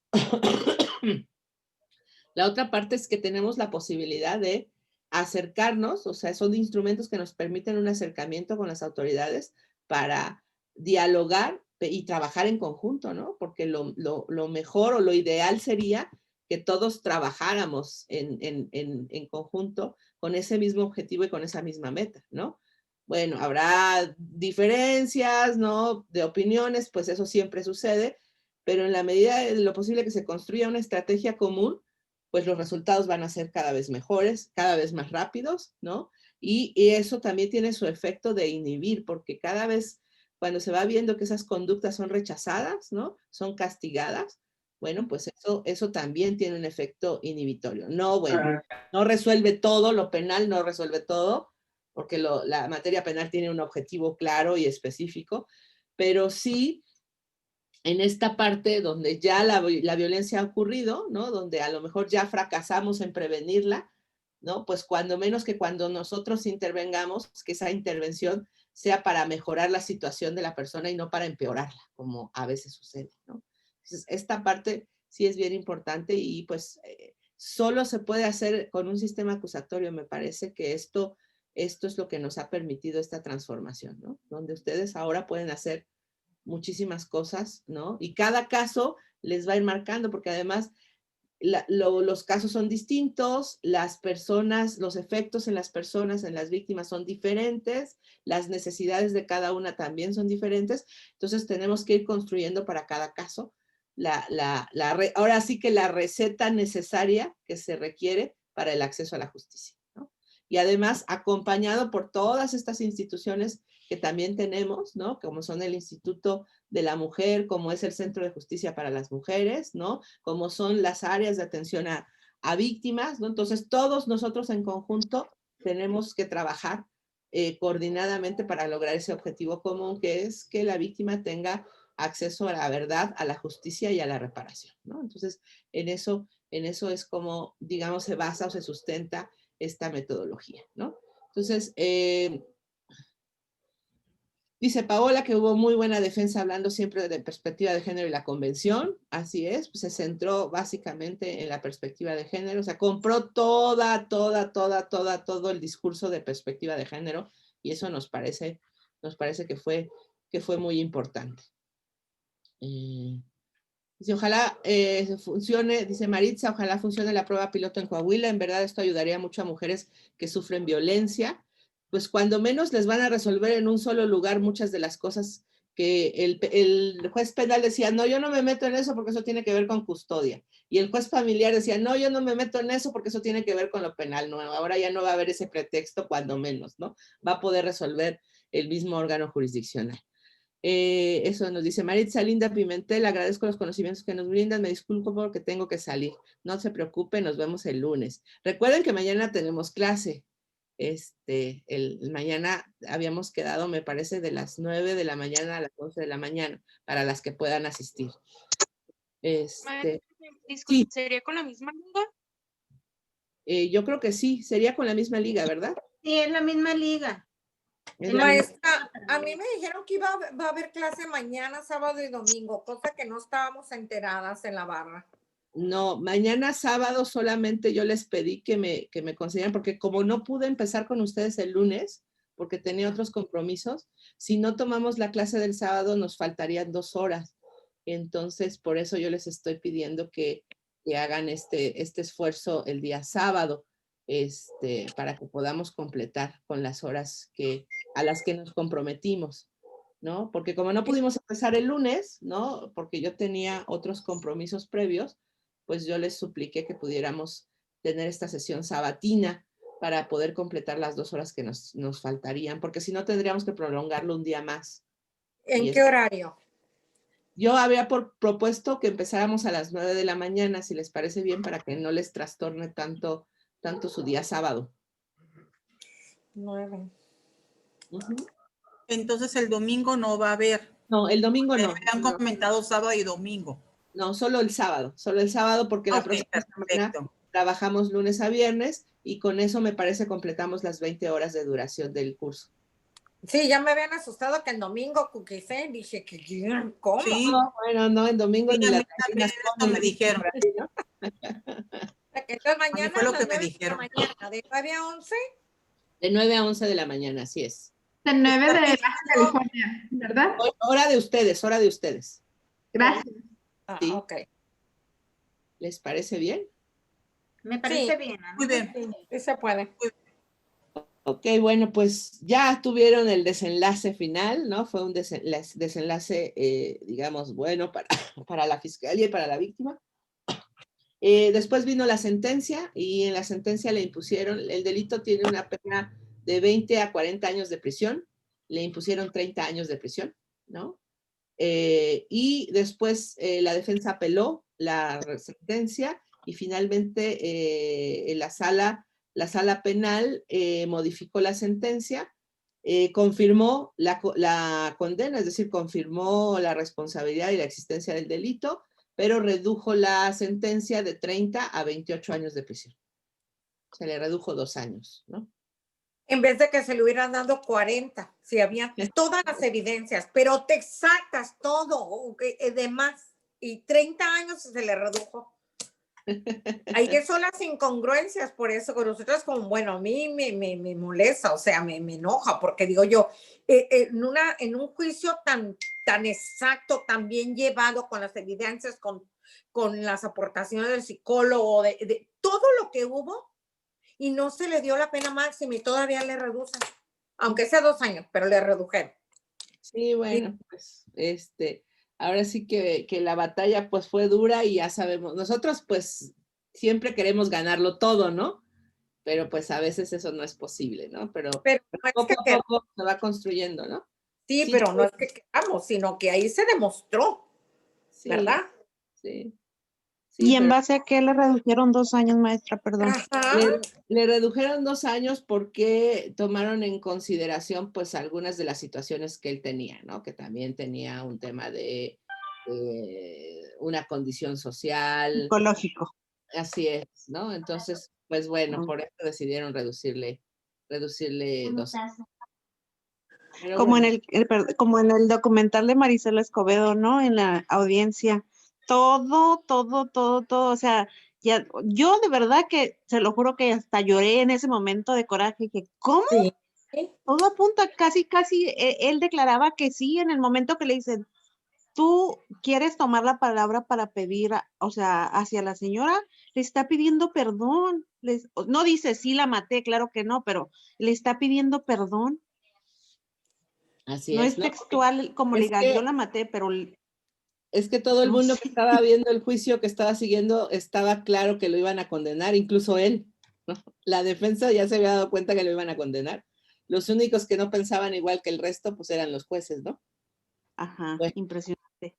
[SPEAKER 2] la otra parte es que tenemos la posibilidad de acercarnos, o sea, son instrumentos que nos permiten un acercamiento con las autoridades para dialogar y trabajar en conjunto, ¿no? Porque lo mejor o lo ideal sería que todos trabajáramos en conjunto con ese mismo objetivo y con esa misma meta, ¿no? Bueno, habrá diferencias, ¿no? De opiniones, pues eso siempre sucede, pero en la medida de lo posible que se construya una estrategia común, pues los resultados van a ser cada vez mejores, cada vez más rápidos, ¿no? Y eso también tiene su efecto de inhibir, porque cada vez cuando se va viendo que esas conductas son rechazadas, ¿no? Son castigadas, bueno, pues eso también tiene un efecto inhibitorio. No, bueno, no resuelve todo, lo penal no resuelve todo, porque la materia penal tiene un objetivo claro y específico, pero sí en esta parte donde ya la violencia ha ocurrido, ¿no? Donde a lo mejor ya fracasamos en prevenirla, ¿no? Pues cuando menos que cuando nosotros intervengamos, que esa intervención sea para mejorar la situación de la persona y no para empeorarla, como a veces sucede, ¿no? Entonces, esta parte sí es bien importante y pues solo se puede hacer con un sistema acusatorio. Me parece que esto esto es lo que nos ha permitido esta transformación, ¿no? Donde ustedes ahora pueden hacer muchísimas cosas, ¿no? Y cada caso les va a ir marcando, porque además los casos son distintos, las personas, los efectos en las personas, en las víctimas son diferentes, las necesidades de cada una también son diferentes, entonces tenemos que ir construyendo para cada caso ahora sí que la receta necesaria que se requiere para el acceso a la justicia, ¿no? Y además acompañado por todas estas instituciones que también tenemos, ¿no? Como son el Instituto de la Mujer, como es el Centro de Justicia para las Mujeres, ¿no? Como son las áreas de atención a víctimas, ¿no? Entonces todos nosotros en conjunto tenemos que trabajar coordinadamente para lograr ese objetivo común, que es que la víctima tenga acceso a la verdad, a la justicia y a la reparación, ¿no? Entonces, en eso es como, digamos, se basa o se sustenta esta metodología, ¿no? Entonces, dice Paola que hubo muy buena defensa hablando siempre de perspectiva de género y la convención, así es, pues se centró básicamente en la perspectiva de género, o sea, compró todo el discurso de perspectiva de género y eso nos parece que fue muy importante. Dice, ojalá funcione, dice Maritza, ojalá funcione la prueba piloto en Coahuila, en verdad esto ayudaría mucho a mujeres que sufren violencia, pues cuando menos les van a resolver en un solo lugar muchas de las cosas que el juez penal decía, no, yo no me meto en eso porque eso tiene que ver con custodia, y el juez familiar decía, no, yo no me meto en eso porque eso tiene que ver con lo penal, no, ahora ya no va a haber ese pretexto cuando menos, ¿no? Va a poder resolver el mismo órgano jurisdiccional. Eso nos dice Maritza Linda Pimentel, agradezco los conocimientos que nos brindan, me disculpo porque tengo que salir, no se preocupe, nos vemos el lunes. Recuerden que mañana tenemos clase, mañana habíamos quedado, me parece, de las 9 de la mañana a las 11 de la mañana, para las que puedan asistir.
[SPEAKER 8] Disculpe, ¿sería con la misma liga?
[SPEAKER 2] Yo creo que sí, sería con la misma liga, ¿verdad?
[SPEAKER 10] Sí, es la misma liga.
[SPEAKER 11] Maestra, a mí me dijeron que va a haber clase mañana, sábado y domingo, cosa que no estábamos enteradas en la barra.
[SPEAKER 2] No, mañana sábado solamente yo les pedí que me consideraran, porque como no pude empezar con ustedes el lunes, porque tenía otros compromisos, si no tomamos la clase del sábado nos faltarían 2 horas. Entonces, por eso yo les estoy pidiendo que hagan este esfuerzo el día sábado, para que podamos completar con las horas a las que nos comprometimos, ¿no? Porque como no pudimos empezar el lunes, ¿no? Porque yo tenía otros compromisos previos, pues yo les supliqué que pudiéramos tener esta sesión sabatina para poder completar las 2 horas que nos faltarían, porque si no tendríamos que prolongarlo un día más.
[SPEAKER 11] ¿En qué horario?
[SPEAKER 2] Yo había propuesto que empezáramos a las 9 de la mañana, si les parece bien, para que no les trastorne tanto su día sábado.
[SPEAKER 11] 9.
[SPEAKER 14] Entonces el domingo no va a haber.
[SPEAKER 2] No, el domingo no.
[SPEAKER 14] Me han comentado sábado y domingo.
[SPEAKER 2] No, solo el sábado porque la próxima semana trabajamos lunes a viernes y con eso me parece completamos las 20 horas de duración del curso.
[SPEAKER 11] Sí, ya me habían asustado que el domingo cuquicé, dije que ¿cómo?
[SPEAKER 2] Sí. No, bueno, no, en domingo ni las
[SPEAKER 14] me dijeron.
[SPEAKER 11] Entonces mañana
[SPEAKER 14] fue lo que me dijeron.
[SPEAKER 11] Mañana, ¿de 9 a 11?
[SPEAKER 2] De 9 a 11 de la mañana, así es.
[SPEAKER 13] De 9 de Baja California, ¿verdad?
[SPEAKER 2] Hora de ustedes.
[SPEAKER 13] Gracias.
[SPEAKER 2] Sí.
[SPEAKER 11] Ok.
[SPEAKER 2] ¿Les parece bien?
[SPEAKER 10] Me parece bien.
[SPEAKER 14] Muy bien.
[SPEAKER 11] Sí, se puede.
[SPEAKER 2] Ok, bueno, pues ya tuvieron el desenlace final, ¿no? Fue un desenlace, digamos, bueno para la fiscalía y para la víctima. Después vino la sentencia y en la sentencia le impusieron, el delito tiene una pena de 20 a 40 años de prisión, le impusieron 30 años de prisión, ¿no? Y después la defensa apeló la sentencia y finalmente la sala penal modificó la sentencia, confirmó la condena, es decir, confirmó la responsabilidad y la existencia del delito, pero redujo la sentencia de 30 a 28 años de prisión. Se le redujo 2 años, ¿no?
[SPEAKER 11] En vez de que se le hubieran dado 40, si había todas las evidencias, pero te exactas todo, demás, y 30 años se le redujo. Ahí que son las incongruencias, por eso con nosotros como, bueno, a mí me molesta, o sea, me enoja, porque digo yo, en un juicio tan exacto, tan bien llevado, con las evidencias, con las aportaciones del psicólogo, de todo lo que hubo, y no se le dio la pena máxima y todavía le reducen, aunque sea 2 años, pero le redujeron.
[SPEAKER 2] Sí, bueno, pues ahora sí que la batalla pues fue dura y ya sabemos, nosotros pues siempre queremos ganarlo todo, ¿no? Pero pues a veces eso no es posible, ¿no? Pero
[SPEAKER 11] no es
[SPEAKER 2] poco
[SPEAKER 11] que
[SPEAKER 2] a poco se va construyendo, ¿no?
[SPEAKER 11] Sí, pero no es que queramos, sino que ahí se demostró,
[SPEAKER 2] sí,
[SPEAKER 11] ¿verdad?
[SPEAKER 2] Sí.
[SPEAKER 9] ¿Y en base a qué le redujeron 2 años, maestra? Perdón.
[SPEAKER 2] Le redujeron 2 años porque tomaron en consideración pues algunas de las situaciones que él tenía, ¿no? Que también tenía un tema de una condición social.
[SPEAKER 9] Psicológico.
[SPEAKER 2] Así es, ¿no? Entonces, pues bueno, por eso decidieron reducirle 2 años. Pero
[SPEAKER 9] Como,
[SPEAKER 2] bueno.
[SPEAKER 9] como en el documental de Marisela Escobedo, ¿no? En la audiencia. Todo, o sea, ya, yo de verdad que se lo juro que hasta lloré en ese momento de coraje, que ¿cómo? Sí. Todo apunta, casi, él declaraba que sí en el momento que le dicen, tú quieres tomar la palabra para pedir, o sea, hacia la señora, le está pidiendo perdón, no dice sí la maté, claro que no, pero le está pidiendo perdón.
[SPEAKER 2] Así
[SPEAKER 9] no
[SPEAKER 2] es,
[SPEAKER 9] es textual como le diga, yo la maté, pero...
[SPEAKER 2] Es que todo el mundo que estaba viendo el juicio, que estaba siguiendo, estaba claro que lo iban a condenar, incluso él, ¿no? La defensa ya se había dado cuenta que lo iban a condenar. Los únicos que no pensaban igual que el resto, pues eran los jueces, ¿no?
[SPEAKER 9] Ajá, bueno, impresionante.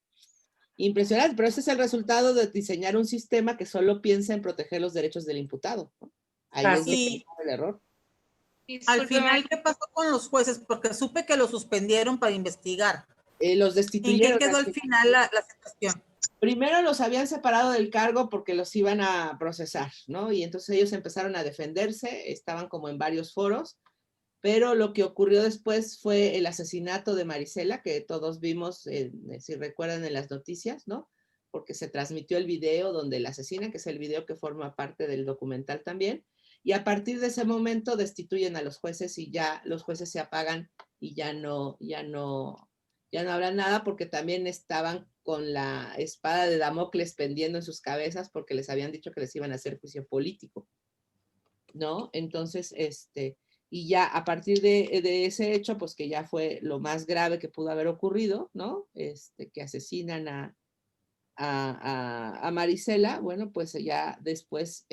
[SPEAKER 2] Impresionante, pero ese es el resultado de diseñar un sistema que solo piensa en proteger los derechos del imputado, ¿no? Ahí es donde está el error.
[SPEAKER 14] Al final, ¿qué pasó con los jueces? Porque supe que los suspendieron para investigar.
[SPEAKER 2] Los destituyeron.
[SPEAKER 14] ¿En qué quedó al final la situación?
[SPEAKER 2] Primero los habían separado del cargo porque los iban a procesar, ¿no? Y entonces ellos empezaron a defenderse, estaban como en varios foros, pero lo que ocurrió después fue el asesinato de Marisela, que todos vimos, si recuerdan en las noticias, ¿no? Porque se transmitió el video donde la asesinan, que es el video que forma parte del documental también, y a partir de ese momento destituyen a los jueces y ya los jueces se apagan y ya no hablan nada porque también estaban con la espada de Damocles pendiendo en sus cabezas porque les habían dicho que les iban a hacer juicio político, ¿no? Entonces, y ya a partir de ese hecho, pues que ya fue lo más grave que pudo haber ocurrido, ¿no? Que asesinan a Marisela, bueno, pues ya después,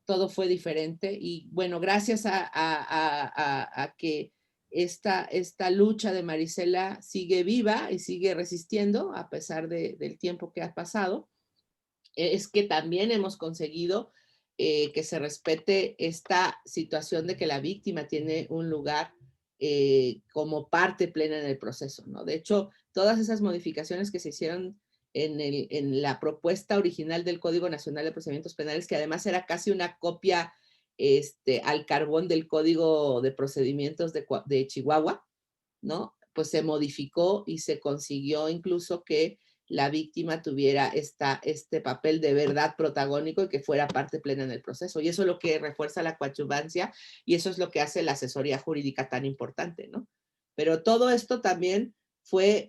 [SPEAKER 2] todo fue diferente y bueno, gracias a que esta lucha de Marisela sigue viva y sigue resistiendo a pesar del tiempo que ha pasado, es que también hemos conseguido que se respete esta situación de que la víctima tiene un lugar como parte plena en el proceso, ¿no? De hecho, todas esas modificaciones que se hicieron en la propuesta original del Código Nacional de Procedimientos Penales, que además era casi una copia al carbón del Código de Procedimientos de Chihuahua, ¿no? Pues se modificó y se consiguió incluso que la víctima tuviera este papel de verdad protagónico y que fuera parte plena en el proceso. Y eso es lo que refuerza la coadyuvancia y eso es lo que hace la asesoría jurídica tan importante, ¿no? Pero todo esto también fue,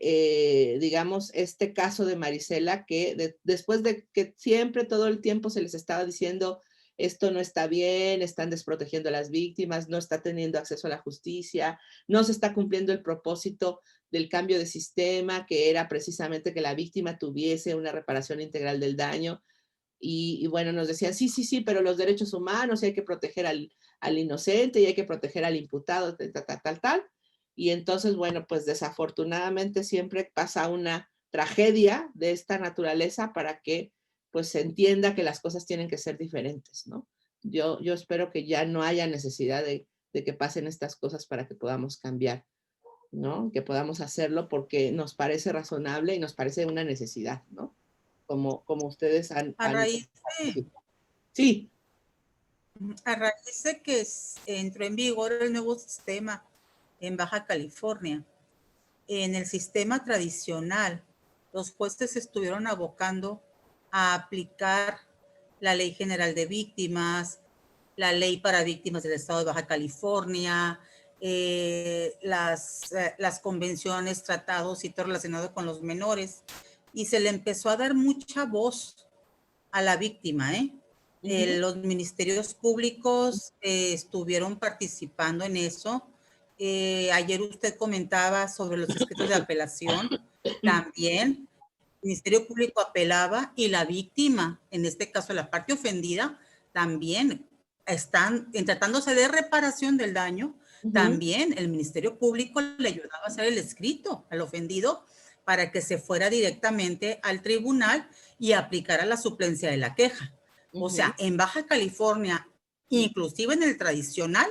[SPEAKER 2] digamos, este caso de Marisela que después de que siempre todo el tiempo se les estaba diciendo esto no está bien, están desprotegiendo a las víctimas, no está teniendo acceso a la justicia, no se está cumpliendo el propósito del cambio de sistema, que era precisamente que la víctima tuviese una reparación integral del daño. Y bueno, nos decían, sí, pero los derechos humanos, y hay que proteger al inocente, y hay que proteger al imputado, tal. Y entonces, bueno, pues desafortunadamente siempre pasa una tragedia de esta naturaleza para que pues se entienda que las cosas tienen que ser diferentes, ¿no? Yo espero que ya no haya necesidad de que pasen estas cosas para que podamos cambiar, ¿no? Que podamos hacerlo porque nos parece razonable y nos parece una necesidad, ¿no? Como ustedes han...
[SPEAKER 14] A raíz de...
[SPEAKER 2] Sí.
[SPEAKER 14] A raíz de que entró en vigor el nuevo sistema en Baja California, en el sistema tradicional, los jueces estuvieron abocando a aplicar la Ley General de Víctimas, la Ley para Víctimas del Estado de Baja California, las convenciones, tratados y todo relacionado con los menores, y se le empezó a dar mucha voz a la víctima, los ministerios públicos estuvieron participando en eso. Ayer usted comentaba sobre los escritos de apelación, también el Ministerio Público apelaba y la víctima, en este caso la parte ofendida, también están tratándose de reparación del daño. También el Ministerio Público le ayudaba a hacer el escrito al ofendido para que se fuera directamente al tribunal y aplicara la suplencia de la queja. O sea, en Baja California, inclusive en el tradicional,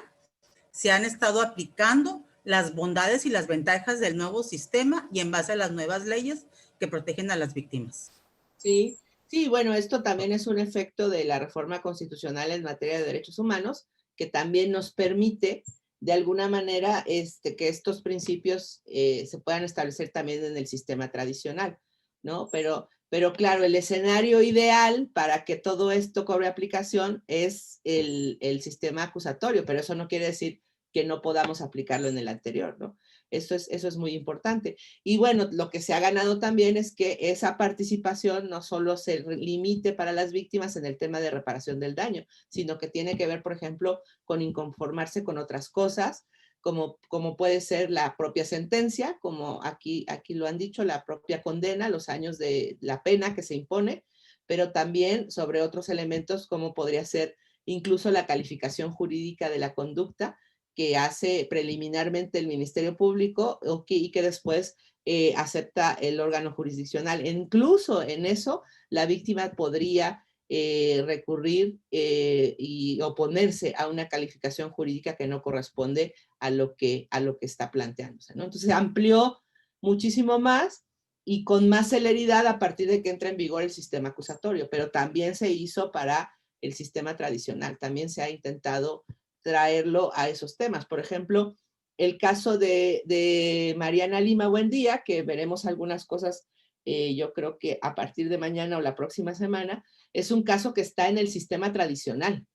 [SPEAKER 14] se han estado aplicando las bondades y las ventajas del nuevo sistema y en base a las nuevas leyes que protegen a las víctimas.
[SPEAKER 2] Sí, sí, bueno, esto también es un efecto de la reforma constitucional en materia de derechos humanos, que también nos permite, de alguna manera, que estos principios se puedan establecer también en el sistema tradicional, ¿no? Pero claro, el escenario ideal para que todo esto cobre aplicación es el sistema acusatorio, pero eso no quiere decir que no podamos aplicarlo en el anterior, ¿no? Eso es muy importante. Y bueno, lo que se ha ganado también es que esa participación no solo se limite para las víctimas en el tema de reparación del daño, sino que tiene que ver, por ejemplo, con inconformarse con otras cosas, como puede ser la propia sentencia, como aquí lo han dicho, la propia condena, los años de la pena que se impone, pero también sobre otros elementos como podría ser incluso la calificación jurídica de la conducta que hace preliminarmente el Ministerio Público y que después acepta el órgano jurisdiccional. Incluso en eso, la víctima podría recurrir y oponerse a una calificación jurídica que no corresponde a lo que está planteándose, ¿no? Entonces, amplió muchísimo más y con más celeridad a partir de que entra en vigor el sistema acusatorio, pero también se hizo para el sistema tradicional. También se ha intentado traerlo a esos temas. Por ejemplo, el caso de Mariana Lima Buendía, que veremos algunas cosas, yo creo que a partir de mañana o la próxima semana, es un caso que está en el sistema tradicional.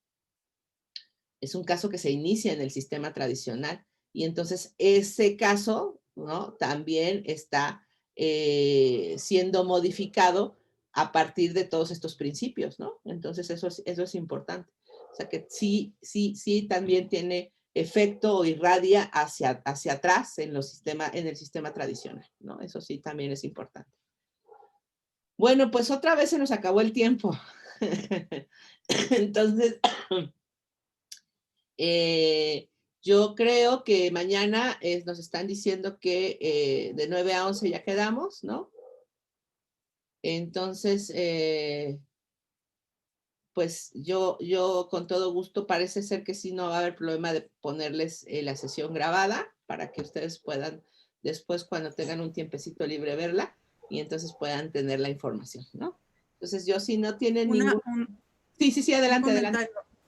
[SPEAKER 2] Es un caso que se inicia en el sistema tradicional. Y entonces ese caso, ¿no?, también está siendo modificado a partir de todos estos principios, ¿no? Entonces eso es importante. O sea que sí también tiene efecto o irradia hacia atrás en el sistema tradicional, ¿no? Eso sí también es importante. Bueno, pues otra vez se nos acabó el tiempo. Entonces, yo creo que mañana nos están diciendo que de 9 a 11 ya quedamos, ¿no? Entonces, pues yo con todo gusto, parece ser que sí no va a haber problema de ponerles la sesión grabada para que ustedes puedan después, cuando tengan un tiempecito libre, verla y entonces puedan tener la información, ¿no? Entonces yo si no tienen ningún... Sí, adelante.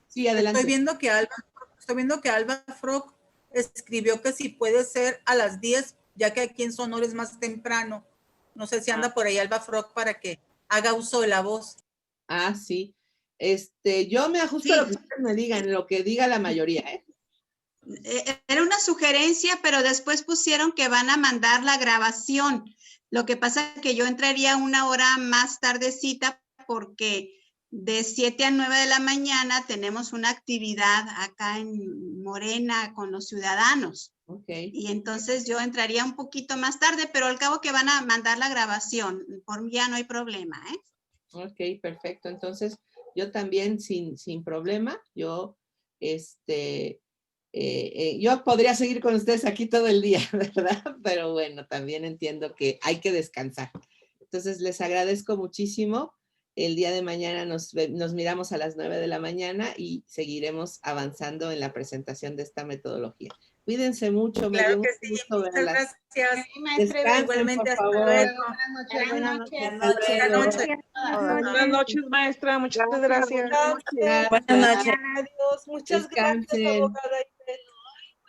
[SPEAKER 2] Sí, adelante.
[SPEAKER 14] Estoy viendo que Alba Frog escribió que si puede ser a las 10, ya que aquí en Sonora es más temprano. No sé si anda por ahí Alba Frog para que haga uso de la voz.
[SPEAKER 2] Ah, sí. Yo me ajusto a lo que ustedes me digan, lo que diga la mayoría, ¿eh?
[SPEAKER 18] Era una sugerencia, pero después pusieron que van a mandar la grabación. Lo que pasa es que yo entraría una hora más tardecita porque de 7 a 9 de la mañana tenemos una actividad acá en Morena con los ciudadanos.
[SPEAKER 2] Okay.
[SPEAKER 18] Y entonces yo entraría un poquito más tarde, pero al cabo que van a mandar la grabación. Por mí ya no hay problema, ¿eh?
[SPEAKER 2] Ok, perfecto. Entonces, yo también sin problema, yo podría seguir con ustedes aquí todo el día, ¿verdad? Pero bueno, también entiendo que hay que descansar. Entonces, les agradezco muchísimo. El día de mañana nos miramos a las 9 de la mañana y seguiremos avanzando en la presentación de esta metodología. Cuídense mucho.
[SPEAKER 14] Claro que sí, muchas gracias.
[SPEAKER 2] Sí, maestra, igualmente, hasta luego.
[SPEAKER 15] Buenas noches.
[SPEAKER 16] Buenas noches, maestra. Muchas gracias.
[SPEAKER 15] Buenas noches. Adiós. Muchas gracias, abogada.